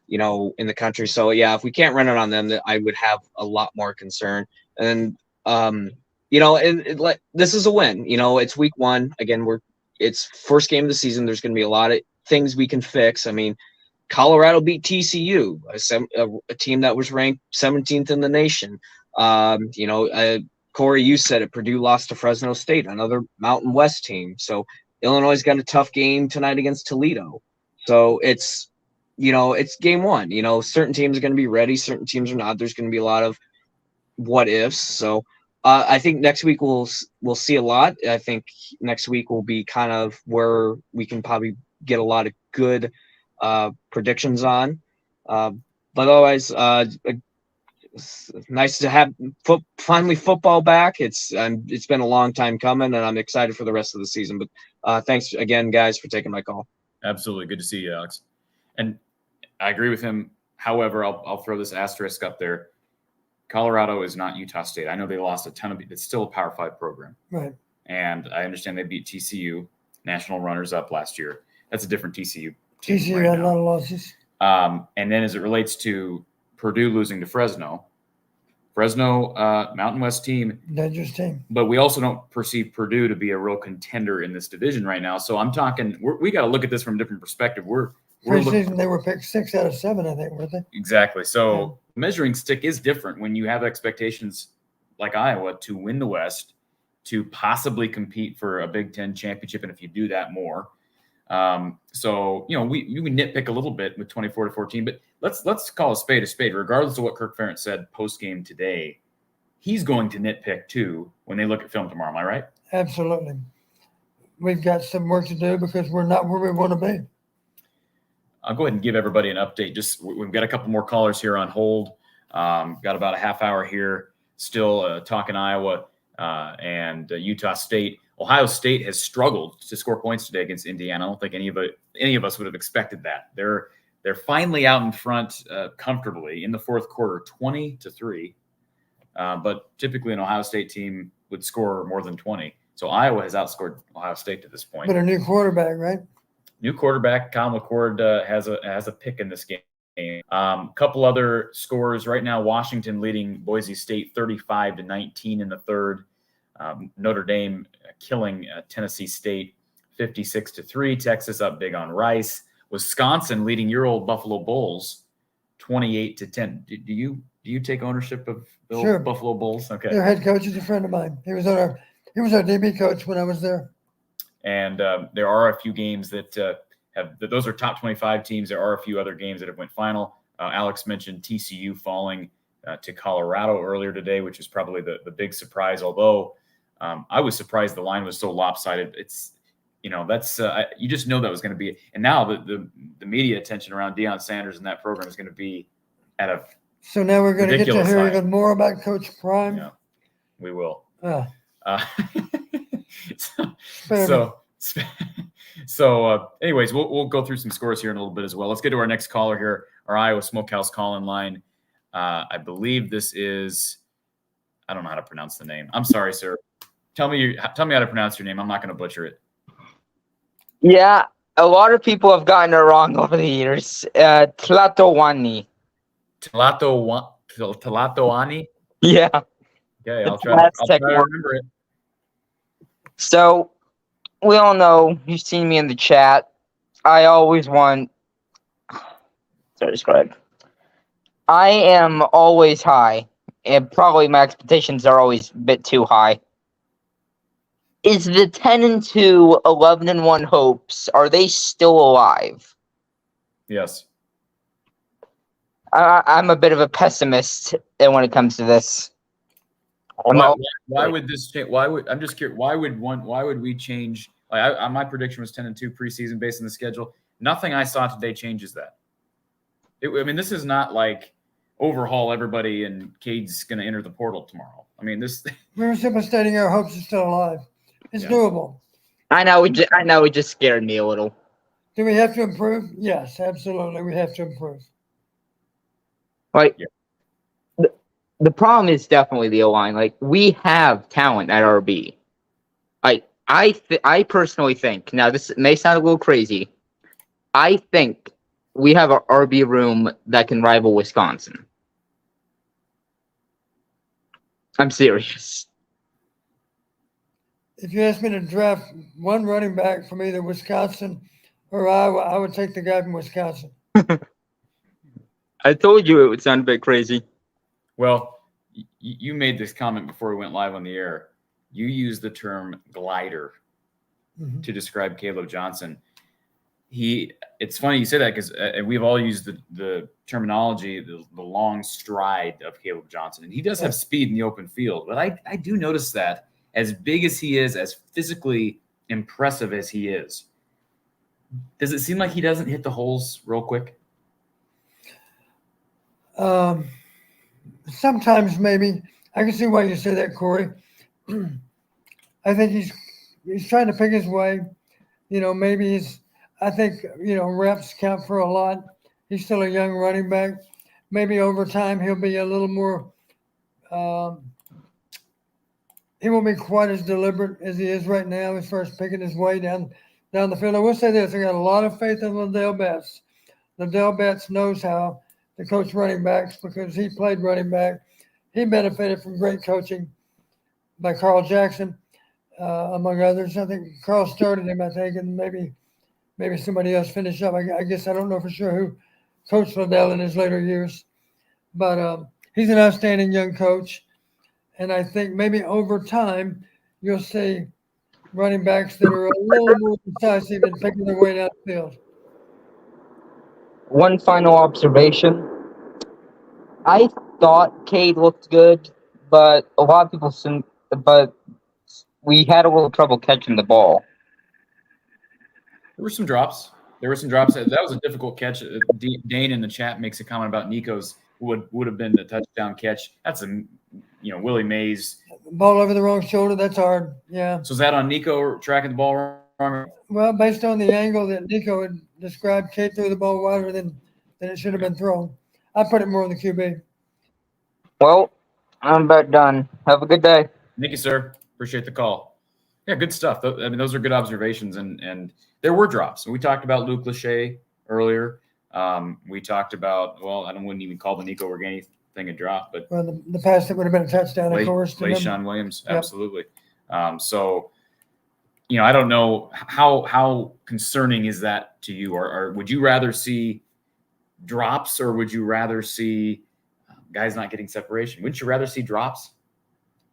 in the country. So yeah, if we can't run it on them, I would have a lot more concern. And this is a win. It's week 1 again. It's first game of the season. There's going to be a lot of things we can fix. I mean, Colorado beat TCU, a team that was ranked 17th in the nation. Corey, you said it. Purdue lost to Fresno State, another Mountain West team. So Illinois got a tough game tonight against Toledo. So it's game 1. Certain teams are going to be ready. Certain teams are not. There's going to be a lot of what ifs. So I think next week we'll see a lot. I think next week will be kind of where we can probably get a lot of good predictions on. But otherwise, it's nice to have finally football back. It's been a long time coming, and I'm excited for the rest of the season. But thanks again, guys, for taking my call. Absolutely. Good to see you, Alex. And I agree with him. However, I'll throw this asterisk up there. Colorado is not Utah State. I know they lost a ton of – it's still a Power 5 program. Right. And I understand they beat TCU, national runners-up last year. That's a different TCU. TCU had a lot of losses. And then as it relates to Purdue losing to Fresno, Mountain West team. Dangerous team. But we also don't perceive Purdue to be a real contender in this division right now. So I'm talking – we got to look at this from a different perspective. Preseason, they were picked 6 out of 7, I think, weren't they? Exactly. So measuring stick is different when you have expectations like Iowa to win the West, to possibly compete for a Big Ten championship, and if you do that, more. So we nitpick a little bit with 24-14, but let's call a spade, regardless of what Kirk Ferentz said post game today. He's going to nitpick too when they look at film tomorrow. Am I right? Absolutely. We've got some work to do because we're not where we want to be. I'll go ahead and give everybody an update. We've got a couple more callers here on hold. Got about a half hour here still talking Iowa and Utah State. Ohio State has struggled to score points today against Indiana. I don't think any of us would have expected that. They're finally out in front comfortably in the fourth quarter, 20-3. But typically an Ohio State team would score more than 20. So Iowa has outscored Ohio State to this point. But a new quarterback, right? New quarterback, Kyle McCord has a pick in this game. Couple other scores right now. Washington leading Boise State 35-19 in the third. Notre Dame killing Tennessee State 56-3. Texas up big on Rice. Wisconsin leading your old Buffalo Bulls 28-10. Do you take ownership of the old Buffalo Bulls? Okay. Their head coach is a friend of mine. He was our DB coach when I was there. And there are a few games that those are top 25 teams. There are a few other games that have went final. Alex mentioned TCU falling to Colorado earlier today, which is probably the big surprise. Although I was surprised the line was so lopsided. It's that's you just know that was going to be. And now the media attention around Deion Sanders and that program is going to be at a so now we're going to get to hear even more about Coach Prime. Yeah, we will. Anyways, we'll go through some scores here in a little bit as well. Let's get to our next caller here, our Iowa Smokehouse call-in line. I believe this is, I don't know how to pronounce the name. I'm sorry, sir. Tell me how to pronounce your name. I'm not going to butcher it. Yeah, a lot of people have gotten it wrong over the years. Tlatoani. Tlatoani? Yeah. Okay, I'll try to remember it. So, we all know, you've seen me in the chat. I always want So describe. I am always high, and probably my expectations are always a bit too high. Is the 10-2, 11-1 hopes, are they still alive? Yes. I'm a bit of a pessimist when it comes to this. Why would this change? I'm just curious? Why would we change? Like my prediction was 10-2 preseason based on the schedule. Nothing I saw today changes that. I mean, this is not like overhaul everybody and Cade's going to enter the portal tomorrow. I mean, this. We were simply stating our hopes are still alive. It's doable. I know. It just scared me a little. Do we have to improve? Yes, absolutely. We have to improve. Like, the problem is definitely the O-line. Like, we have talent at RB. I personally think, now this may sound a little crazy, I think we have an RB room that can rival Wisconsin. I'm serious. If you asked me to draft one running back from either Wisconsin or Iowa, I would take the guy from Wisconsin. I told you it would sound a bit crazy. Well, you made this comment before we went live on the air. You used the term glider to describe Caleb Johnson. It's funny you say that because we've all used the terminology, the long stride of Caleb Johnson. And he does have speed in the open field. But I do notice that as big as he is, as physically impressive as he is, does it seem like he doesn't hit the holes real quick? Sometimes maybe. I can see why you say that, Corey. I think he's trying to pick his way. Maybe I think, reps count for a lot. He's still a young running back. Maybe over time he'll be a little more he won't be quite as deliberate as he is right now as far as picking his way down the field. I will say this, I got a lot of faith in Liddell Betts. Liddell Betts knows how to coach running backs because he played running back. He benefited from great coaching by Carl Jackson, among others. I think Carl started him, and maybe somebody else finished up. I guess I don't know for sure who coached Liddell in his later years. But he's an outstanding young coach. And I think maybe over time you'll see running backs that are a little more decisive in picking their way down the field. One final observation. I thought Cade looked good, but a lot of people but we had a little trouble catching the ball. There were some drops. That was a difficult catch. Dane in the chat makes a comment about Nico's would have been the touchdown catch. That's Willie Mays. Ball over the wrong shoulder, that's hard. Yeah. So is that on Nico tracking the ball wrong? Well, based on the angle that Nico had described, Cade threw the ball wider than it should have been thrown. I put it more on the QB. Well, I'm about done. Have a good day. Thank you, sir. Appreciate the call. Yeah, good stuff. I mean, those are good observations, and there were drops. And we talked about Luke Lachey earlier. We talked about, I wouldn't even call the Nico Organi thing a drop, but the pass that would have been a touchdown, of course. Sean Williams, absolutely. So, I don't know how concerning is that to you, or would you rather see drops, or would you rather see guys not getting separation? Wouldn't you rather see drops?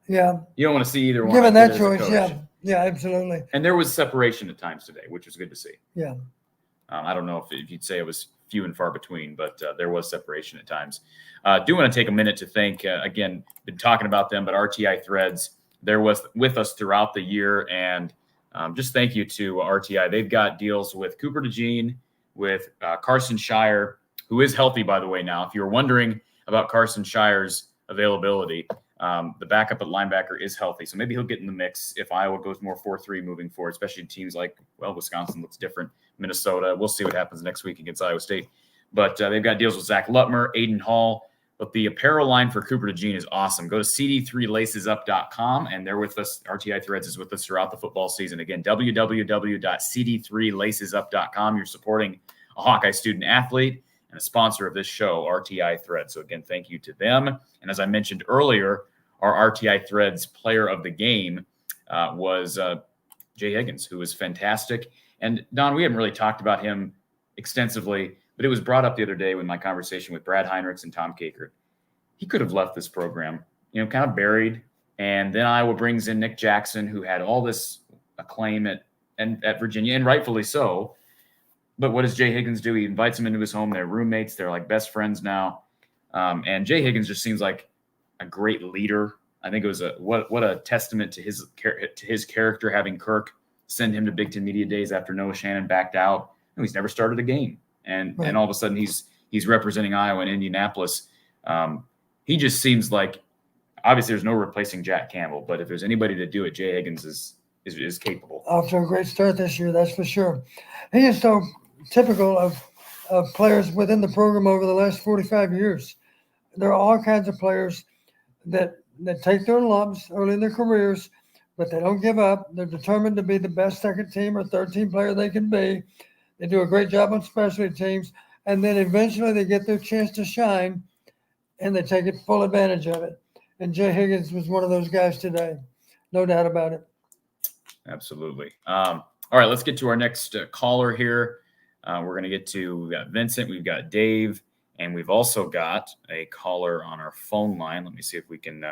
Yeah. You don't want to see either one. Given that choice, yeah, absolutely. And there was separation at times today, which was good to see. Yeah. I don't know if you'd say it was few and far between, but there was separation at times. Do want to take a minute to thank, again, been talking about them, but RTI Threads, they're with us throughout the year. And just thank you to RTI. They've got deals with Cooper DeJean, with Carson Shire, who is healthy, by the way, now. If you're wondering about Carson Shire's availability, the backup at linebacker is healthy. So maybe he'll get in the mix if Iowa goes more 4-3 moving forward, especially teams like, Wisconsin looks different. Minnesota. We'll see what happens next week against Iowa State. But they've got deals with Zach Lutmer, Aiden Hall. But the apparel line for Cooper DeJean is awesome. Go to cd3lacesup.com, and they're with us. RTI Threads is with us throughout the football season. Again, www.cd3lacesup.com. You're supporting a Hawkeye student athlete and a sponsor of this show, RTI Threads. So again, thank you to them. And as I mentioned earlier, our RTI Threads player of the game was Jay Higgins, who was fantastic. And Don, we haven't really talked about him extensively. But it was brought up the other day with my conversation with Brad Heinrichs and Tom Kakert. He could have left this program, kind of buried. And then Iowa brings in Nick Jackson, who had all this acclaim at Virginia, and rightfully so. But what does Jay Higgins do? He invites him into his home. They're roommates. They're like best friends now. And Jay Higgins just seems like a great leader. I think it was what a testament to his character, having Kirk send him to Big Ten Media Days after Noah Shannon backed out. He's never started a game, and all of a sudden he's representing Iowa in Indianapolis. He just seems like, obviously there's no replacing Jack Campbell, but if there's anybody to do it, Jay Higgins is capable. Off to a great start this year, that's for sure. He is so typical of players within the program over the last 45 years. There are all kinds of players that take their lumps early in their careers, but they don't give up. They're determined to be the best second team or third team player they can be. They do a great job on specialty teams, and then eventually they get their chance to shine, and they take it full advantage of it. And Jay Higgins was one of those guys today, no doubt about it. Absolutely. All right, let's get to our next caller here. We're going to get to, we've got Vincent, we've got Dave, and we've also got a caller on our phone line. Let me see if we can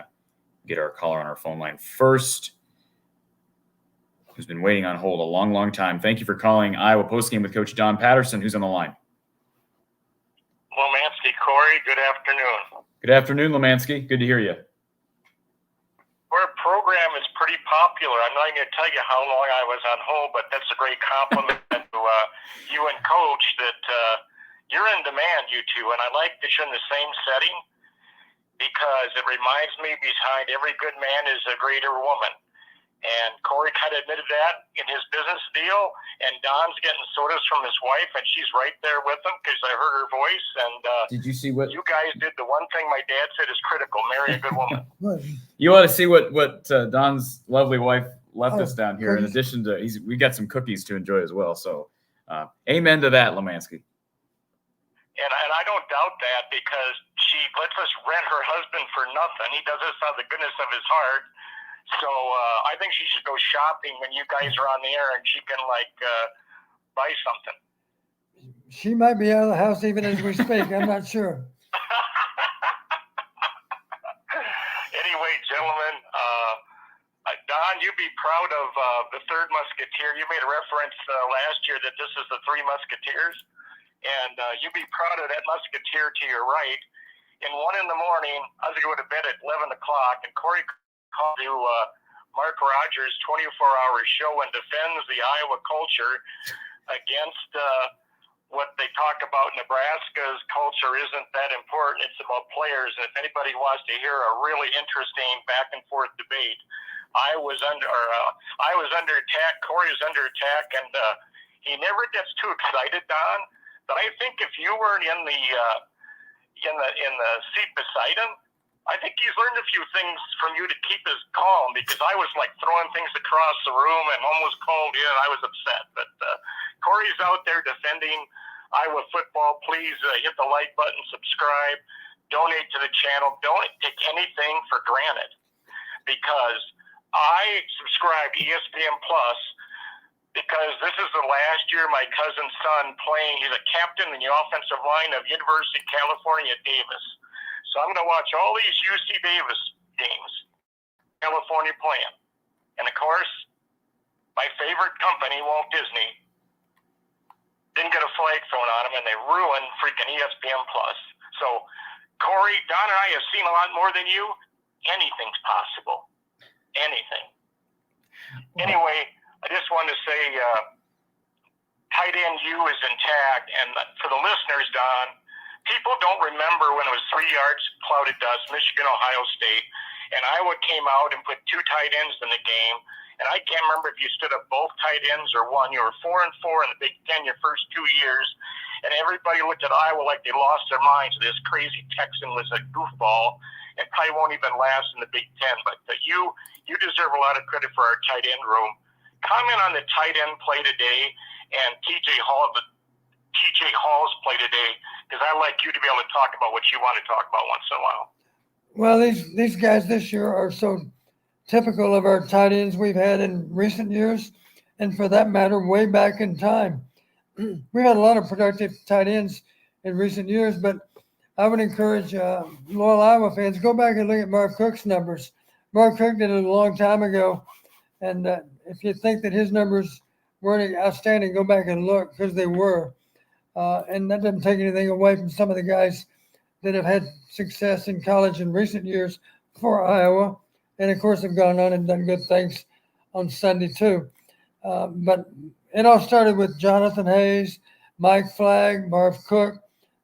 get our caller on our phone line first, who's been waiting on hold a long, long time. Thank you for calling Iowa Postgame with Coach Don Patterson, who's on the line. Lomansky, Corey, good afternoon. Good afternoon, Lomansky. Good to hear you. Our program is pretty popular. I'm not going to tell you how long I was on hold, but that's a great compliment to you and Coach that you're in demand, you two. And I like that you're in the same setting because it reminds me behind every good man is a greater woman. And Corey kind of admitted that in his business deal. And Don's getting sodas from his wife, and she's right there with him because I heard her voice. And did you see what you guys did? The one thing my dad said is critical: marry a good woman. You ought to see what Don's lovely wife left us down here. In addition to, we got some cookies to enjoy as well. So, amen to that, Lomansky. And I don't doubt that because she lets us rent her husband for nothing. He does this out of the goodness of his heart. So I think she should go shopping when you guys are on the air, and she can buy something. She might be out of the house even as we speak. I'm not sure. Anyway, gentlemen, Don, you'd be proud of the third Musketeer. You made a reference last year that this is the Three Musketeers, and you'd be proud of that Musketeer to your right. And 1 a.m, I was going to go to bed at 11 o'clock, and Corey called to Mark Rogers' 24-hour show and defends the Iowa culture against what they talk about. Nebraska's culture isn't that important. It's about players. And if anybody wants to hear a really interesting back and forth debate, I was under attack. Corey was under attack, and he never gets too excited, Don. But I think if you weren't in the seat beside him, I think he's learned a few things from you to keep his calm, because I was like throwing things across the room and almost called in. I was upset. But Corey's out there defending Iowa football. Please hit the like button, subscribe, donate to the channel. Don't take anything for granted, because I subscribe to ESPN Plus because this is the last year my cousin's son playing. He's a captain in the offensive line of University of California, Davis. So I'm going to watch all these UC Davis games, California playing. And, of course, my favorite company, Walt Disney, didn't get a flag thrown on them, and they ruined freaking ESPN Plus. So, Corey, Don, and I have seen a lot more than you. Anything's possible. Anything. Anyway, I just wanted to say tight end U is intact. And for the listeners, Don, people don't remember when it was 3 yards, clouded dust, Michigan, Ohio State, and Iowa came out and put 2 tight ends in the game. And I can't remember if you stood up both tight ends or one. You were 4-4 in the Big Ten your first 2 years, and everybody looked at Iowa like they lost their minds. This crazy Texan was a goofball and probably won't even last in the Big Ten. But you deserve a lot of credit for our tight end room. Comment on the tight end play today and TJ Hall's play today, because I like you to be able to talk about what you want to talk about once in a while. Well, these guys this year are so typical of our tight ends we've had in recent years, and for that matter, way back in time. we've had a lot of productive tight ends in recent years, but I would encourage loyal Iowa fans, go back and look at Marv Cook's numbers. Marv Cook did it a long time ago, and if you think that his numbers weren't outstanding, go back and look, because they were. And that doesn't take anything away from some of the guys that have had success in college in recent years for Iowa, and of course have gone on and done good things on Sunday too. But it all started with Jonathan Hayes, Mike Flagg, Marv Cook.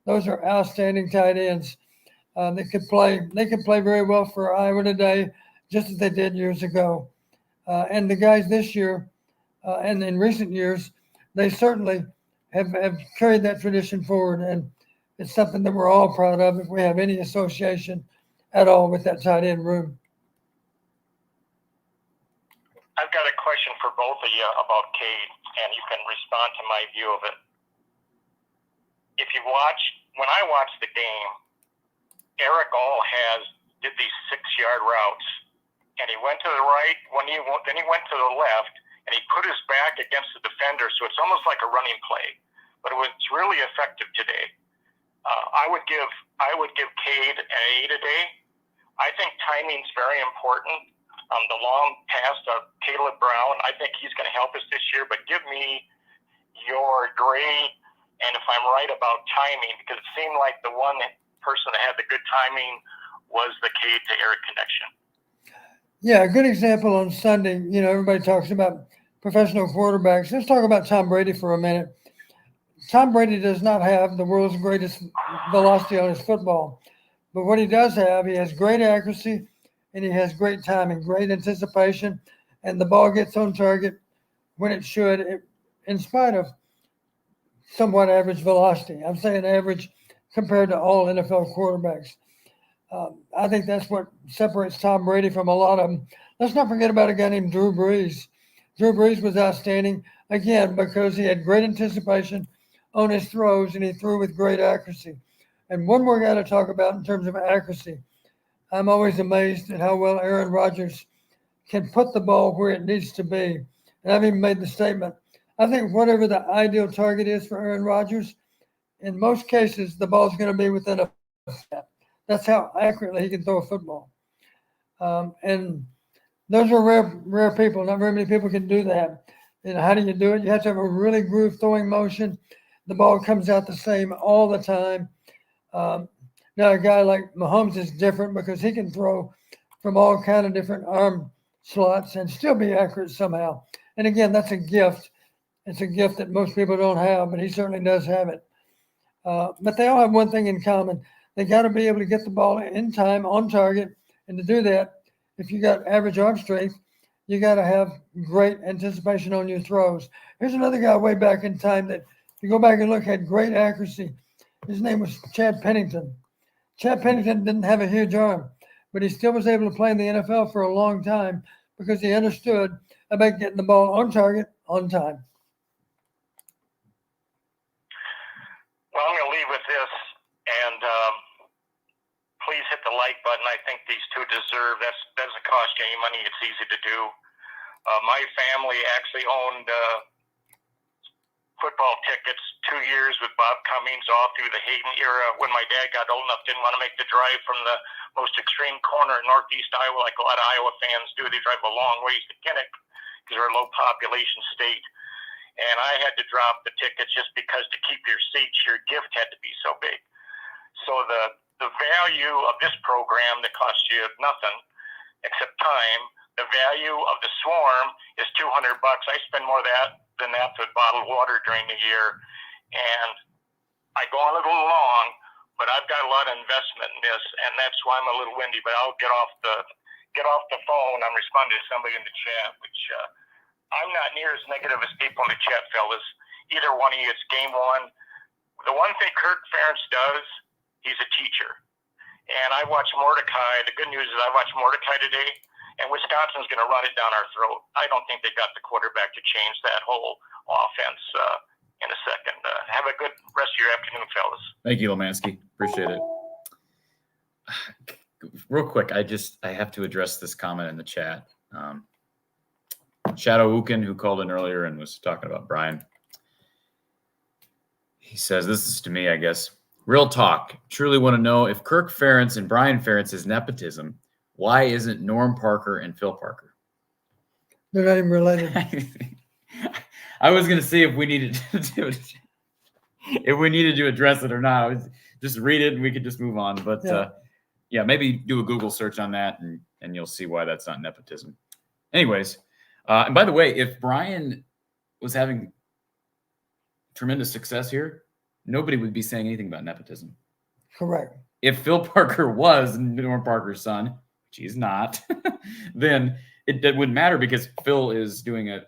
Those are outstanding tight ends. They could play very well for Iowa today, just as they did years ago. And the guys this year and in recent years, they certainly have carried that tradition forward. And it's something that we're all proud of if we have any association at all with that tight end room. I've got a question for both of you about Cade, and you can respond to my view of it. If you watch, when I watch the game, Eric All did these 6-yard routes, and he went to the right, then he went to the left, and he put his back against the defender, so it's almost like a running play. But it's really effective today. I would give Cade an A today. I think timing's very important. The long pass to Caleb Brown, I think he's going to help us this year, but give me your grade, and if I'm right about timing, because it seemed like the one person that had the good timing was the Cade to Eric connection. Yeah, a good example on Sunday, everybody talks about professional quarterbacks. Let's talk about Tom Brady for a minute. Tom Brady does not have the world's greatest velocity on his football, but what he does have, he has great accuracy, and he has great timing, great anticipation, and the ball gets on target when it should, in spite of somewhat average velocity. I'm saying average compared to all NFL quarterbacks. I think that's what separates Tom Brady from a lot of them. Let's not forget about a guy named Drew Brees. Drew Brees was outstanding, again, because he had great anticipation on his throws, and he threw with great accuracy. And one more guy to talk about in terms of accuracy. I'm always amazed at how well Aaron Rodgers can put the ball where it needs to be. And I've even made the statement, I think whatever the ideal target is for Aaron Rodgers, in most cases, the ball's going to be within a step. That's how accurately he can throw a football. And those are rare people. Not very many people can do that. And how do you do it? You have to have a really groove throwing motion. The ball comes out the same all the time. Now, a guy like Mahomes is different because he can throw from all kind of different arm slots and still be accurate somehow. And again, that's a gift. It's a gift that most people don't have, but he certainly does have it. But they all have one thing in common. They got to be able to get the ball in time, on target. And to do that, if you got average arm strength, you got to have great anticipation on your throws. Here's another guy way back in time that, if you go back and look, had great accuracy. His name was Chad Pennington. Chad Pennington didn't have a huge arm, but he still was able to play in the NFL for a long time because he understood about getting the ball on target, on time. Well, I'm going to leave with this, and please hit the like button. I think these two deserve. That doesn't cost you any money. It's easy to do. My family actually owned football tickets 2 years with Bob Cummings all through the Hayden era. When my dad got old enough, didn't want to make the drive from the most extreme corner in northeast Iowa, like a lot of Iowa fans do. They drive a long ways to Kinnick because they're a low population state. And I had to drop the tickets just because to keep your seats, your gift had to be so big. So the value of this program that costs you nothing except time, the value of the Swarm is $200. I spend more than that for bottled water during the year. And I go on a little long, but I've got a lot of investment in this, and that's why I'm a little windy, but I'll get off the phone. I'm responding to somebody in the chat, which I'm not near as negative as people in the chat, fellas. Either one of you, it's game one. The one thing Kirk Ferentz does, he's a teacher. And I watched Mordecai. The good news is I watched Mordecai today, and Wisconsin's going to run it down our throat. I don't think they got the quarterback to change that whole offense in a second. Have a good rest of your afternoon, fellas. Thank you, Lomansky. Appreciate it. Real quick, I have to address this comment in the chat. Shadow Ukin, who called in earlier and was talking about Brian. He says, this is to me, I guess. Real talk. Truly want to know if Kirk Ferentz and Brian Ferentz is nepotism. Why isn't Norm Parker and Phil Parker? They're not even related. I was going to see if we needed to address it or not. I was just read it and we could just move on. But yeah, maybe do a Google search on that and you'll see why that's not nepotism. Anyways, and by the way, if Brian was having tremendous success here, nobody would be saying anything about nepotism. Correct. If Phil Parker was Norm Parker's son, which he's not, then it wouldn't matter because Phil is doing a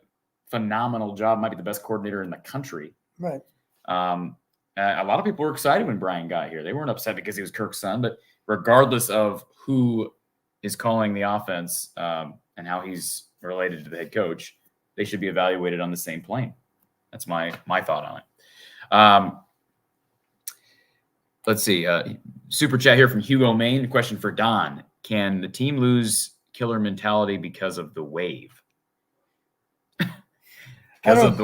phenomenal job, might be the best coordinator in the country. Right. A lot of people were excited when Brian got here. They weren't upset because he was Kirk's son, but regardless of who is calling the offense and how he's related to the head coach, they should be evaluated on the same plane. That's my thought on it. Let's see. Super chat here from Hugo Main. Question for Don. Can the team lose killer mentality because of the wave? I don't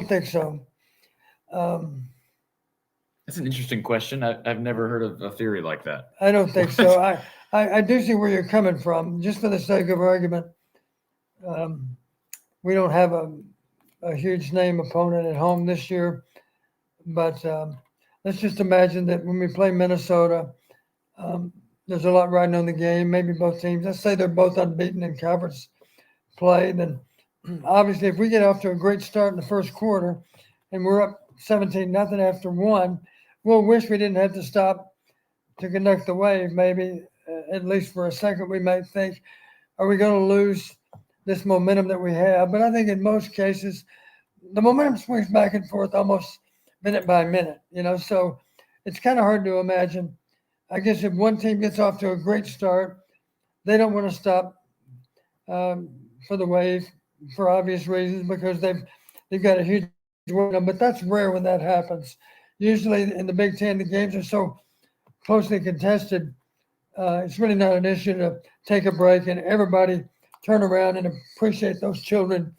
think so. That's an interesting question. I've never heard of a theory like that. I don't think so. I do see where you're coming from. Just for the sake of argument, we don't have a huge name opponent at home this year, but let's just imagine that when we play Minnesota, there's a lot riding on the game. Maybe both teams. Let's say they're both unbeaten in conference play. Then obviously, if we get off to a great start in the first quarter and we're up 17-0 after one, we'll wish we didn't have to stop to conduct the wave. Maybe at least for a second, we might think, are we going to lose this momentum that we have? But I think in most cases, the momentum swings back and forth almost minute by minute, so it's kind of hard to imagine. I guess if one team gets off to a great start, they don't want to stop for the wave for obvious reasons because they've got a huge momentum, but that's rare when that happens. Usually in the Big Ten, the games are so closely contested, it's really not an issue to take a break and everybody turn around and appreciate those children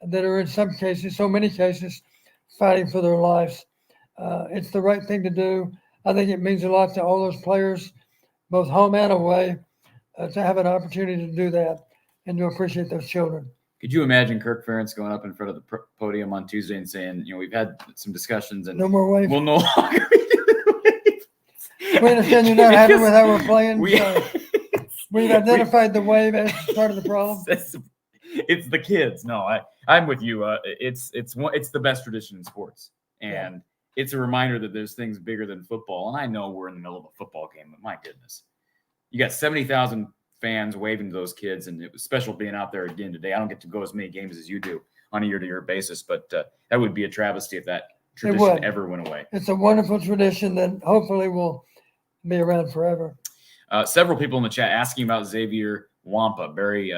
that are in so many cases, fighting for their lives. It's the right thing to do. I think it means a lot to all those players, both home and away, to have an opportunity to do that and to appreciate those children. Could you imagine Kirk Ferentz going up in front of the podium on Tuesday and saying, we've had some discussions and no more wave. We'll no longer be doing waves. We understand you're not happy with how we're playing. We've identified the wave as part of the problem. It's the kids. No, I'm with you. It's the best tradition in sports, and it's a reminder that there's things bigger than football. And I know we're in the middle of a football game, but my goodness, you got 70,000 fans waving to those kids, and it was special being out there again today. I don't get to go as many games as you do on a year-to-year basis, but that would be a travesty if that tradition ever went away. It's a wonderful tradition that hopefully will be around forever. Several people in the chat asking about Xavier Wampa. Barry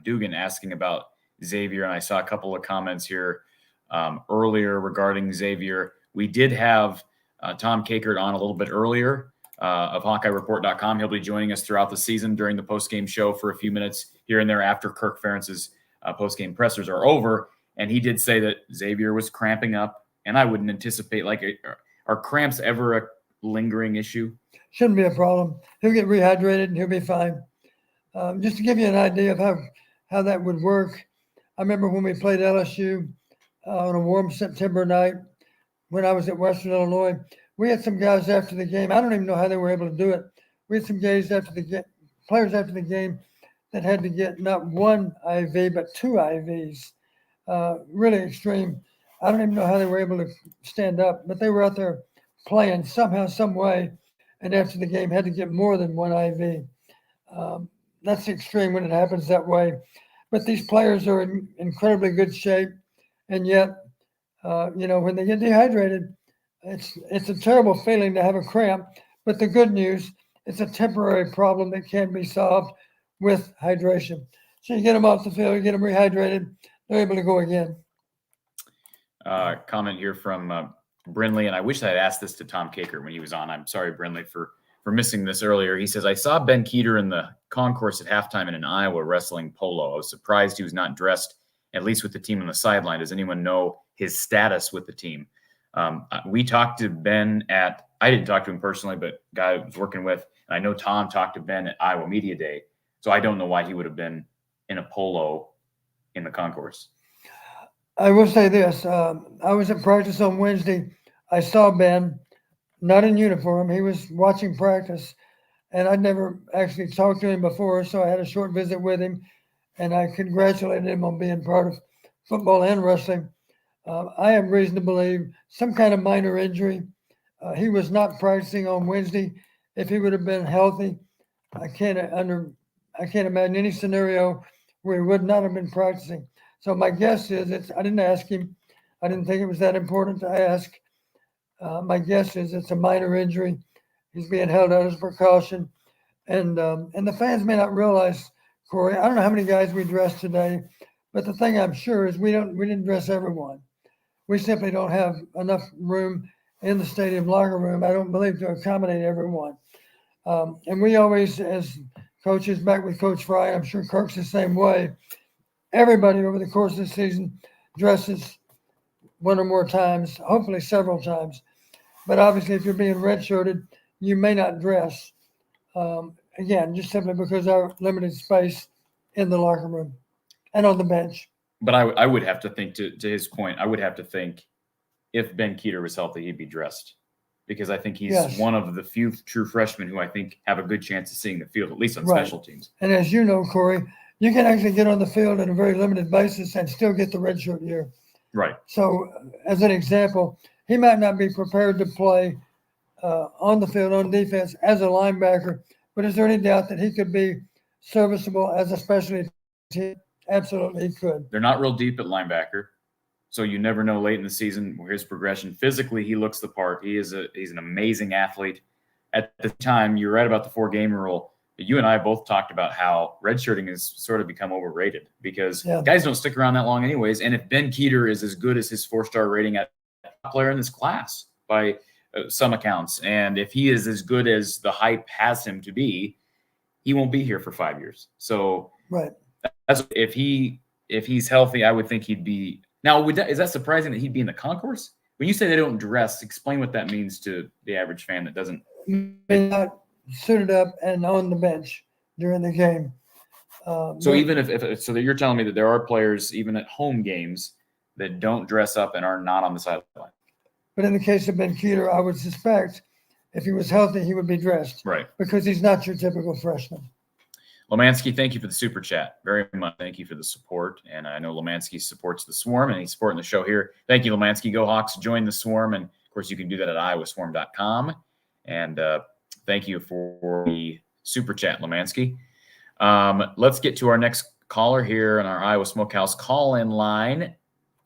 Dugan asking about Xavier, and I saw a couple of comments here earlier regarding Xavier. We did have Tom Kakert on a little bit earlier of HawkeyeReport.com. He'll be joining us throughout the season during the postgame show for a few minutes here and there after Kirk Ferentz's postgame pressers are over. And he did say that Xavier was cramping up, and I wouldn't anticipate, are cramps ever a lingering issue? Shouldn't be a problem. He'll get rehydrated and he'll be fine. Just to give you an idea of how that would work, I remember when we played LSU on a warm September night when I was at Western Illinois, we had some guys after the game. I don't even know how they were able to do it. We had some guys players after the game that had to get not one IV, but 2 IVs. Really extreme. I don't even know how they were able to stand up, but they were out there playing somehow, some way, and after the game had to get more than 1 IV. That's extreme when it happens that way. But these players are in incredibly good shape, and yet, when they get dehydrated, it's a terrible feeling to have a cramp. But the good news, it's a temporary problem that can be solved with hydration. So you get them off the field, you get them rehydrated, they're able to go again. Comment here from Brinley, and I wish I had asked this to Tom Kakert when he was on. I'm sorry, Brinley, for missing this earlier. He says, I saw Ben Keeter in the concourse at halftime in Iowa wrestling polo. I was surprised he was not dressed, at least with the team on the sideline. Does anyone know his status with the team? We talked to Ben I didn't talk to him personally, but guy I was working with, and I know Tom talked to Ben at Iowa Media Day. So I don't know why he would have been in a polo in the concourse. I will say this. I was at practice on Wednesday. I saw Ben, not in uniform. He was watching practice, and I'd never actually talked to him before, so I had a short visit with him, and I congratulated him on being part of football and wrestling. I have reason to believe some kind of minor injury. He was not practicing on Wednesday. If he would have been healthy, I can't imagine any scenario where he would not have been practicing. So my guess is I didn't ask him. I didn't think it was that important to ask. My guess is it's a minor injury. He's being held out as a precaution. And the fans may not realize, Corey, I don't know how many guys we dressed today, but the thing I'm sure is we didn't dress everyone. We simply don't have enough room in the stadium locker room, I don't believe, to accommodate everyone. And we always, as coaches, back with Coach Fry, I'm sure Kirk's the same way, everybody over the course of the season dresses one or more times, hopefully several times. But obviously, if you're being redshirted, you may not dress. Again, just simply because of our limited space in the locker room and on the bench. But I would have to think, to his point, I would have to think if Ben Keeter was healthy, he'd be dressed, because I think he's one of the few true freshmen who I think have a good chance of seeing the field, at least on special teams. And as you know, Corey, you can actually get on the field on a very limited basis and still get the redshirt year. Right. So as an example, he might not be prepared to play on the field on defense as a linebacker, but is there any doubt that he could be serviceable as a specialty team? Absolutely, he could. They're not real deep at linebacker, so you never know late in the season where his progression. Physically, he looks the part. He's an amazing athlete. At the time, you're right about the 4-game rule. You and I both talked about how redshirting has sort of become overrated because guys don't stick around that long anyways. And if Ben Keeter is as good as his 4-star rating at top player in this class by some accounts, and if he is as good as the hype has him to be, he won't be here for 5 years. So that's if he's healthy, I would think he'd be. Now, is that surprising that he'd be in the concourse? When you say they don't dress, explain what that means to the average fan that doesn't. Not suited up and on the bench during the game. So even if so, that you're telling me that there are players even at home games that don't dress up and are not on the sideline. But in the case of Ben Keeter, I would suspect if he was healthy, he would be dressed. Right. Because he's not your typical freshman. Lomansky, thank you for the super chat. Very much. Thank you for the support. And I know Lomansky supports the Swarm, and he's supporting the show here. Thank you, Lomansky. Go Hawks. Join the Swarm. And, of course, you can do that at iowaswarm.com. And thank you for the super chat, Lomansky. Let's get to our next caller here on our Iowa Smokehouse call-in line.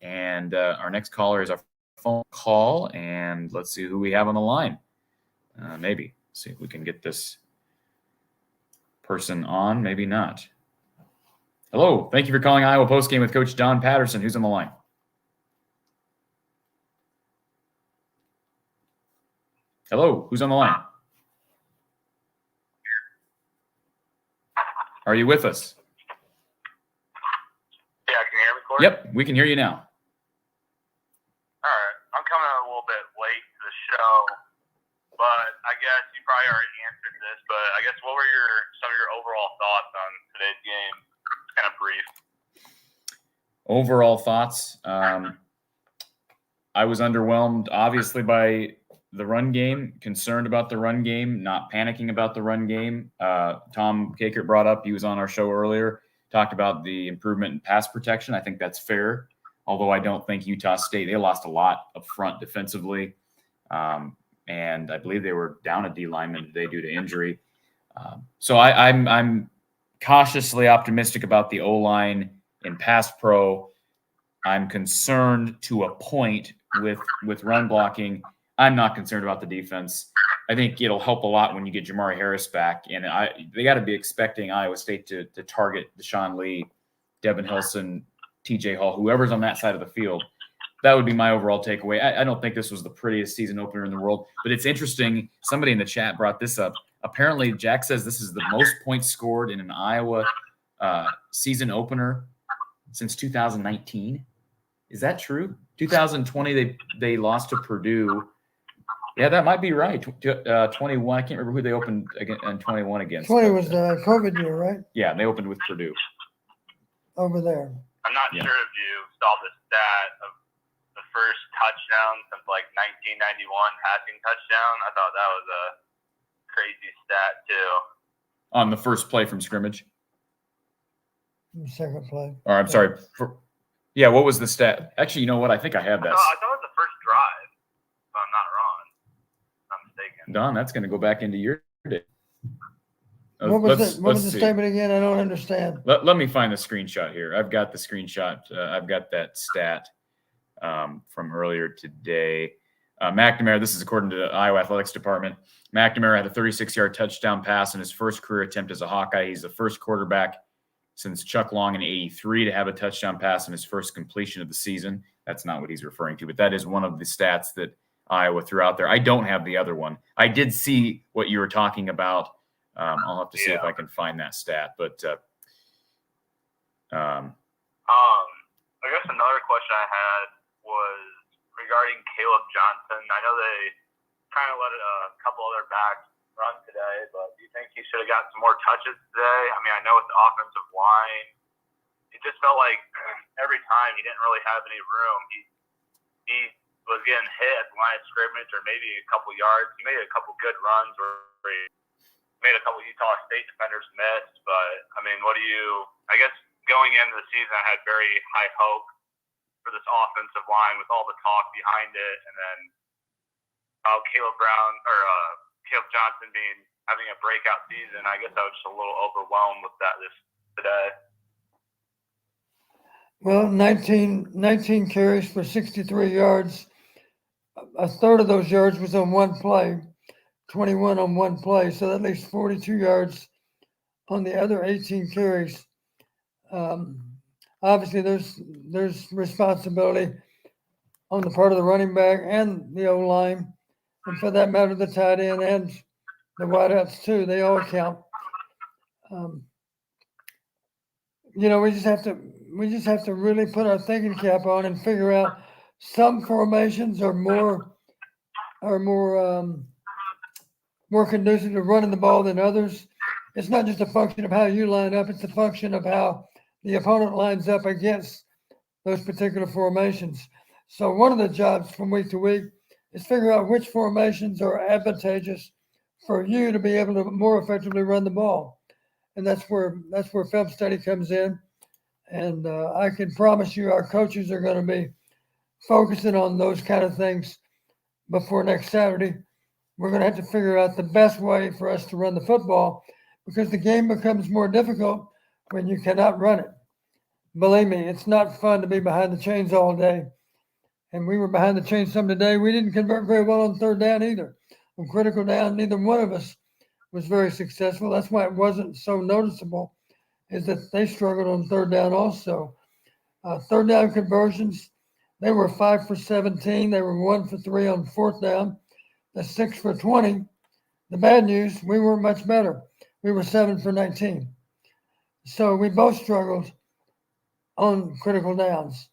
And our next caller is our phone call. And let's see who we have on the line. Maybe. See if we can get this person on, maybe not. Hello, thank you for calling Iowa Postgame with Coach Don Patterson. Who's on the line? Hello, who's on the line? Are you with us? Yeah, can you hear me, Corey? Yep, we can hear you now. All right, I'm coming a little bit late to the show, but I guess you probably already answered this, but I guess what were some of your overall thoughts on today's game? It's kind of brief. Overall thoughts. I was underwhelmed, obviously, by the run game, concerned about the run game, not panicking about the run game. Tom Kakert brought up, he was on our show earlier, talked about the improvement in pass protection. I think that's fair, although I don't think Utah State, they lost a lot up front defensively. And I believe they were down a D lineman today due to injury. So I'm cautiously optimistic about the O-line in pass pro. I'm concerned to a point with run blocking. I'm not concerned about the defense. I think it'll help a lot when you get Jamari Harris back. And they got to be expecting Iowa State to target Deshaun Lee, Devin Hilson, TJ Hall, whoever's on that side of the field. That would be my overall takeaway. I don't think this was the prettiest season opener in the world, but it's interesting. Somebody in the chat brought this up. Apparently, Jack says this is the most points scored in an Iowa season opener since 2019. Is that true? 2020, they lost to Purdue. Yeah, that might be right. 21. I can't remember who they opened in 21 against. 20 was the COVID year, right? Yeah, they opened with Purdue. Over there. I'm not sure if you saw the stat of the first touchdown since like 1991 passing touchdown. I thought that was a crazy stat too. On the first play from scrimmage. Second play. Or I'm sorry. Yeah, what was the stat? Actually, you know what? I think I have that. I thought it was the first drive, if I'm not wrong. If I'm mistaken. Don, that's going to go back into your day. What was the statement again? I don't understand. Let me find the screenshot here. I've got the screenshot. I've got that stat from earlier today. McNamara, this is according to the Iowa Athletics Department. McNamara had a 36-yard touchdown pass in his first career attempt as a Hawkeye. He's the first quarterback since Chuck Long in '83 to have a touchdown pass in his first completion of the season. That's not what he's referring to, but that is one of the stats that Iowa threw out there. I don't have the other one. I did see what you were talking about. I'll have to see if I can find that stat, but I guess another question I had was regarding Caleb Johnson. I know they kind of let a couple other backs run today, but do you think he should have got some more touches today? I mean, I know it's the offensive line. It just felt like every time he didn't really have any room. He was getting hit at the line of scrimmage or maybe a couple yards. He made a couple good runs where he made a couple Utah State defenders miss. But, I mean, I guess going into the season, I had very high hope for this offensive line with all the talk behind it. And then Caleb Johnson having a breakout season, I guess I was just a little overwhelmed with that today. Well, 19 carries for 63 yards. A third of those yards was on one play, 21 on one play. So that leaves 42 yards on the other 18 carries. Obviously, there's responsibility on the part of the running back and the O-line, and for that matter, the tight end and the wideouts too. They all count. We just have to really put our thinking cap on and figure out some formations are more conducive to running the ball than others. It's not just a function of how you line up; it's a function of how the opponent lines up against those particular formations. So one of the jobs from week to week is figure out which formations are advantageous for you to be able to more effectively run the ball. And that's where film study comes in. And I can promise you our coaches are going to be focusing on those kind of things before next Saturday. We're going to have to figure out the best way for us to run the football because the game becomes more difficult when you cannot run it. Believe me, it's not fun to be behind the chains all day. And we were behind the chains some today. We didn't convert very well on third down either. On critical down, neither one of us was very successful. That's why it wasn't so noticeable, is that they struggled on third down also. Third down conversions, they were 5 for 17. They were 1 for 3 on fourth down. That's 6 for 20. The bad news, we weren't much better. We were 7 for 19. So we both struggled on critical downs.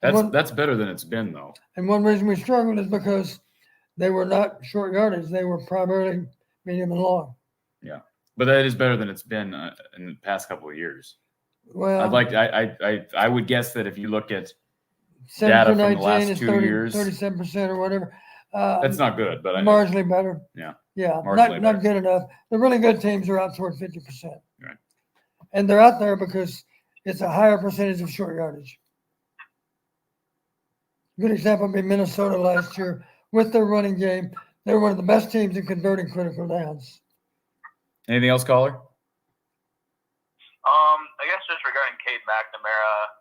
That's better than it's been, though. And one reason we struggled is because they were not short yardage. They were primarily medium and long. Yeah, but that is better than it's been in the past couple of years. Well, I would guess that if you look at data from the last 2 years, 37% or whatever. That's not good, but marginally better. Yeah, not good enough. The really good teams are out toward 50%. Right, and they're out there because it's a higher percentage of short yardage. Good example would be Minnesota last year with their running game. They were one of the best teams in converting critical downs. Anything else, caller? I guess just regarding Cade McNamara,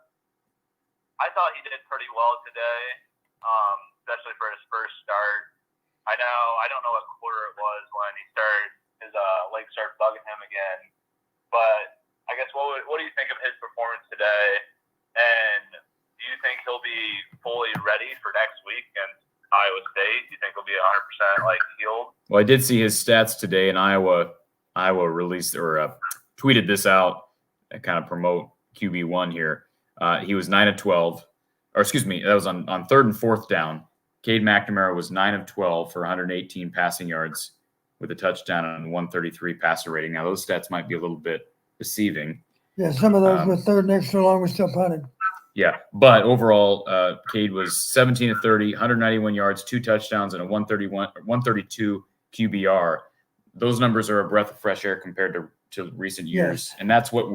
I thought he did pretty well today, especially for his first start. I don't know what quarter it was when his legs started bugging him again, but I guess what do you think of his performance today? And do you think he'll be fully ready for next week against Iowa State? Do you think he'll be 100% healed? Well, I did see his stats today, and Iowa released or tweeted this out and kind of promote QB1 here. He was 9 of 12, or excuse me, that was on third and fourth down. Cade McNamara was 9 of 12 for 118 passing yards with a touchdown and 133 passer rating. Now, those stats might be a little bit deceiving. Yeah, some of those with third and extra long, we still punted. Yeah, but overall, Cade was 17 of 30, 191 yards, 2 touchdowns, and a 132 QBR. Those numbers are a breath of fresh air compared to recent years. Yes. And that's what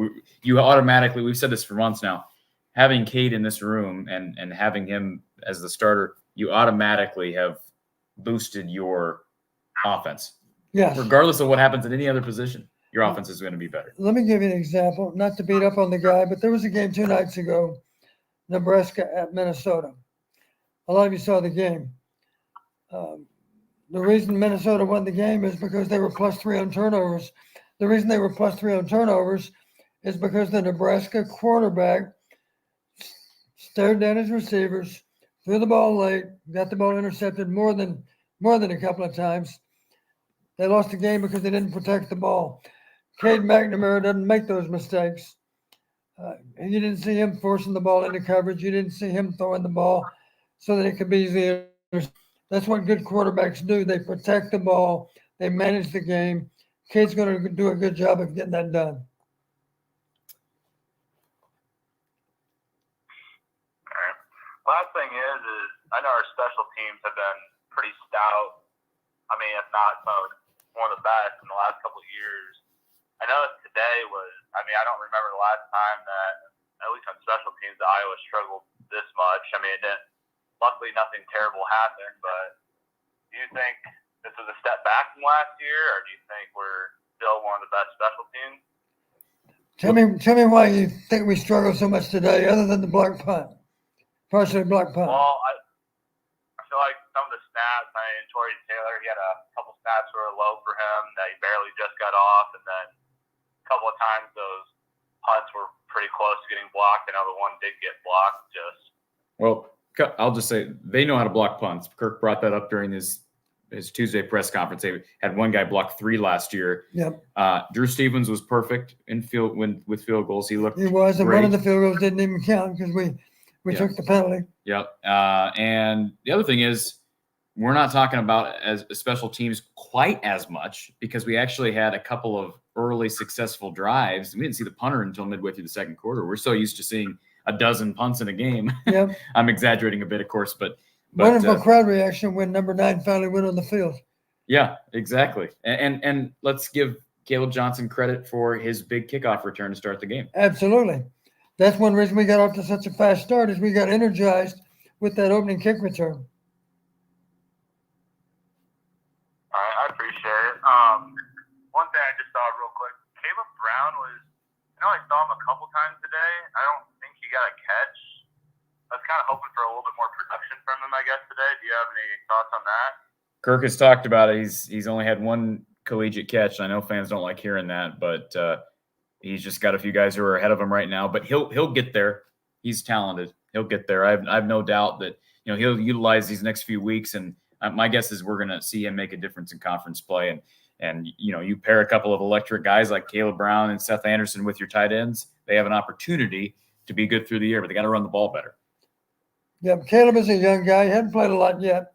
you automatically, we've said this for months now, having Cade in this room and having him as the starter, you automatically have boosted your offense. Yes. Regardless of what happens at any other position, your offense is going to be better. Let me give you an example, not to beat up on the guy, but there was a game 2 nights ago, Nebraska at Minnesota. A lot of you saw the game. The reason Minnesota won the game is because they were +3 on turnovers. The reason they were +3 on turnovers is because the Nebraska quarterback stared down his receivers, threw the ball late, got the ball intercepted more than a couple of times. They lost the game because they didn't protect the ball. Cade McNamara doesn't make those mistakes. You didn't see him forcing the ball into coverage. You didn't see him throwing the ball so that it could be easy. That's what good quarterbacks do. They protect the ball. They manage the game. Cade's going to do a good job of getting that done. All right. Last thing is I know our special teams have been pretty stout. I mean, if not one of the best in the last couple of years. I know today was, I mean, I don't remember the last time that, at least on special teams, that Iowa struggled this much. I mean, luckily nothing terrible happened, but do you think this was a step back from last year, or do you think we're still one of the best special teams? Tell me why you think we struggle so much today, other than the block punt, partially block punt. Well, I feel like some of the snaps, I mean, Torrey Taylor, he had a couple snaps that were low for him that he barely just got off, and then a couple of times those punts were pretty close to getting blocked. I know the one did get blocked. Well, I'll just say they know how to block punts. Kirk brought that up during his Tuesday press conference. They had one guy block 3 last year. Yep. Drew Stevens was perfect in field with field goals. He looked. He was, and great. one of the field goals didn't even count because we took the penalty. Yep. And the other thing is, we're not talking about as special teams quite as much because we actually had a couple of early successful drives. We didn't see the punter until midway through the second quarter. We're so used to seeing a dozen punts in a game. Yep. I'm exaggerating a bit, of course, but wonderful crowd reaction when number 9 finally went on the field. Yeah, exactly. And let's give Caleb Johnson credit for his big kickoff return to start the game. Absolutely. That's one reason we got off to such a fast start is we got energized with that opening kick return. All right, I appreciate it. One thing I just saw real quick, Caleb Brown was, I know I saw him a couple times today. I don't think he got a catch. I was kind of hoping for a little bit more production from him, I guess, today. Do you have any thoughts on that? Kirk has talked about it. He's only had one collegiate catch. I know fans don't like hearing that, but he's just got a few guys who are ahead of him right now. But he'll get there. He's talented. He'll get there. I have no doubt that he'll utilize these next few weeks. And my guess is we're going to see him make a difference in conference play. And you pair a couple of electric guys like Caleb Brown and Seth Anderson with your tight ends, they have an opportunity to be good through the year, but they got to run the ball better. Yeah, Caleb is a young guy. He hasn't played a lot yet.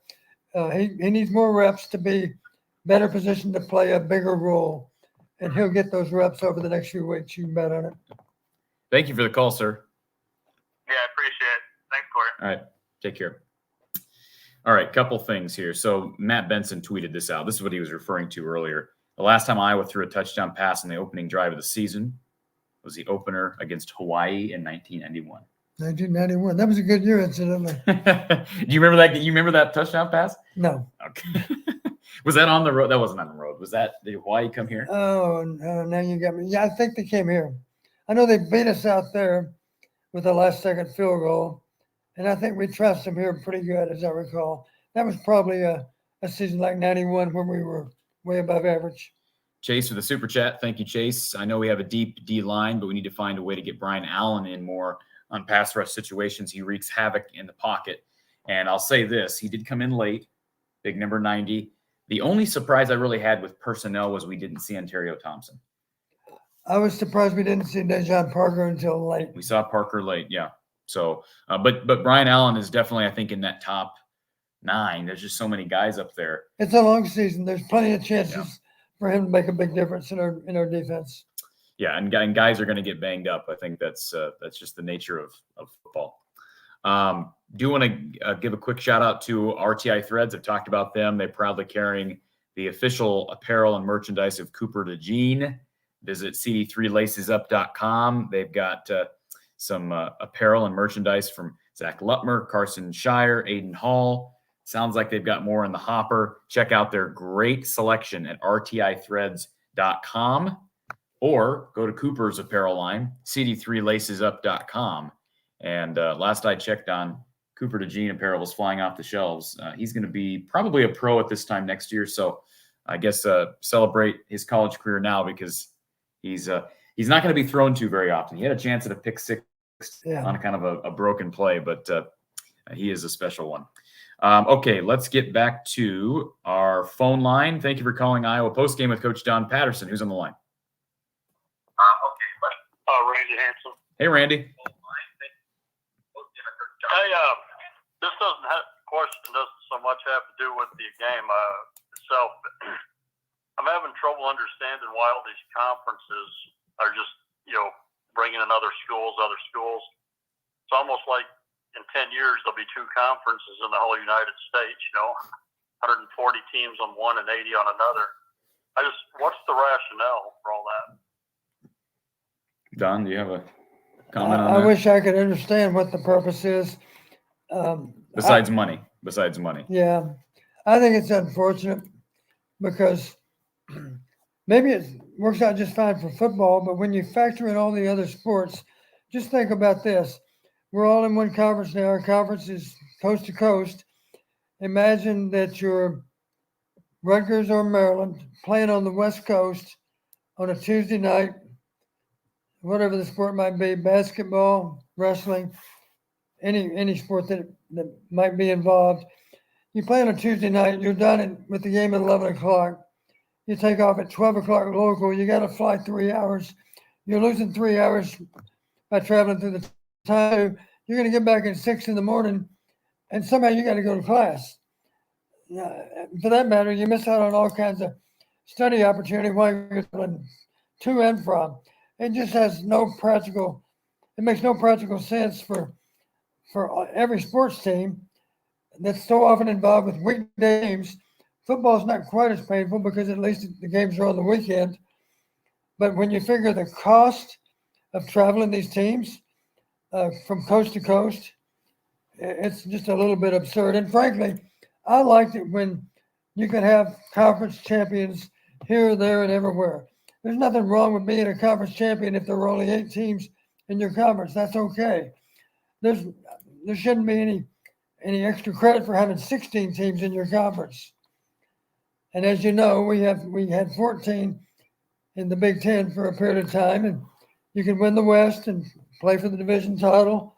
He needs more reps to be better positioned to play a bigger role, and he'll get those reps over the next few weeks. You can bet on it. Thank you for the call, sir. Yeah, I appreciate it. Thanks, Corey. All right, take care. All right, couple things here. So Matt Benson tweeted this out. This is what he was referring to earlier. The last time Iowa threw a touchdown pass in the opening drive of the season was the opener against Hawaii in 1991. 1991. That was a good year, incidentally. Do you remember that? You remember that touchdown pass? No. Okay. Was that on the road? That wasn't on the road. Was that did Hawaii come here? Oh, no, now you got me. Yeah, I think they came here. I know they beat us out there with the last second field goal, and I think we trust them here pretty good, as I recall. That was probably a season like 91 when we were way above average. Chase with the super chat. Thank you, Chase. I know we have a deep D line, but we need to find a way to get Brian Allen in more on pass rush situations. He wreaks havoc in the pocket. And I'll say this, he did come in late, big number 90. The only surprise I really had with personnel was we didn't see Ontario Thompson. I was surprised we didn't see Dejon Parker until late. We saw Parker late, yeah. So, but Brian Allen is definitely, I think, in that top 9. There's just so many guys up there. It's a long season. There's plenty of chances for him to make a big difference in our defense. Yeah, and guys are going to get banged up. I think that's just the nature of football. Do want to give a quick shout out to RTI Threads. I've talked about them. They're proudly carrying the official apparel and merchandise of Cooper DeJean. Visit cd3lacesup.com. They've got some apparel and merchandise from Zach Lutmer, Carson Shire, Aiden Hall. Sounds like they've got more in the hopper. Check out their great selection at rtithreads.com or go to Cooper's apparel line, cd3lacesup.com. And last I checked on Cooper DeJean apparel was flying off the shelves. He's going to be probably a pro at this time next year. So I guess celebrate his college career now, because he's not going to be thrown to very often. He had a chance at a pick 6 on kind of a broken play, but he is a special one. Okay, let's get back to our phone line. Thank you for calling Iowa Postgame with Coach Don Patterson. Who's on the line? Randy Hanson. Hey, Randy. Hey, this question doesn't so much have to do with the game itself, but I'm having trouble understanding why all these conferences are just, bringing in other schools. It's almost like in 10 years, there'll be 2 conferences in the whole United States, 140 teams on one and 80 on another. What's the rationale for all that? Don, do you have a comment on I that? wish I could understand what the purpose is. Besides money. Yeah. I think it's unfortunate because maybe it works out just fine for football, but when you factor in all the other sports, just think about this. We're all in one conference now. Our conference is coast to coast. Imagine that you're Rutgers or Maryland playing on the West Coast on a Tuesday night, whatever the sport might be, basketball, wrestling, any sport that might be involved. You play on a Tuesday night, you're done with the game at 11 o'clock. You take off at 12 o'clock local. You got to fly 3 hours. You're losing 3 hours by traveling through the time. You're going to get back at 6 in the morning, and somehow you got to go to class. For that matter, you miss out on all kinds of study opportunity while you're traveling to and from. It just has it makes no practical sense for every sports team that's so often involved with weekday games. Football's not quite as painful because at least the games are on the weekend. But when you figure the cost of traveling these teams from coast to coast, it's just a little bit absurd. And frankly, I liked it when you could have conference champions here, there, and everywhere. There's nothing wrong with being a conference champion if there were only 8 teams in your conference. That's okay. There shouldn't be any extra credit for having 16 teams in your conference. And as you know, we had 14 in the Big Ten for a period of time, and you can win the West and play for the division title.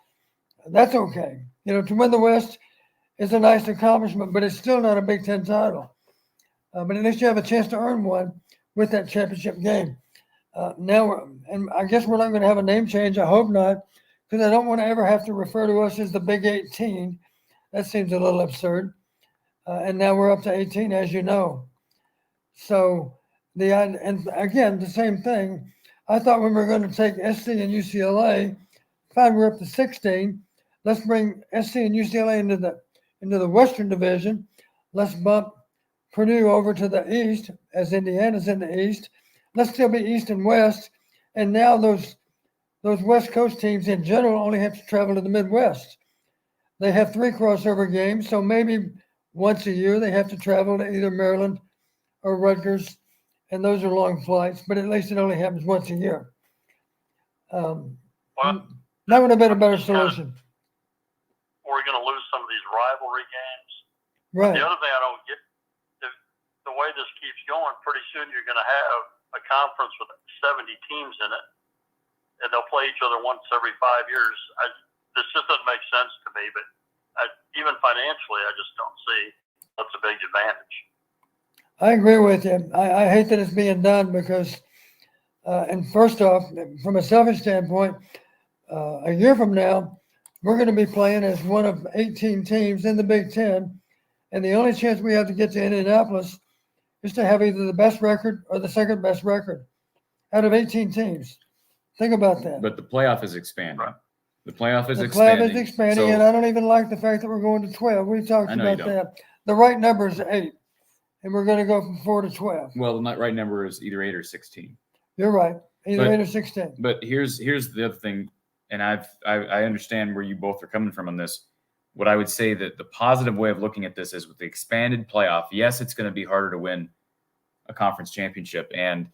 That's okay. To win the West is a nice accomplishment, but it's still not a Big Ten title. But at least you have a chance to earn one with that championship game. And I guess we're not going to have a name change. I hope not, because I don't want to ever have to refer to us as the Big 18. That seems a little absurd. And now we're up to 18, as you know. So and again, the same thing. I thought when we were going to take SC and UCLA, fine, we're up to 16. Let's bring SC and UCLA into the Western Division. Let's bump Purdue over to the East, as Indiana's in the East. Let's still be East and West. And now those West Coast teams in general only have to travel to the Midwest. They have 3 crossover games, so maybe once a year they have to travel to either Maryland or Rutgers, and those are long flights, but at least it only happens once a year. That would have been a better solution. We're going to lose some of these rivalry games. Right. The other thing I don't get, the way this keeps going, pretty soon you're going to have a conference with 70 teams in it, and they'll play each other once every 5 years. This just doesn't make sense to me, but even financially, I just don't see that's a big advantage. I agree with you. I hate that it's being done because, and first off, from a selfish standpoint, a year from now, we're going to be playing as one of 18 teams in the Big Ten. And the only chance we have to get to Indianapolis is to have either the best record or the second best record out of 18 teams. Think about that. But the playoff is expanding. The playoff is The expanding. playoff is expanding, So- and I don't even like the fact that we're going to 12. We talked I know you about don't. that. The right number is 8, and we're going to go from 4 to 12. Well, the right number is either 8 or 16. You're right, either But- 8 or 16. But here's the other thing, and I understand where you both are coming from on this. What I would say that the positive way of looking at this is with the expanded playoff. Yes, it's going to be harder to win a conference championship, and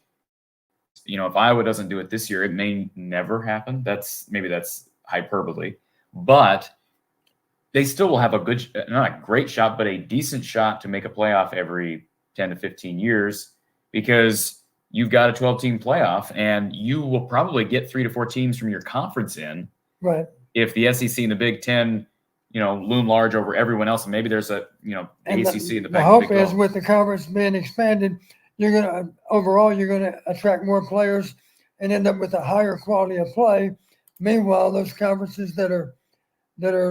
if Iowa doesn't do it this year, it may never happen. That's hyperbole, but they still will have a good, not a great shot, but a decent shot to make a playoff every 10 to 15 years, because you've got a 12-team playoff, and you will probably get 3 to 4 teams from your conference in. Right. If the SEC and the Big Ten, loom large over everyone else, and maybe there's a, the And ACC in the the back. hope of the Big is 12. with the conference being expanded, you're going to attract more players and end up with a higher quality of play. Meanwhile, those conferences that are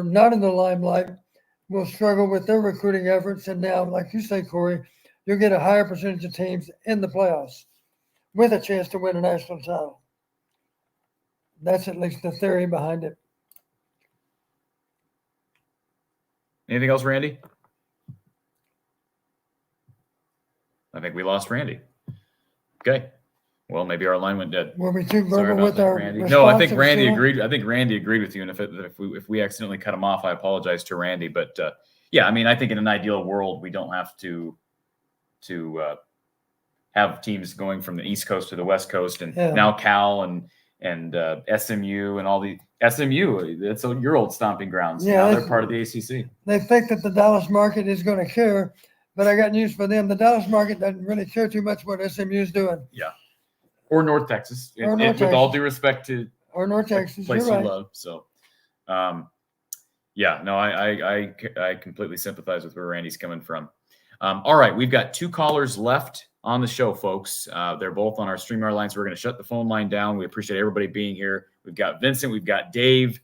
not in the limelight will struggle with their recruiting efforts. And now, like you say, Corey, you'll get a higher percentage of teams in the playoffs with a chance to win a national title. That's at least the theory behind it. Anything else, Randy? I think we lost Randy. Okay. Well, maybe our line went dead. Were we too Sorry verbal about with that, our Randy. No, I think responses, Randy Sheila? agreed. I think Randy agreed with you. And if we accidentally cut him off, I apologize to Randy. But yeah, I mean, I think in an ideal world, we don't have to have teams going from the East Coast to the West Coast, and Yeah. now Cal and SMU and all the SMU. That's your old stomping grounds. Yeah, Now they're that's- part of the ACC. They think that the Dallas market is going to care, but I got news for them. The Dallas market doesn't really care too much what SMU is doing. Yeah. Or North Texas. Or North with all Texas. due respect to Or North a Texas, place you're right. you love. So, yeah, no, I completely sympathize with where Randy's coming from. All right, we've got 2 callers left on the show, folks. They're both on our StreamYard line, so we're going to shut the phone line down. We appreciate everybody being here. We've got Vincent, we've got Dave.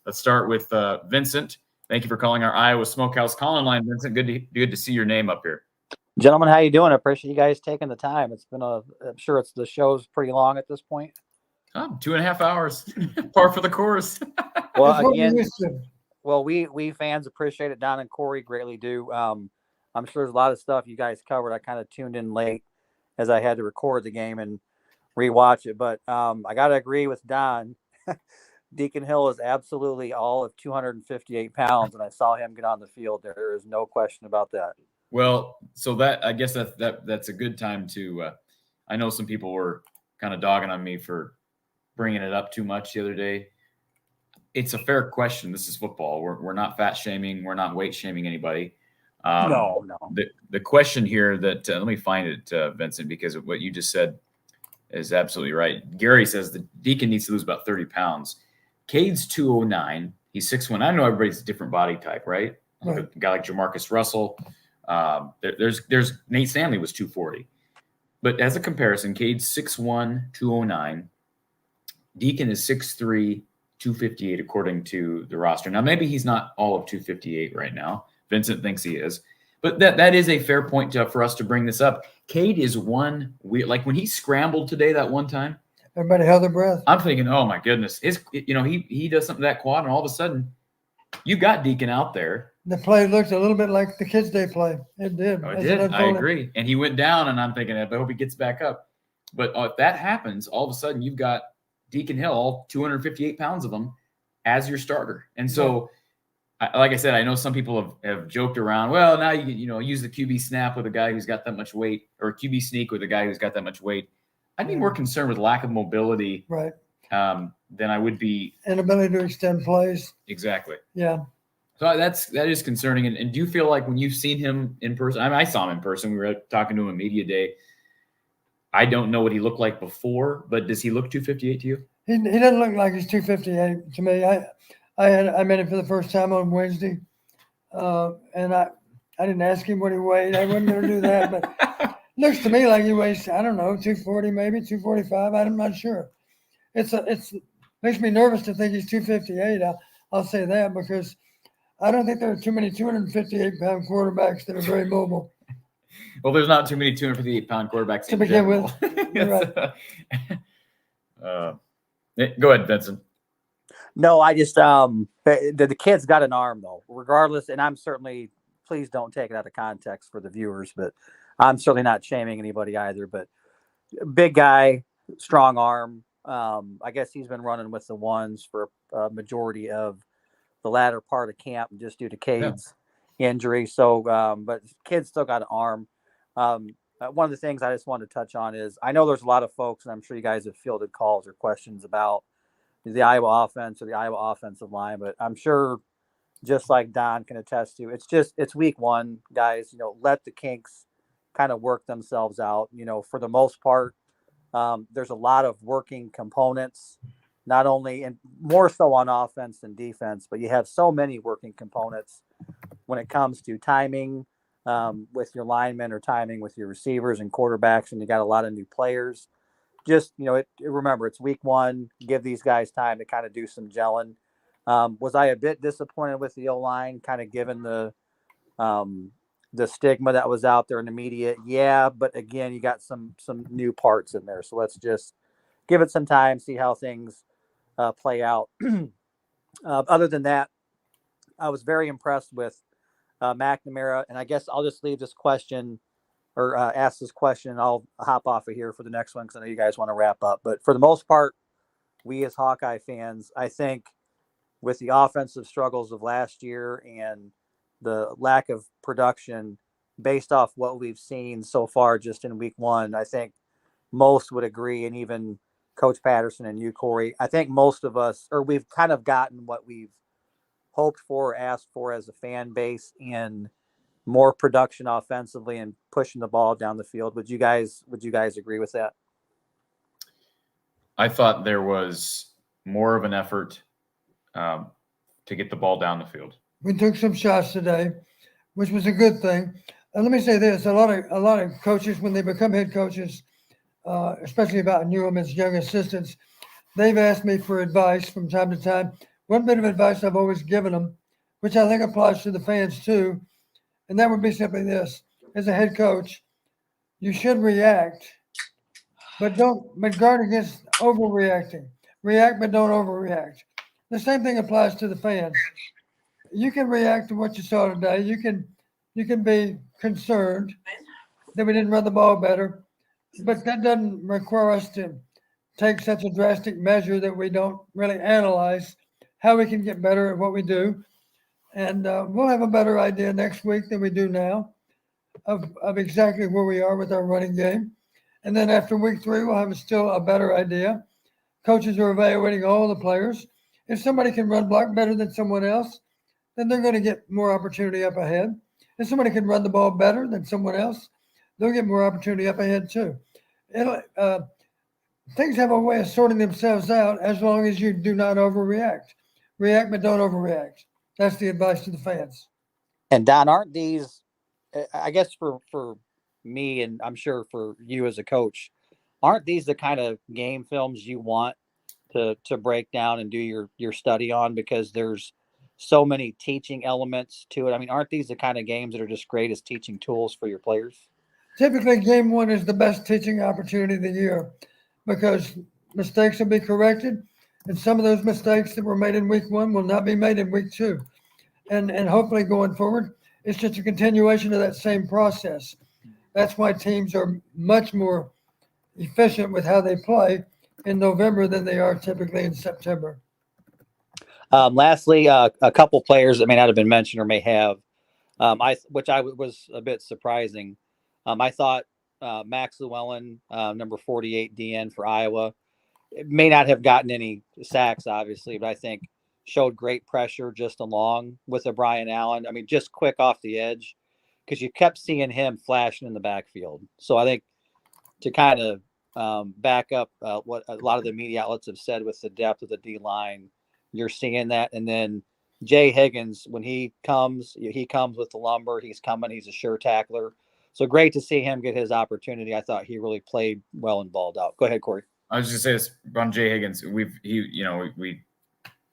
Let's start with Vincent. Thank you for calling our Iowa Smokehouse call-in line, Vincent. Good to see your name up here. Gentlemen, how you doing? I appreciate you guys taking the time. It's been I'm sure the show's pretty long at this point. 2.5 hours, par for the course. Well, That's what we again, used to. well, we fans appreciate it. Don and Corey greatly do. I'm sure there's a lot of stuff you guys covered. I kind of tuned in late as I had to record the game and rewatch it. But I got to agree with Don. Deacon Hill is absolutely all of 258 pounds, and I saw him get on the field. There is no question about that. Well, so that I guess that's a good time to. I know some people were kind of dogging on me for bringing it up too much the other day. It's a fair question. This is football. We're not fat shaming. We're not weight shaming anybody. No. The question here that let me find it, Vincent, because of what you just said is absolutely right. Gary says the Deacon needs to lose about 30 pounds. Cade's 209. He's 6'1". I know everybody's a different body type, right? Right. A guy like Jamarcus Russell. There's Nate Stanley was 240. But as a comparison, Cade's 6'1", 209. Deacon is 6'3", 258, according to the roster. Now, maybe he's not all of 258 right now. Vincent thinks he is. But that is a fair point for us to bring this up. Cade is one weird, like when he scrambled today that one time, Everybody held their breath. I'm thinking, oh my goodness, he does something to that quad, and all of a sudden, you got Deacon out there. The play looked a little bit like the Kids Day play. It did. Oh, it as did. I unfolded. agree. And he went down, and I'm thinking, I hope he gets back up. But if that happens, all of a sudden you've got Deacon Hill, all 258 pounds of them, as your starter. And so, like I said, I know some people have joked around. Well, now you use the QB snap with a guy who's got that much weight, or QB sneak with a guy who's got that much weight. I'd be more concerned with lack of mobility, Right. than I would be Inability to extend plays. exactly. Yeah. So that is concerning. And do you feel like when you've seen him in person? I mean, I saw him in person. We were talking to him at media day. I don't know what he looked like before, but does he look 258 to you? He doesn't look like he's 258 to me. I met him for the first time on Wednesday, and I didn't ask him what he weighed. I wasn't going to do that, but looks to me like he weighs, I don't know, 240 maybe, 245. I'm not sure. It's makes me nervous to think he's 258. I'll say that because I don't think there are too many 258-pound quarterbacks that are very mobile. Well, there's not too many 258-pound quarterbacks To in begin general. with. You're right. Go ahead, Vincent. No, I just the kid's got an arm though, regardless. And I'm certainly, please don't take it out of context for the viewers, but I'm certainly not shaming anybody either. But big guy, strong arm. I guess he's been running with the ones for a majority of the latter part of camp just due to Cade's injury. So, but kid's still got an arm. One of the things I just wanted to touch on is I know there's a lot of folks, and I'm sure you guys have fielded calls or questions about the Iowa offense or the Iowa offensive line, but I'm sure just like Don can attest to, it's week one, guys, let the kinks kind of work themselves out. For the most part, there's a lot of working components, not only and more so on offense than defense, but you have so many working components when it comes to timing with your linemen or timing with your receivers and quarterbacks, and you got a lot of new players. Just, remember, it's week one. Give these guys time to kind of do some gelling. Was I a bit disappointed with the O-line, kind of given the stigma that was out there in the media? Yeah, but again, you got some new parts in there. So let's just give it some time, see how things play out. Other than that, I was very impressed with McNamara, and I guess I'll just leave this question or ask this question, and I'll hop off of here for the next one because I know you guys want to wrap up. But for the most part, we as Hawkeye fans, I think with the offensive struggles of last year and the lack of production based off what we've seen so far just in week one, I think most would agree, and even Coach Patterson and you, Corey, I think most of us, or we've kind of gotten what we've hoped for or asked for as a fan base in more production offensively and pushing the ball down the field. Would you guys agree with that? I thought there was more of an effort to get the ball down the field. We took some shots today, which was a good thing. And let me say this: a lot of coaches, when they become head coaches, especially about Newman's young assistants, they've asked me for advice from time to time. One bit of advice I've always given them, which I think applies to the fans too, and that would be simply this: as a head coach, you should react, but guard against overreacting. React, but don't overreact. The same thing applies to the fans. You can react to what you saw today. You can be concerned that we didn't run the ball better, but that doesn't require us to take such a drastic measure that we don't really analyze how we can get better at what we do. And we'll have a better idea next week than we do now of exactly where we are with our running game. And then after week 3, we'll have still a better idea. Coaches are evaluating all the players. If somebody can run block better than someone else, then they're going to get more opportunity up ahead. If somebody can run the ball better than someone else, they'll get more opportunity up ahead too. Things have a way of sorting themselves out as long as you do not overreact. React, but don't overreact. That's the advice to the fans. And Don, aren't these, I guess for me, and I'm sure for you as a coach, aren't these the kind of game films you want to break down and do your study on, because there's so many teaching elements to it? I mean, aren't these the kind of games that are just great as teaching tools for your players? Typically, game 1 is the best teaching opportunity of the year because mistakes will be corrected, and some of those mistakes that were made in week 1 will not be made in week 2. And hopefully going forward, it's just a continuation of that same process. That's why teams are much more efficient with how they play in November than they are typically in September. Lastly, a couple players that may not have been mentioned or may have, which was a bit surprising. I thought Max Llewellyn, number 48 DN for Iowa, may not have gotten any sacks, obviously, but I think showed great pressure just along with a Brian Allen. I mean, just quick off the edge, because you kept seeing him flashing in the backfield. So I think to kind of back up what a lot of the media outlets have said with the depth of the D-line, you're seeing that. And then Jay Higgins, when he comes with the lumber. He's a sure tackler. So great to see him get his opportunity. I thought he really played well and balled out. Go ahead, Corey. I was just going to say this on Jay Higgins. We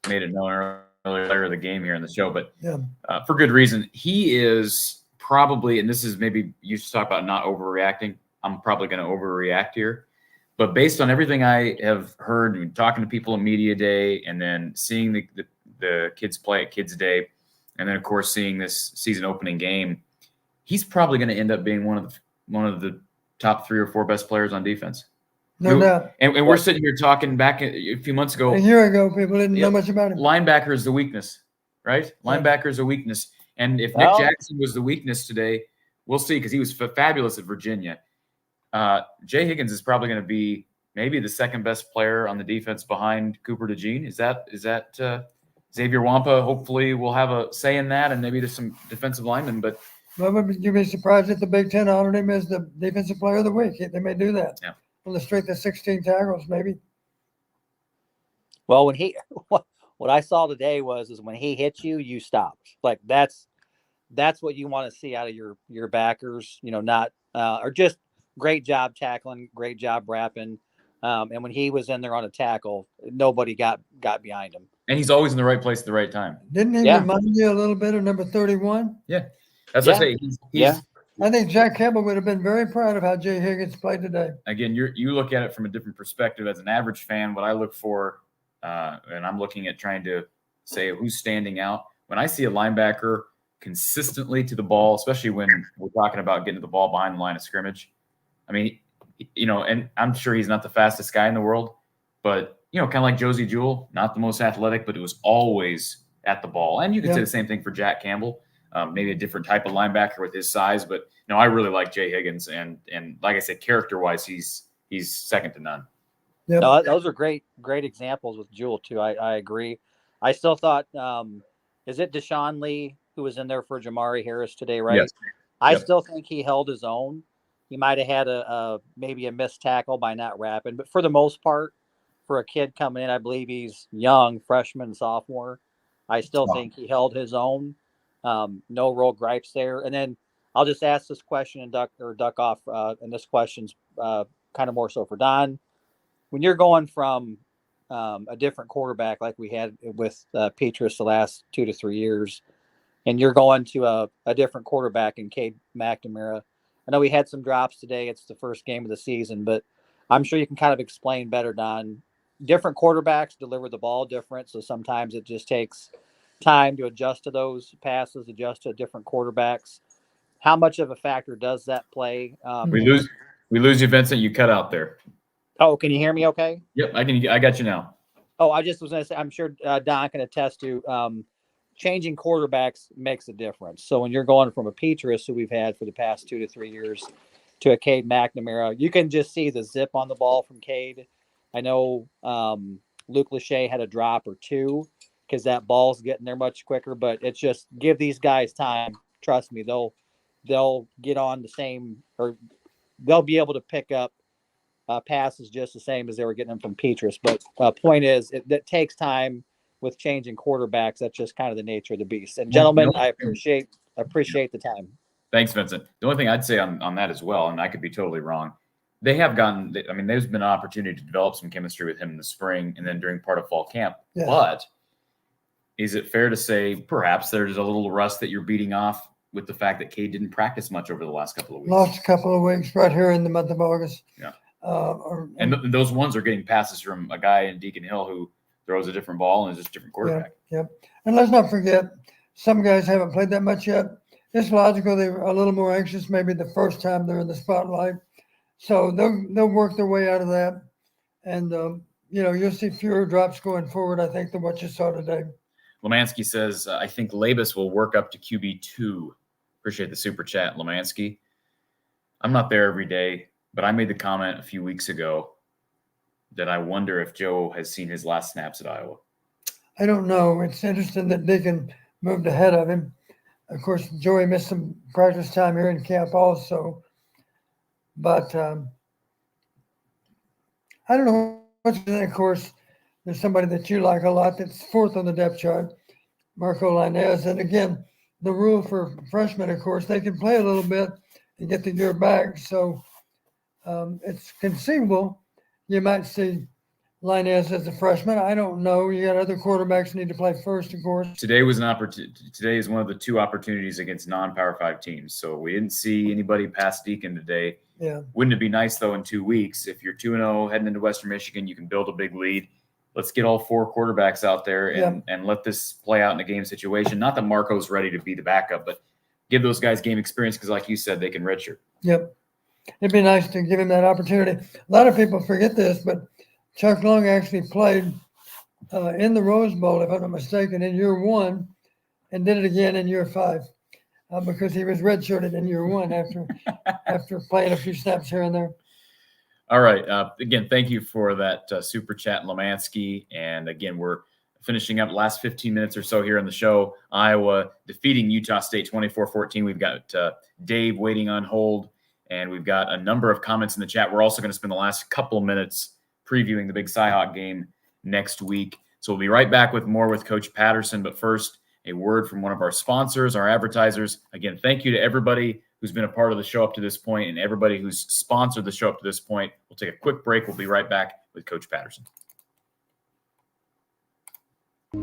made it known player of the game here in the show, but Yeah. For good reason. He is probably, and this is maybe you should talk about not overreacting. I'm probably going to overreact here, but based on everything I have heard, and talking to people at Media Day, and then seeing the kids play at Kids Day, and then of course seeing this season opening game, he's probably going to end up being one of the top 3 or 4 best players on defense. No doubt. And we're sitting here talking back a few months ago. A year ago, people didn't know much about him. Linebacker is the weakness, right? Linebacker is a weakness. And if Nick Jackson was the weakness today, we'll see, because he was fabulous at Virginia. Jay Higgins is probably going to be maybe the second best player on the defense behind Cooper DeJean. Is that Xavier Wampa? Hopefully will have a say in that, and maybe there's some defensive linemen. But you'd be surprised if the Big Ten honored him as the defensive player of the week. They may do that. Yeah. On the strength of 16 tackles, maybe. Well, what I saw today is when he hits you, you stopped. Like that's what you want to see out of your backers. Not or just great job tackling, great job wrapping. And when he was in there on a tackle, nobody got behind him. And he's always in the right place at the right time. Didn't he remind you a little bit of number 31? Yeah, that's what I say. He's I think Jack Campbell would have been very proud of how Jay Higgins played today. Again, you look at it from a different perspective. As an average fan, what I look for, and I'm looking at trying to say who's standing out. When I see a linebacker consistently to the ball, especially when we're talking about getting to the ball behind the line of scrimmage, I mean, and I'm sure he's not the fastest guy in the world, but, kind of like Josie Jewell, not the most athletic, but it was always at the ball. And you could say the same thing for Jack Campbell. Maybe a different type of linebacker with his size, but no, I really like Jay Higgins, and like I said, character-wise, he's second to none. Yep. No, those are great examples with Jewell too. I agree. I still thought, is it Deshaun Lee who was in there for Jamari Harris today, right? Yes. I still think he held his own. He might have had maybe a missed tackle by not wrapping, but for the most part, for a kid coming in, I believe he's young, freshman, sophomore. I still think he held his own. No real gripes there. And then I'll just ask this question and duck off. And this question's kind of more so for Don. When you're going from a different quarterback like we had with Petrus the last 2 to 3 years, and you're going to a different quarterback in Cade McNamara. I know we had some drops today. It's the first game of the season, but I'm sure you can kind of explain better, Don. Different quarterbacks deliver the ball different, so sometimes it just takes time to adjust to those passes, adjust to different quarterbacks. How much of a factor does that play? We lose you, Vincent. You cut out there. Oh, can you hear me okay? Yep, I got you now. Oh, I just was going to say, I'm sure Don can attest to changing quarterbacks makes a difference. So when you're going from a Petrus, who we've had for the past 2 to 3 years, to a Cade McNamara, you can just see the zip on the ball from Cade. I know Luke Lachey had a drop or two because that ball's getting there much quicker, but it's just give these guys time. Trust me, they'll get on the same, or they'll be able to pick up passes just the same as they were getting them from Petrus. But point is, it takes time with changing quarterbacks. That's just kind of the nature of the beast. And gentlemen, I appreciate the time. Thanks, Vincent. The only thing I'd say on that as well, and I could be totally wrong, they have gotten, I mean, there's been an opportunity to develop some chemistry with him in the spring and then during part of fall camp. Yeah. But is it fair to say perhaps there's a little rust that you're beating off with the fact that Cade didn't practice much over the last couple of weeks? Lost a couple of weeks right here in the month of August. Yeah. And those ones are getting passes from a guy in Deacon Hill who throws a different ball and is just a different quarterback. Yep. And let's not forget, some guys haven't played that much yet. It's logical they're a little more anxious maybe the first time they're in the spotlight. So they'll work their way out of that. And, you'll see fewer drops going forward, I think, than what you saw today. Lemansky says, I think Labus will work up to QB2. Appreciate the super chat, Lemansky. I'm not there every day, but I made the comment a few weeks ago that I wonder if Joe has seen his last snaps at Iowa. I don't know. It's interesting that Deacon moved ahead of him. Of course, Joey missed some practice time here in camp also. But I don't know what you think. Of course, there's somebody that you like a lot that's fourth on the depth chart, Marco Linez. And again, the rule for freshmen, of course, they can play a little bit and get the year back. So it's conceivable you might see line is as a freshman. I don't know. You got other quarterbacks need to play first, of course. Today was an opportunity. Today is one of the 2 opportunities against non-Power 5 teams. So we didn't see anybody past Deacon today. Yeah. Wouldn't it be nice though in 2 weeks if you're 2-0 heading into Western Michigan, you can build a big lead. Let's get all 4 quarterbacks out there and let this play out in a game situation. Not that Marco's ready to be the backup, but give those guys game experience because, like you said, they can redshirt. Yep. It'd be nice to give him that opportunity. A lot of people forget this, but Chuck Long actually played in the Rose Bowl, if I'm not mistaken, in year 1 and did it again in year 5 because he was redshirted in year 1 after playing a few snaps here and there. All right. Again, thank you for that super chat, Lemansky. And again, we're finishing up last 15 minutes or so here in the show. Iowa defeating Utah State 24-14. We've got Dave waiting on hold, and we've got a number of comments in the chat. We're also going to spend the last couple of minutes previewing the big Cyhawk game next week. So we'll be right back with more with Coach Patterson. But first, a word from one of our sponsors, our advertisers. Again, thank you to everybody who's been a part of the show up to this point and everybody who's sponsored the show up to this point. We'll take a quick break. We'll be right back with Coach Patterson.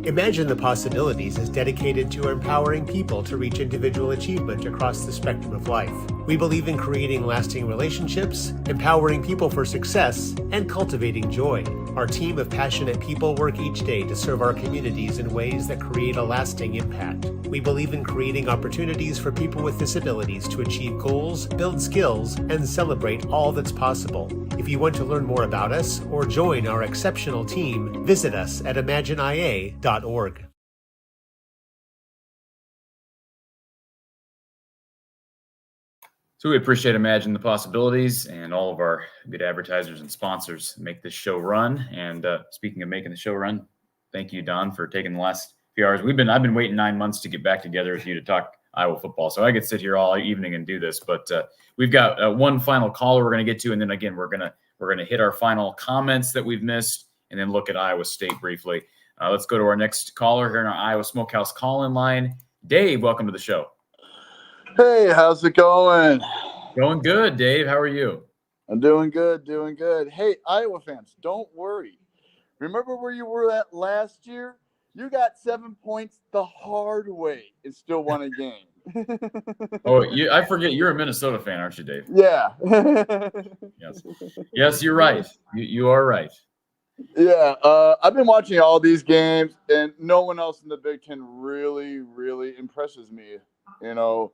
Imagine the Possibilities is dedicated to empowering people to reach individual achievement across the spectrum of life. We believe in creating lasting relationships, empowering people for success, and cultivating joy. Our team of passionate people work each day to serve our communities in ways that create a lasting impact. We believe in creating opportunities for people with disabilities to achieve goals, build skills, and celebrate all that's possible. If you want to learn more about us or join our exceptional team, visit us at imagineia.org. So we appreciate Imagine the Possibilities and all of our good advertisers and sponsors that make this show run. And speaking of making the show run, thank you, Don, for taking the last few hours. I've been waiting 9 months to get back together with you to talk Iowa football. So I could sit here all evening and do this, but we've got one final caller we're going to get to. And then again, we're going to hit our final comments that we've missed and then look at Iowa State briefly. Let's go to our next caller here in our Iowa Smokehouse call-in line. Dave, welcome to the show. Hey, how's it going? Going good, Dave. How are you? I'm doing good, doing good. Hey, Iowa fans, don't worry. Remember where you were at last year? You got 7 points the hard way and still won a game. Oh, I forget you're a Minnesota fan, aren't you, Dave? Yeah. Yes, you're right. You are right. Yeah, I've been watching all these games, and no one else in the Big Ten really, really impresses me. You know,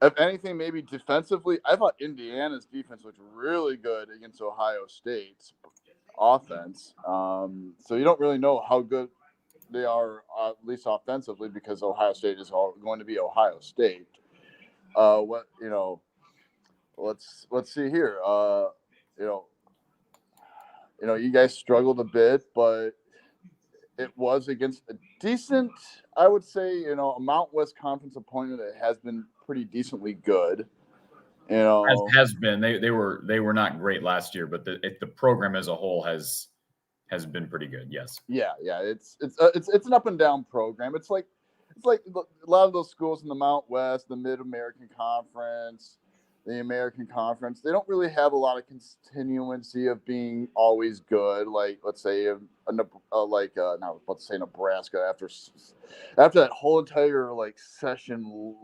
if anything, maybe defensively, I thought Indiana's defense looked really good against Ohio State's offense. So you don't really know how good they are, at least offensively, because Ohio State is going to be Ohio State. Let's see here. You guys struggled a bit, but it was against a decent, I would say, a Mount West Conference opponent that has been pretty decently good. Has been. They were not great last year, but the program as a whole has been pretty good. Yes. Yeah. It's an up and down program. It's like a lot of those schools in the Mount West, the Mid-American Conference, the American Conference. They don't really have a lot of continuancy of being always good. Like, let's say, Nebraska after that whole entire session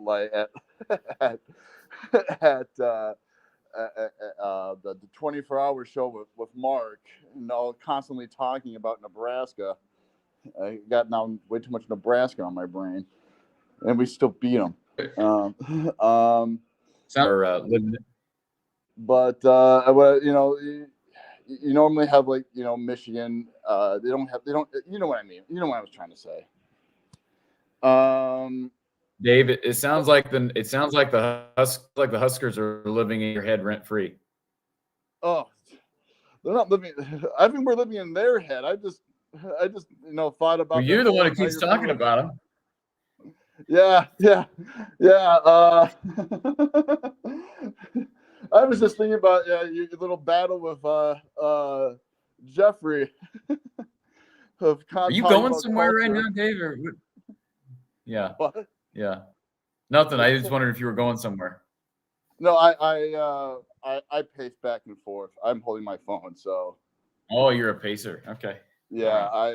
at the 24-hour show with Mark, constantly talking about Nebraska. I got now way too much Nebraska on my brain, and we still beat them. But you normally have Michigan. They don't. You know what I mean. You know what I was trying to say. Dave, it sounds like the Huskers are living in your head rent free. Oh, they're not living. I think we're living in their head. I just thought about. Well, you're the one who keeps talking about them. Yeah. I was just thinking about your little battle with Jeffrey. Are you going somewhere right now, Dave? Or what? Yeah. What? Yeah. Nothing. I just wondered if you were going somewhere. No, I pace back and forth. I'm holding my phone, so. Oh, you're a Pacer. Okay. Yeah,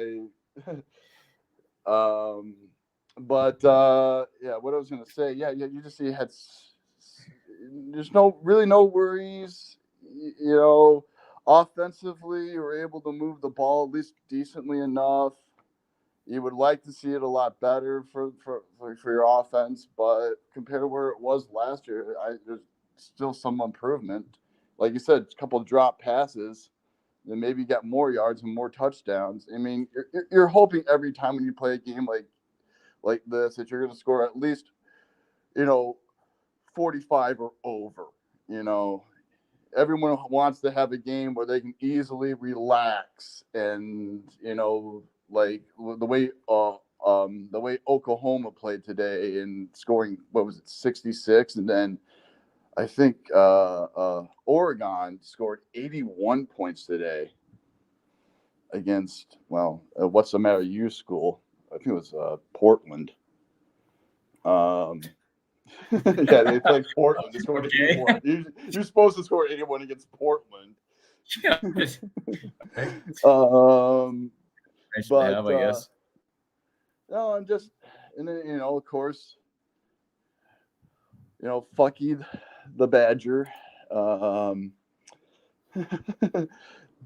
but yeah, what I was gonna say, yeah, you just see there's really no worries, you know. Offensively, you were able to move the ball at least decently enough. You would like to see it a lot better for your offense, but compared to where it was last year, there's still some improvement. Like you said, a couple of drop passes, then maybe get more yards and more touchdowns. I mean, you're hoping every time when you play a game like this that you're going to score at least, 45 or over. Everyone wants to have a game where they can easily relax, and like the way Oklahoma played today and scoring, what was it, 66, and then I think Oregon scored 81 points today against, what's the matter, U school? I think it was Portland. Yeah, they played Portland. They scored 81. You're supposed to score 81 against Portland. But I guess. No, and then of course, Fucky the Badger,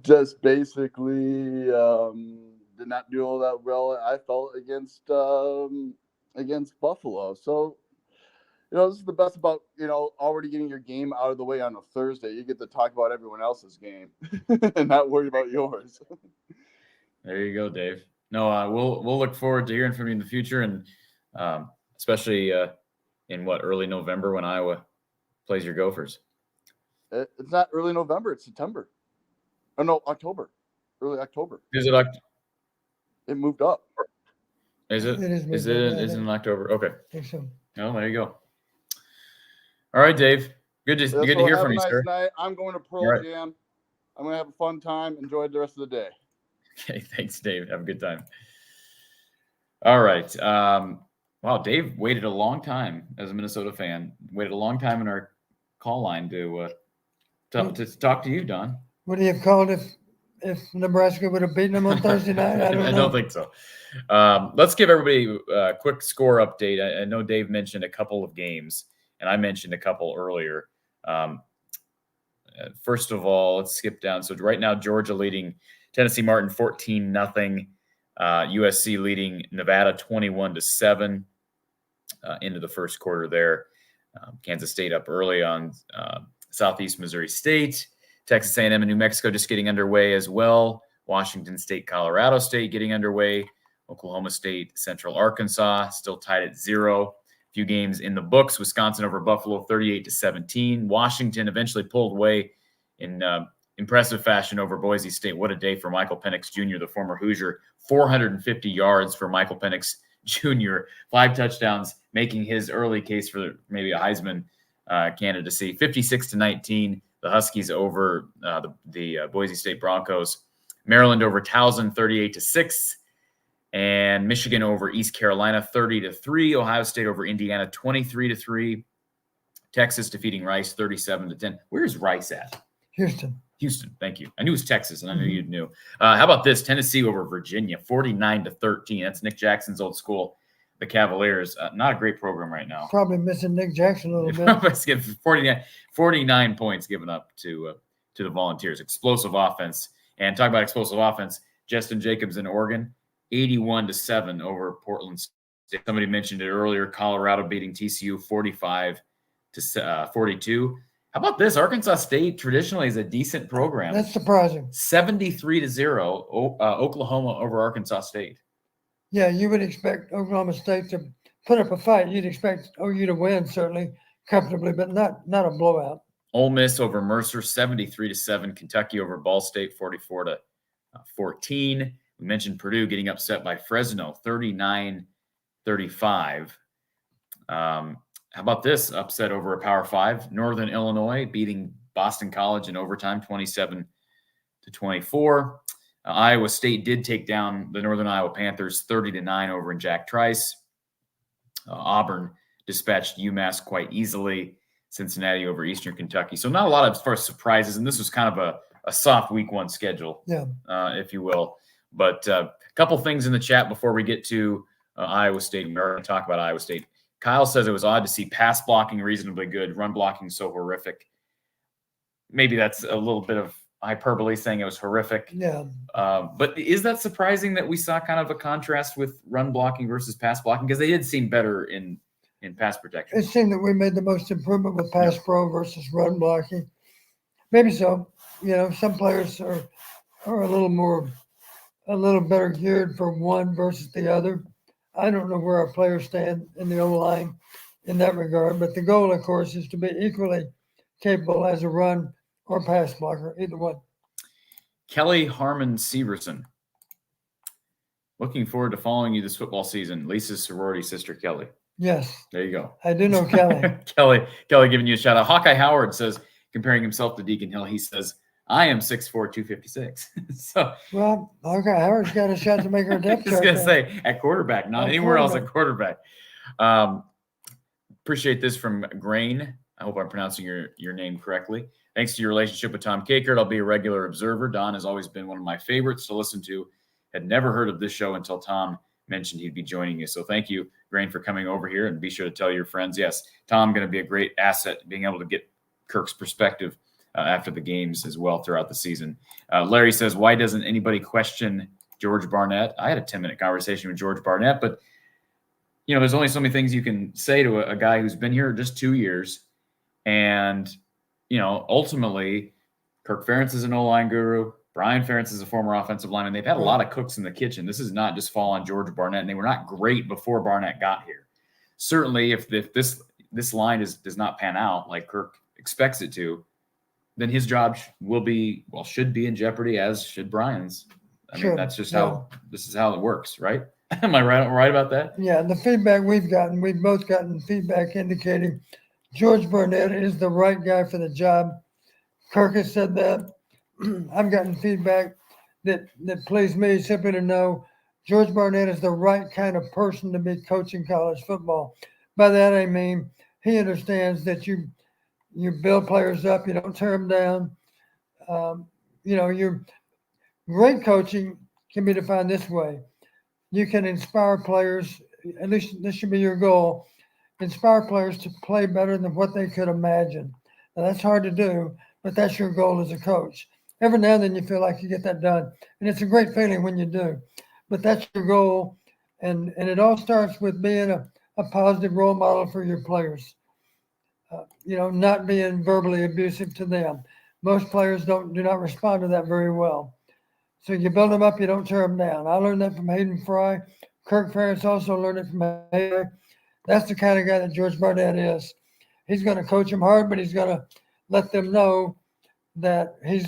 just basically did not do all that well, I felt, against Buffalo. So this is the best about already getting your game out of the way on a Thursday. You get to talk about everyone else's game and not worry about yours. There you go, Dave. No, we'll look forward to hearing from you in the future, and especially in early November when Iowa plays your Gophers. It's not early November; it's September. Oh no, October. Early October. Is it? It moved up. Is it? Is it in October? Okay. I think so. Oh, there you go. All right, Dave. Good to hear from you, nice sir. Night. I'm going to Pearl Jam. I'm going to have a fun time. Enjoy the rest of the day. Okay, thanks, Dave. Have a good time. All right. Wow, Dave waited a long time as a Minnesota fan. Waited a long time in our call line to talk to you, Don. Would he have called if Nebraska would have beaten them on Thursday night? I don't think so. Let's give everybody a quick score update. I know Dave mentioned a couple of games, and I mentioned a couple earlier. First of all, let's skip down. So right now, Georgia leading Tennessee Martin 14-0. USC leading Nevada 21-7 into the first quarter there. Kansas State up early on Southeast Missouri State. Texas A&M and New Mexico just getting underway as well. Washington State, Colorado State getting underway. Oklahoma State, Central Arkansas still tied at 0. A few games in the books. Wisconsin over Buffalo 38-17. Washington eventually pulled away in impressive fashion over Boise State. What a day for Michael Penix Jr., the former Hoosier. 450 yards for Michael Penix Jr., 5 touchdowns, making his early case for maybe a Heisman candidacy. 56-19, the Huskies over the Boise State Broncos. Maryland over Towson 38-6, and Michigan over East Carolina 30-3. Ohio State over Indiana 23-3. Texas defeating Rice 37-10. Where's Rice at? Houston, thank you. I knew it was Texas, and I knew you knew. How about this? Tennessee over Virginia, 49-13. That's Nick Jackson's old school, the Cavaliers. Not a great program right now. Probably missing Nick Jackson a little bit. 49 points given up to the Volunteers. Explosive offense. And talk about explosive offense, Justin Jacobs in Oregon, 81-7 over Portland State. Somebody mentioned it earlier, Colorado beating TCU 45-42. How about this? Arkansas State traditionally is a decent program. That's surprising. 73-0, Oklahoma over Arkansas State. Yeah, you would expect Oklahoma State to put up a fight. You'd expect OU to win, certainly, comfortably, but not a blowout. Ole Miss over Mercer, 73-7. Kentucky over Ball State, 44-14. We mentioned Purdue getting upset by Fresno, 39-35. How about this upset over a Power 5? Northern Illinois beating Boston College in overtime, 27-24. Iowa State did take down the Northern Iowa Panthers 30-9 over in Jack Trice. Auburn dispatched UMass quite easily. Cincinnati over Eastern Kentucky. So not a lot of, as far as surprises, and this was kind of a soft week 1 schedule, Yeah. If you will. But a couple things in the chat before we get to Iowa State. We're going to talk about Iowa State. Kyle says it was odd to see pass blocking reasonably good, run blocking so horrific. Maybe that's a little bit of hyperbole saying it was horrific. Yeah. But is that surprising that we saw kind of a contrast with run blocking versus pass blocking? Because they did seem better in pass protection. It seemed that we made the most improvement with pass pro versus run blocking. Maybe so. You know, some players are a little better geared for one versus the other. I don't know where our players stand in the O-line in that regard, but the goal, of course, is to be equally capable as a run or pass blocker, either one. Kelly Harmon Severson. Looking forward to following you this football season. Lisa's sorority sister, Kelly. Yes. There you go. I do know Kelly. Kelly giving you a shout out. Hawkeye Howard says, comparing himself to Deacon Hill, he says, I am 6'4", 256. So, well, okay, Howard's got a shot to make her depth I was chart. going to say, at quarterback, not anywhere else at quarterback. Appreciate this from Grain. I hope I'm pronouncing your name correctly. Thanks to your relationship with Tom Kakert, I'll be a regular observer. Don has always been one of my favorites to listen to. Had never heard of this show until Tom mentioned he'd be joining you. So thank you, Grain, for coming over here. And be sure to tell your friends, yes, Tom going to be a great asset, being able to get Kirk's perspective after the games as well throughout the season. Larry says, why doesn't anybody question George Barnett? I had a 10-minute conversation with George Barnett, but you know, there's only so many things you can say to a guy who's been here just 2 years. And, you know, ultimately, Kirk Ferentz is an O-line guru. Brian Ferentz is a former offensive lineman. They've had a lot of cooks in the kitchen. This is not just fall on George Barnett, and they were not great before Barnett got here. Certainly, if this line does not pan out like Kirk expects it to, then his job should be in jeopardy, as should Brian's. I mean, that's just how this is how it works, right? Am I right about that? Yeah, the feedback we've both gotten feedback indicating George Barnett is the right guy for the job. Kirk has said that. I've gotten feedback that pleased me simply to know George Barnett is the right kind of person to be coaching college football. By that I mean he understands that you build players up, you don't tear them down. You know, your great coaching can be defined this way. You can inspire players, at least this should be your goal, inspire players to play better than what they could imagine. Now, that's hard to do, but that's your goal as a coach. Every now and then you feel like you get that done, and it's a great feeling when you do. But that's your goal, and it all starts with being a positive role model for your players. You know, not being verbally abusive to them. Most players do not respond to that very well. So you build them up, you don't tear them down. I learned that from Hayden Fry. Kirk Ferentz also learned it from Hayden. That's the kind of guy that George Barnett is. He's going to coach them hard, but he's going to let them know that he's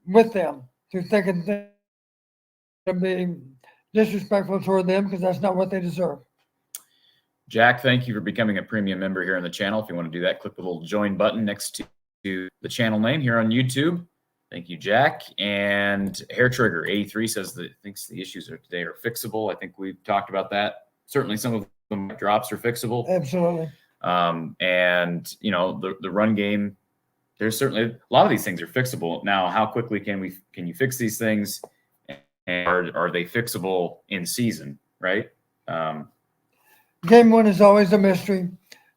with them through thick and thin, being disrespectful toward them because that's not what they deserve. Jack, thank you for becoming a premium member here on the channel. If you want to do that, click the little join button next to the channel name here on YouTube. Thank you, Jack. And Hair Trigger 83 says that thinks the issues today are fixable. I think we've talked about that. Certainly some of them drops are fixable. Absolutely. And you know, the run game, there's certainly a lot of these things are fixable. Now, how quickly can you fix these things? And are they fixable in season, right? Game one is always a mystery.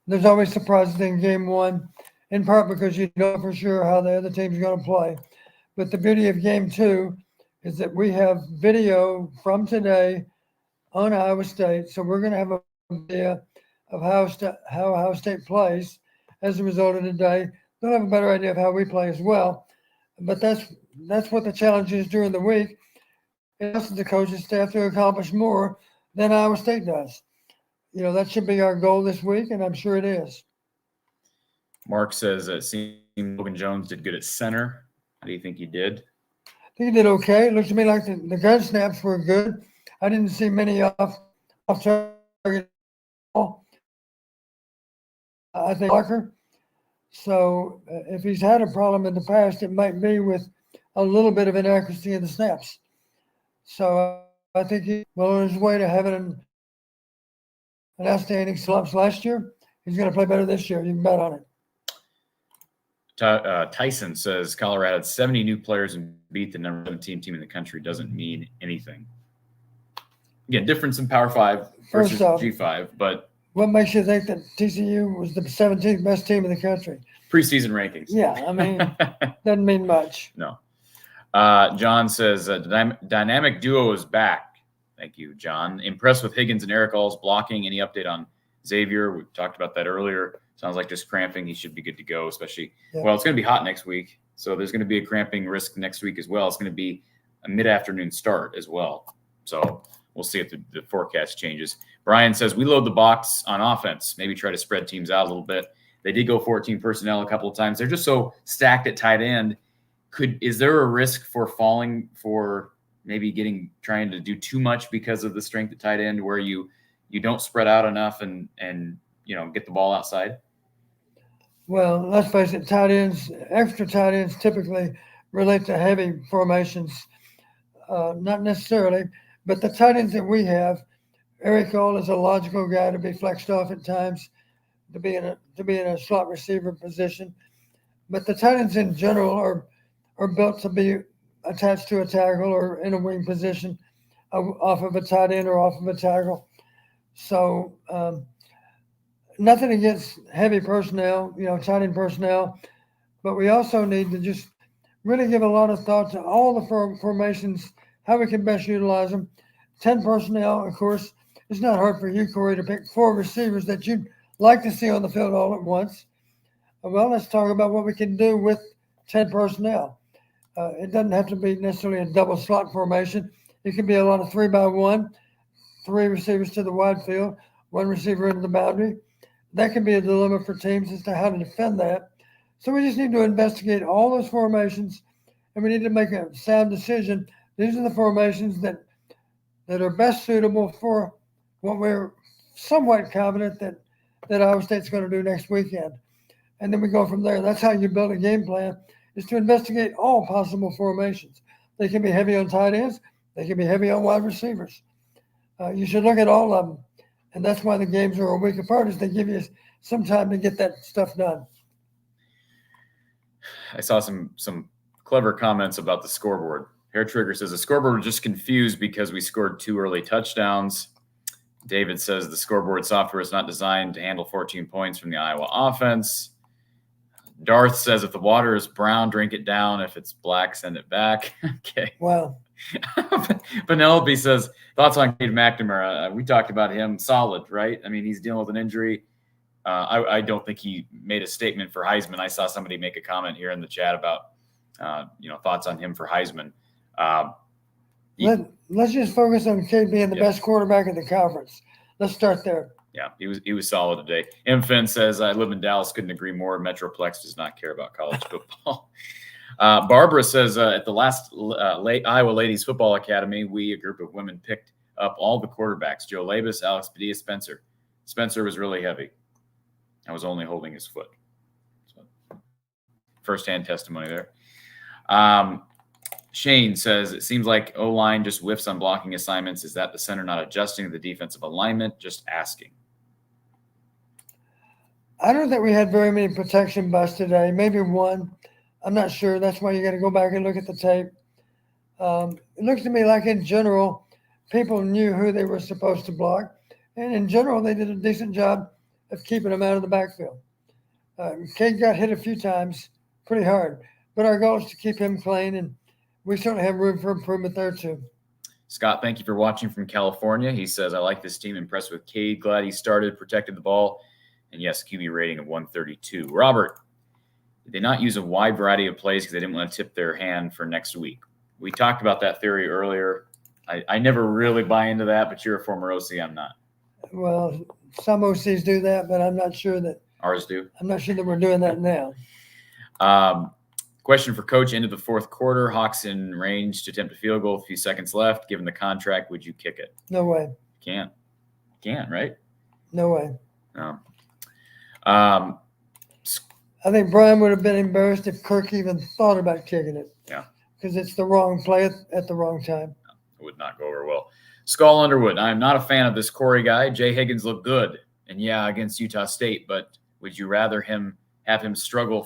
There's always surprises in game one, in part because you know for sure how the other team's going to play. But the beauty of game two is that we have video from today on Iowa State. So we're going to have an idea of how Iowa State plays as a result of today. They'll have a better idea of how we play as well. But that's what the challenge is during the week. It asks the coaching staff to accomplish more than Iowa State does. You know, that should be our goal this week, and I'm sure it is. Mark says it seems Logan Jones did good at center. How do you think he did? I think he did okay. It looks to me like the gun snaps were good. I didn't see many off target. I think Walker. So if he's had a problem in the past, it might be with a little bit of inaccuracy in the snaps. So I think he's well on his way to having an outstanding slumps last year. He's going to play better this year. You can bet on it. Tyson says Colorado had 70 new players and beat the number 17 team in the country doesn't mean anything. Again, difference in Power 5 versus First off, G5, but what makes you think that TCU was the 17th best team in the country? preseason rankings. Yeah, I mean, doesn't mean much. No. John says dynamic duo is back. Thank you, John. Impressed with Higgins and Eric All's blocking. Any update on Xavier? We talked about that earlier. Sounds like just cramping. He should be good to go, especially, well, it's going to be hot next week. So there's going to be a cramping risk next week as well. It's going to be a mid-afternoon start as well. So we'll see if the forecast changes. Brian says, we load the box on offense. Maybe try to spread teams out a little bit. They did go 14 personnel a couple of times. They're just so stacked at tight end. Is there a risk for falling for maybe trying to do too much because of the strength at tight end where you don't spread out enough and get the ball outside? Well, let's face it, extra tight ends typically relate to heavy formations. Not necessarily, but the tight ends that we have, Eric All is a logical guy to be flexed off at times, to be in a slot receiver position. But the tight ends in general are built to be attached to a tackle or in a wing position off of a tight end or off of a tackle. So nothing against heavy personnel, tight end personnel, but we also need to just really give a lot of thought to all the formations, how we can best utilize them. 10 personnel, of course, it's not hard for you, Corey, to pick 4 receivers that you'd like to see on the field all at once. Well, let's talk about what we can do with 10 personnel. It doesn't have to be necessarily a double slot formation. It can be a lot of 3-by-1, 3 receivers to the wide field, 1 receiver into the boundary. That can be a dilemma for teams as to how to defend that. So we just need to investigate all those formations, and we need to make a sound decision. These are the formations that are best suitable for what we're somewhat confident that Iowa State's going to do next weekend. And then we go from there. That's how you build a game plan, is to investigate all possible formations. They can be heavy on tight ends. They can be heavy on wide receivers. You should look at all of them. And that's why the games are a week apart, is they give you some time to get that stuff done. I saw some clever comments about the scoreboard. Hair Trigger says the scoreboard was just confused because we scored 2 early touchdowns. David says the scoreboard software is not designed to handle 14 points from the Iowa offense. Darth says if the water is brown, drink it down. If it's black, send it back. Okay. Wow. Penelope says, thoughts on Cade McNamara? We talked about him. Solid, right? I mean, he's dealing with an injury. I don't think he made a statement for Heisman. I saw somebody make a comment here in the chat about, thoughts on him for Heisman. Let's just focus on Cade being the best quarterback in the conference. Let's start there. Yeah, he was solid today. Infin says, I live in Dallas, couldn't agree more. Metroplex does not care about college football. Barbara says, at the last Iowa Ladies Football Academy, a group of women, picked up all the quarterbacks. Joe Labus, Alex Padilla, Spencer. Spencer was really heavy. I was only holding his foot. So, firsthand testimony there. Shane says, it seems like O-line just whiffs on blocking assignments. Is that the center not adjusting to the defensive alignment? Just asking. I don't think we had very many protection busts today. Maybe 1. I'm not sure. That's why you got to go back and look at the tape. It looks to me like in general, people knew who they were supposed to block. And in general, they did a decent job of keeping them out of the backfield. Cade got hit a few times pretty hard. But our goal is to keep him clean, and we certainly have room for improvement there too. Scott, thank you for watching from California. He says, I like this team. Impressed with Cade. Glad he started, protected the ball. And yes, QB rating of 132. Robert, did they not use a wide variety of plays because they didn't want to tip their hand for next week? We talked about that theory earlier. I never really buy into that, but you're a former OC. I'm not. Well, some OCs do that, but I'm not sure that ours do. I'm not sure that we're doing that now. Question for Coach. End of the fourth quarter. Hawks in range to attempt a field goal. A few seconds left. Given the contract, would you kick it? No way. Can't, right? No way. No. I think Brian would have been embarrassed if Kirk even thought about kicking it. Yeah. Because it's the wrong play at the wrong time. It would not go over well. Skull Underwood. I'm not a fan of this Corey guy. Jay Higgins looked good. And yeah, against Utah State, but would you rather have him struggle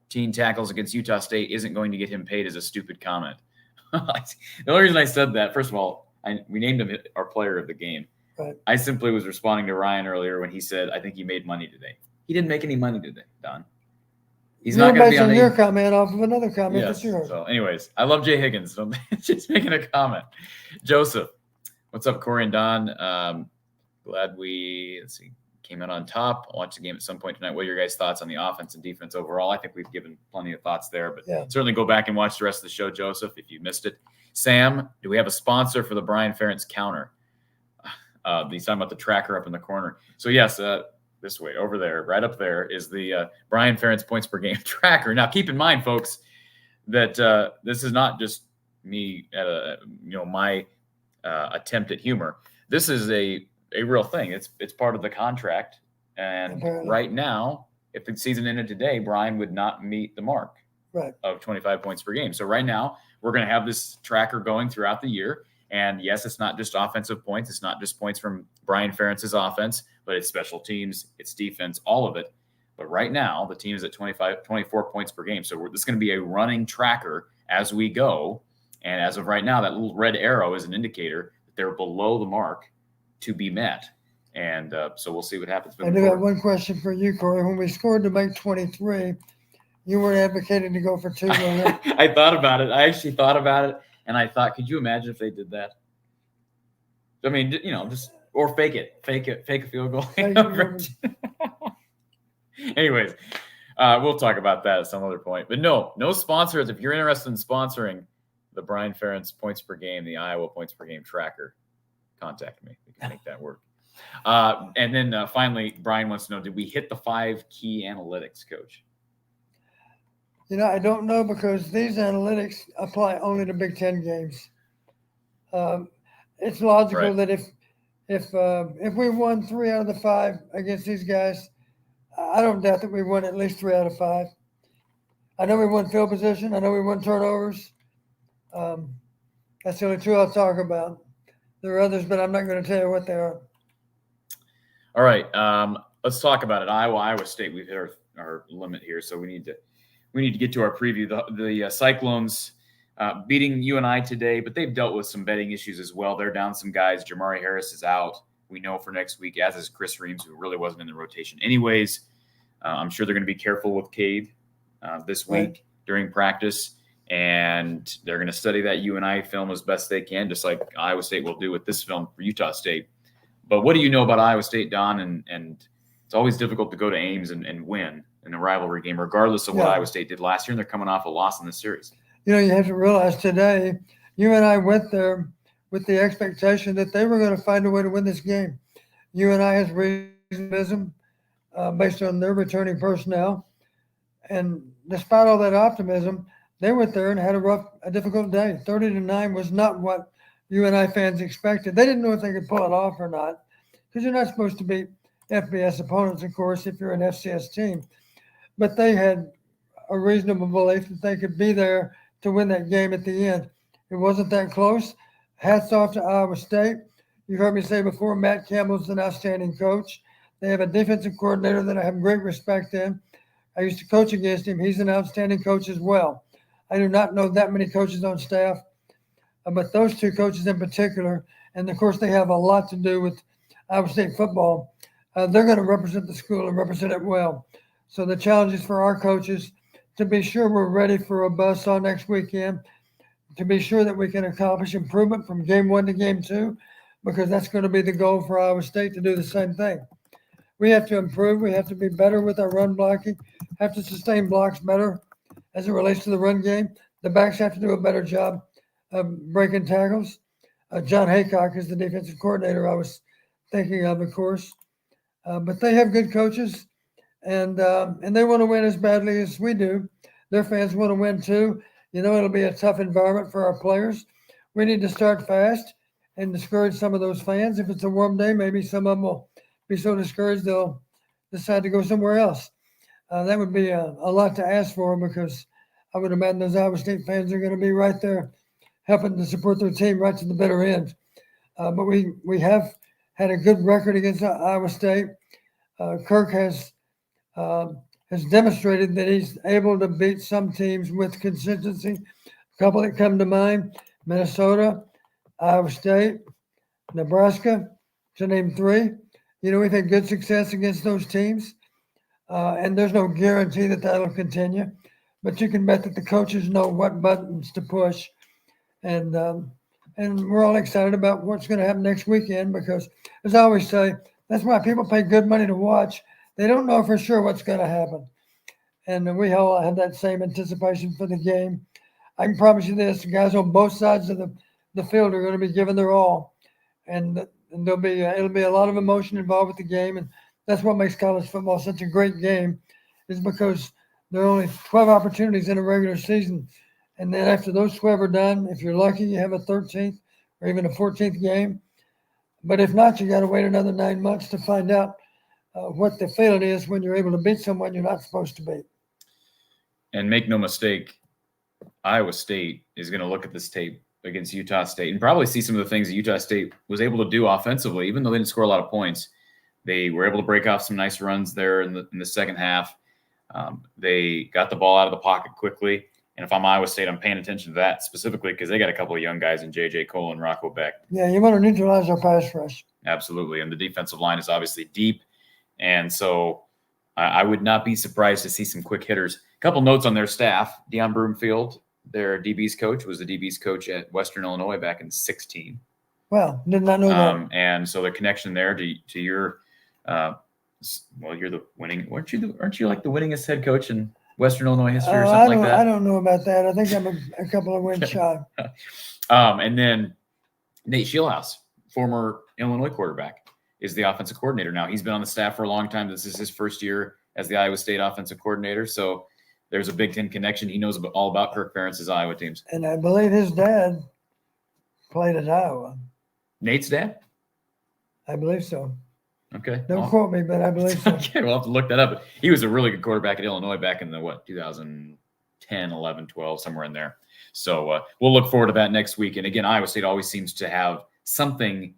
14 tackles against Utah State isn't going to get him paid is a stupid comment. The only reason I said that, first of all, we named him our player of the game. Right. I simply was responding to Ryan earlier when he said, I think he made money today. He didn't make any money today, Don. He's not going to be on your comment off of another comment Yes. that you heard. So anyways, I love Jay Higgins. So I'm just making a comment. Joseph, what's up, Corey and Don? Glad let's see, came out on top. I'll watch the game at some point tonight. What are your guys' thoughts on the offense and defense overall? I think we've given plenty of thoughts there, but certainly go back and watch the rest of the show, Joseph, if you missed it. Sam, do we have a sponsor for the Brian Ferentz counter? He's talking about the tracker up in the corner. So yes, this way, over there, right up there is the Brian Ferentz points per game tracker. Now, keep in mind, folks, that this is not just me at my attempt at humor. This is a real thing. It's part of the contract. And right now, if the season ended today, Brian would not meet the mark of 25 points per game. So right now, we're going to have this tracker going throughout the year. And yes, it's not just offensive points. It's not just points from Brian Ferentz's offense, but it's special teams, it's defense, all of it. But right now, the team is at 24 points per game. So this is going to be a running tracker as we go. And as of right now, that little red arrow is an indicator that they're below the mark to be met. And so we'll see what happens. I do have one question for you, Corey. When we scored to make 23, you weren't advocating to go for 2. I thought about it. I actually thought about it. And I thought, could you imagine if they did that? I mean, or fake a field goal. Anyways, we'll talk about that at some other point. But no sponsors. If you're interested in sponsoring the Brian Ferentz points per game, the Iowa points per game tracker, contact me. We can make that work. And then finally, Brian wants to know, did we hit the 5 key analytics, Coach? I don't know because these analytics apply only to Big Ten games. It's logical that if we won 3 out of the 5 against these guys, I don't doubt that we won at least 3 out of 5. I know we won field position. I know we won turnovers. That's the only 2 I'll talk about. There are others, but I'm not going to tell you what they are. All right, let's talk about it. Iowa State. We've hit our limit here, so we need to get to our preview. The Cyclones beating UNI today, but they've dealt with some betting issues as well. They're down some guys. Jamari Harris is out, we know, for next week, as is Chris Reams, who really wasn't in the rotation anyways. I'm sure they're going to be careful with Cade this week during practice, and they're going to study that UNI film as best they can, just like Iowa State will do with this film for Utah State. But what do you know about Iowa State, Don? And it's always difficult to go to Ames and win in a rivalry game, regardless of what Iowa State did last year, and they're coming off a loss in this series. You have to realize today, UNI went there with the expectation that they were going to find a way to win this game. UNI has reasonism based on their returning personnel, and despite all that optimism, they went there and had a difficult day. 30-9 was not what UNI fans expected. They didn't know if they could pull it off or not, because you're not supposed to beat FBS opponents, of course, if you're an FCS team. But they had a reasonable belief that they could be there to win that game at the end. It wasn't that close. Hats off to Iowa State. You've heard me say before, Matt Campbell's an outstanding coach. They have a defensive coordinator that I have great respect in. I used to coach against him. He's an outstanding coach as well. I do not know that many coaches on staff, but those 2 coaches in particular, and of course they have a lot to do with Iowa State football. They're going to represent the school and represent it well. So the challenge is for our coaches to be sure we're ready for a buzzsaw next weekend, to be sure that we can accomplish improvement from game 1 to game 2, because that's going to be the goal for Iowa State to do the same thing. We have to improve. We have to be better with our run blocking, have to sustain blocks better as it relates to the run game. The backs have to do a better job of breaking tackles. John Haycock is the defensive coordinator I was thinking of course. But they have good coaches, and they want to win as badly as we do. Their fans want to win too. It'll be a tough environment for our players. We need to start fast and discourage some of those fans. If it's a warm day, maybe some of them will be so discouraged they'll decide to go somewhere else. That would be a lot to ask for, because I would imagine those Iowa State fans are going to be right there helping to support their team right to the bitter end. But we have had a good record against Iowa State. Kirk has has demonstrated that he's able to beat some teams with consistency. A couple that come to mind: Minnesota, Iowa State, Nebraska, to name three. We've had good success against those teams, and there's no guarantee that that'll continue. But you can bet that the coaches know what buttons to push, and we're all excited about what's going to happen next weekend because, as I always say, that's why people pay good money to watch. They don't know for sure what's going to happen, and we all have that same anticipation for the game. I can promise you this: the guys on both sides of the field are going to be giving their all, and it'll be a lot of emotion involved with the game, and that's what makes college football such a great game, is because there are only 12 opportunities in a regular season, and then after those 12 are done, if you're lucky, you have a 13th or even a 14th game. But if not, you got to wait another 9 months to find out what the feeling is when you're able to beat someone you're not supposed to beat. And make no mistake, Iowa State is going to look at this tape against Utah State and probably see some of the things that Utah State was able to do offensively, even though they didn't score a lot of points. They were able to break off some nice runs there in the second half. They got the ball out of the pocket quickly. And if I'm Iowa State, I'm paying attention to that specifically because they got a couple of young guys in J.J. Cole and Rocco Beck. Yeah, you want to neutralize our pass rush. Absolutely. And the defensive line is obviously deep. And so I would not be surprised to see some quick hitters. A couple notes on their staff. Deion Broomfield, their DB's coach, was the DB's coach at Western Illinois back in 2016. Well, did not know that. And so the connection there to your you're the winning. Aren't you like the winningest head coach in Western Illinois history or something like that? I don't know about that. I think I'm a couple of wins shy. And then Nate Shieldhouse, former Illinois quarterback, is the offensive coordinator now. He's been on the staff for a long time. This is his first year as the Iowa State offensive coordinator. So there's a Big Ten connection. He knows all about Kirk Ferentz's Iowa teams. And I believe his dad played at Iowa. Nate's dad? I believe so. Okay. Don't quote me, but I believe so. Okay, we'll have to look that up. But he was a really good quarterback at Illinois back in the 2010, 11, 12, somewhere in there. So we'll look forward to that next week. And again, Iowa State always seems to have something.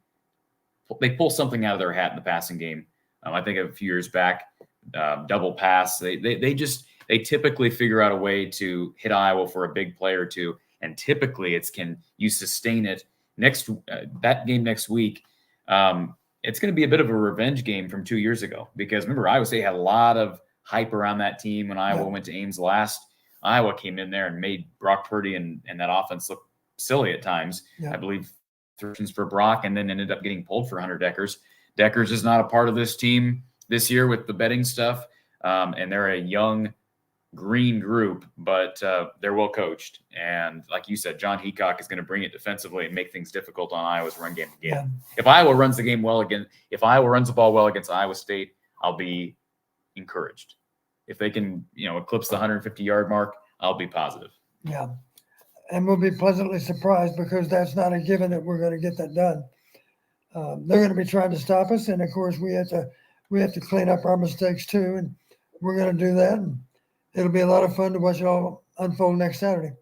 They pull something out of their hat in the passing game. I think a few years back, double pass. They typically figure out a way to hit Iowa for a big play or two. And typically it's can you sustain it that game next week. It's going to be a bit of a revenge game from 2 years ago because remember, Iowa State had a lot of hype around that team when Iowa went to Ames last. Iowa came in there and made Brock Purdy and that offense look silly at times. I believe for Brock and then ended up getting pulled for Hunter Deckers. Deckers is not a part of this team this year with the betting stuff. And they're a young green group, but they're well coached. And like you said, John Heacock is going to bring it defensively and make things difficult on Iowa's run game again. Yeah. If Iowa runs the ball well against Iowa State, I'll be encouraged. If they can, eclipse the 150-yard mark, I'll be positive. Yeah. And we'll be pleasantly surprised because that's not a given that we're going to get that done. They're going to be trying to stop us. And of course we have to clean up our mistakes too. And we're going to do that. And it'll be a lot of fun to watch it all unfold next Saturday.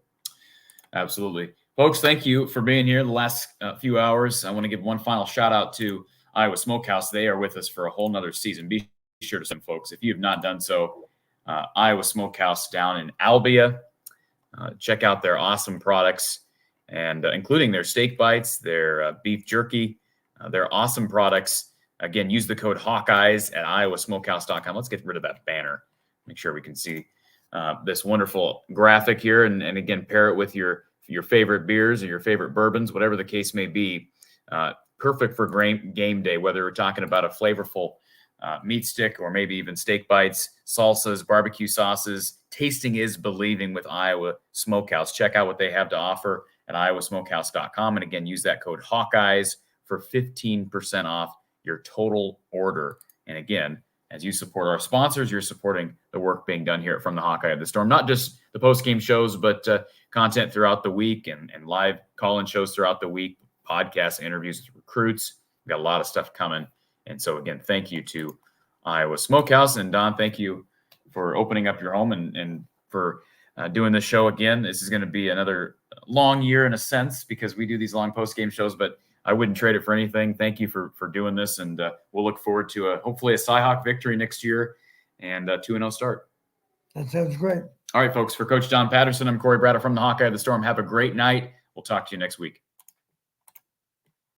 Absolutely. Folks, thank you for being here the last few hours. I want to give one final shout out to Iowa Smokehouse. They are with us for a whole nother season. Be sure to send folks, if you have not done so, Iowa Smokehouse down in Albia. Check out their awesome products, and including their steak bites, their beef jerky, their awesome products. Again, use the code Hawkeyes at iowasmokehouse.com. Let's get rid of that banner. Make sure we can see this wonderful graphic here, and again, pair it with your favorite beers or your favorite bourbons, whatever the case may be. Perfect for game day, whether we're talking about a flavorful meat stick or maybe even steak bites, salsas, barbecue sauces. Tasting is believing with Iowa Smokehouse. Check out what they have to offer at iowasmokehouse.com. And again, use that code Hawkeyes for 15% off your total order. And again, as you support our sponsors, you're supporting the work being done here from the Hawkeye of the Storm. Not just the post-game shows, but content throughout the week and live call-in shows throughout the week, podcasts, interviews with recruits. We've got a lot of stuff coming. And so, again, thank you to Iowa Smokehouse. And, Don, thank you for opening up your home and for doing this show again. This is going to be another long year in a sense because we do these long post-game shows, but I wouldn't trade it for anything. Thank you for doing this, and we'll look forward to hopefully a Cyhawk victory next year and a 2-0 start. That sounds great. All right, folks. For Coach John Patterson, I'm Corey Braddock from the Hawkeye of the Storm. Have a great night. We'll talk to you next week.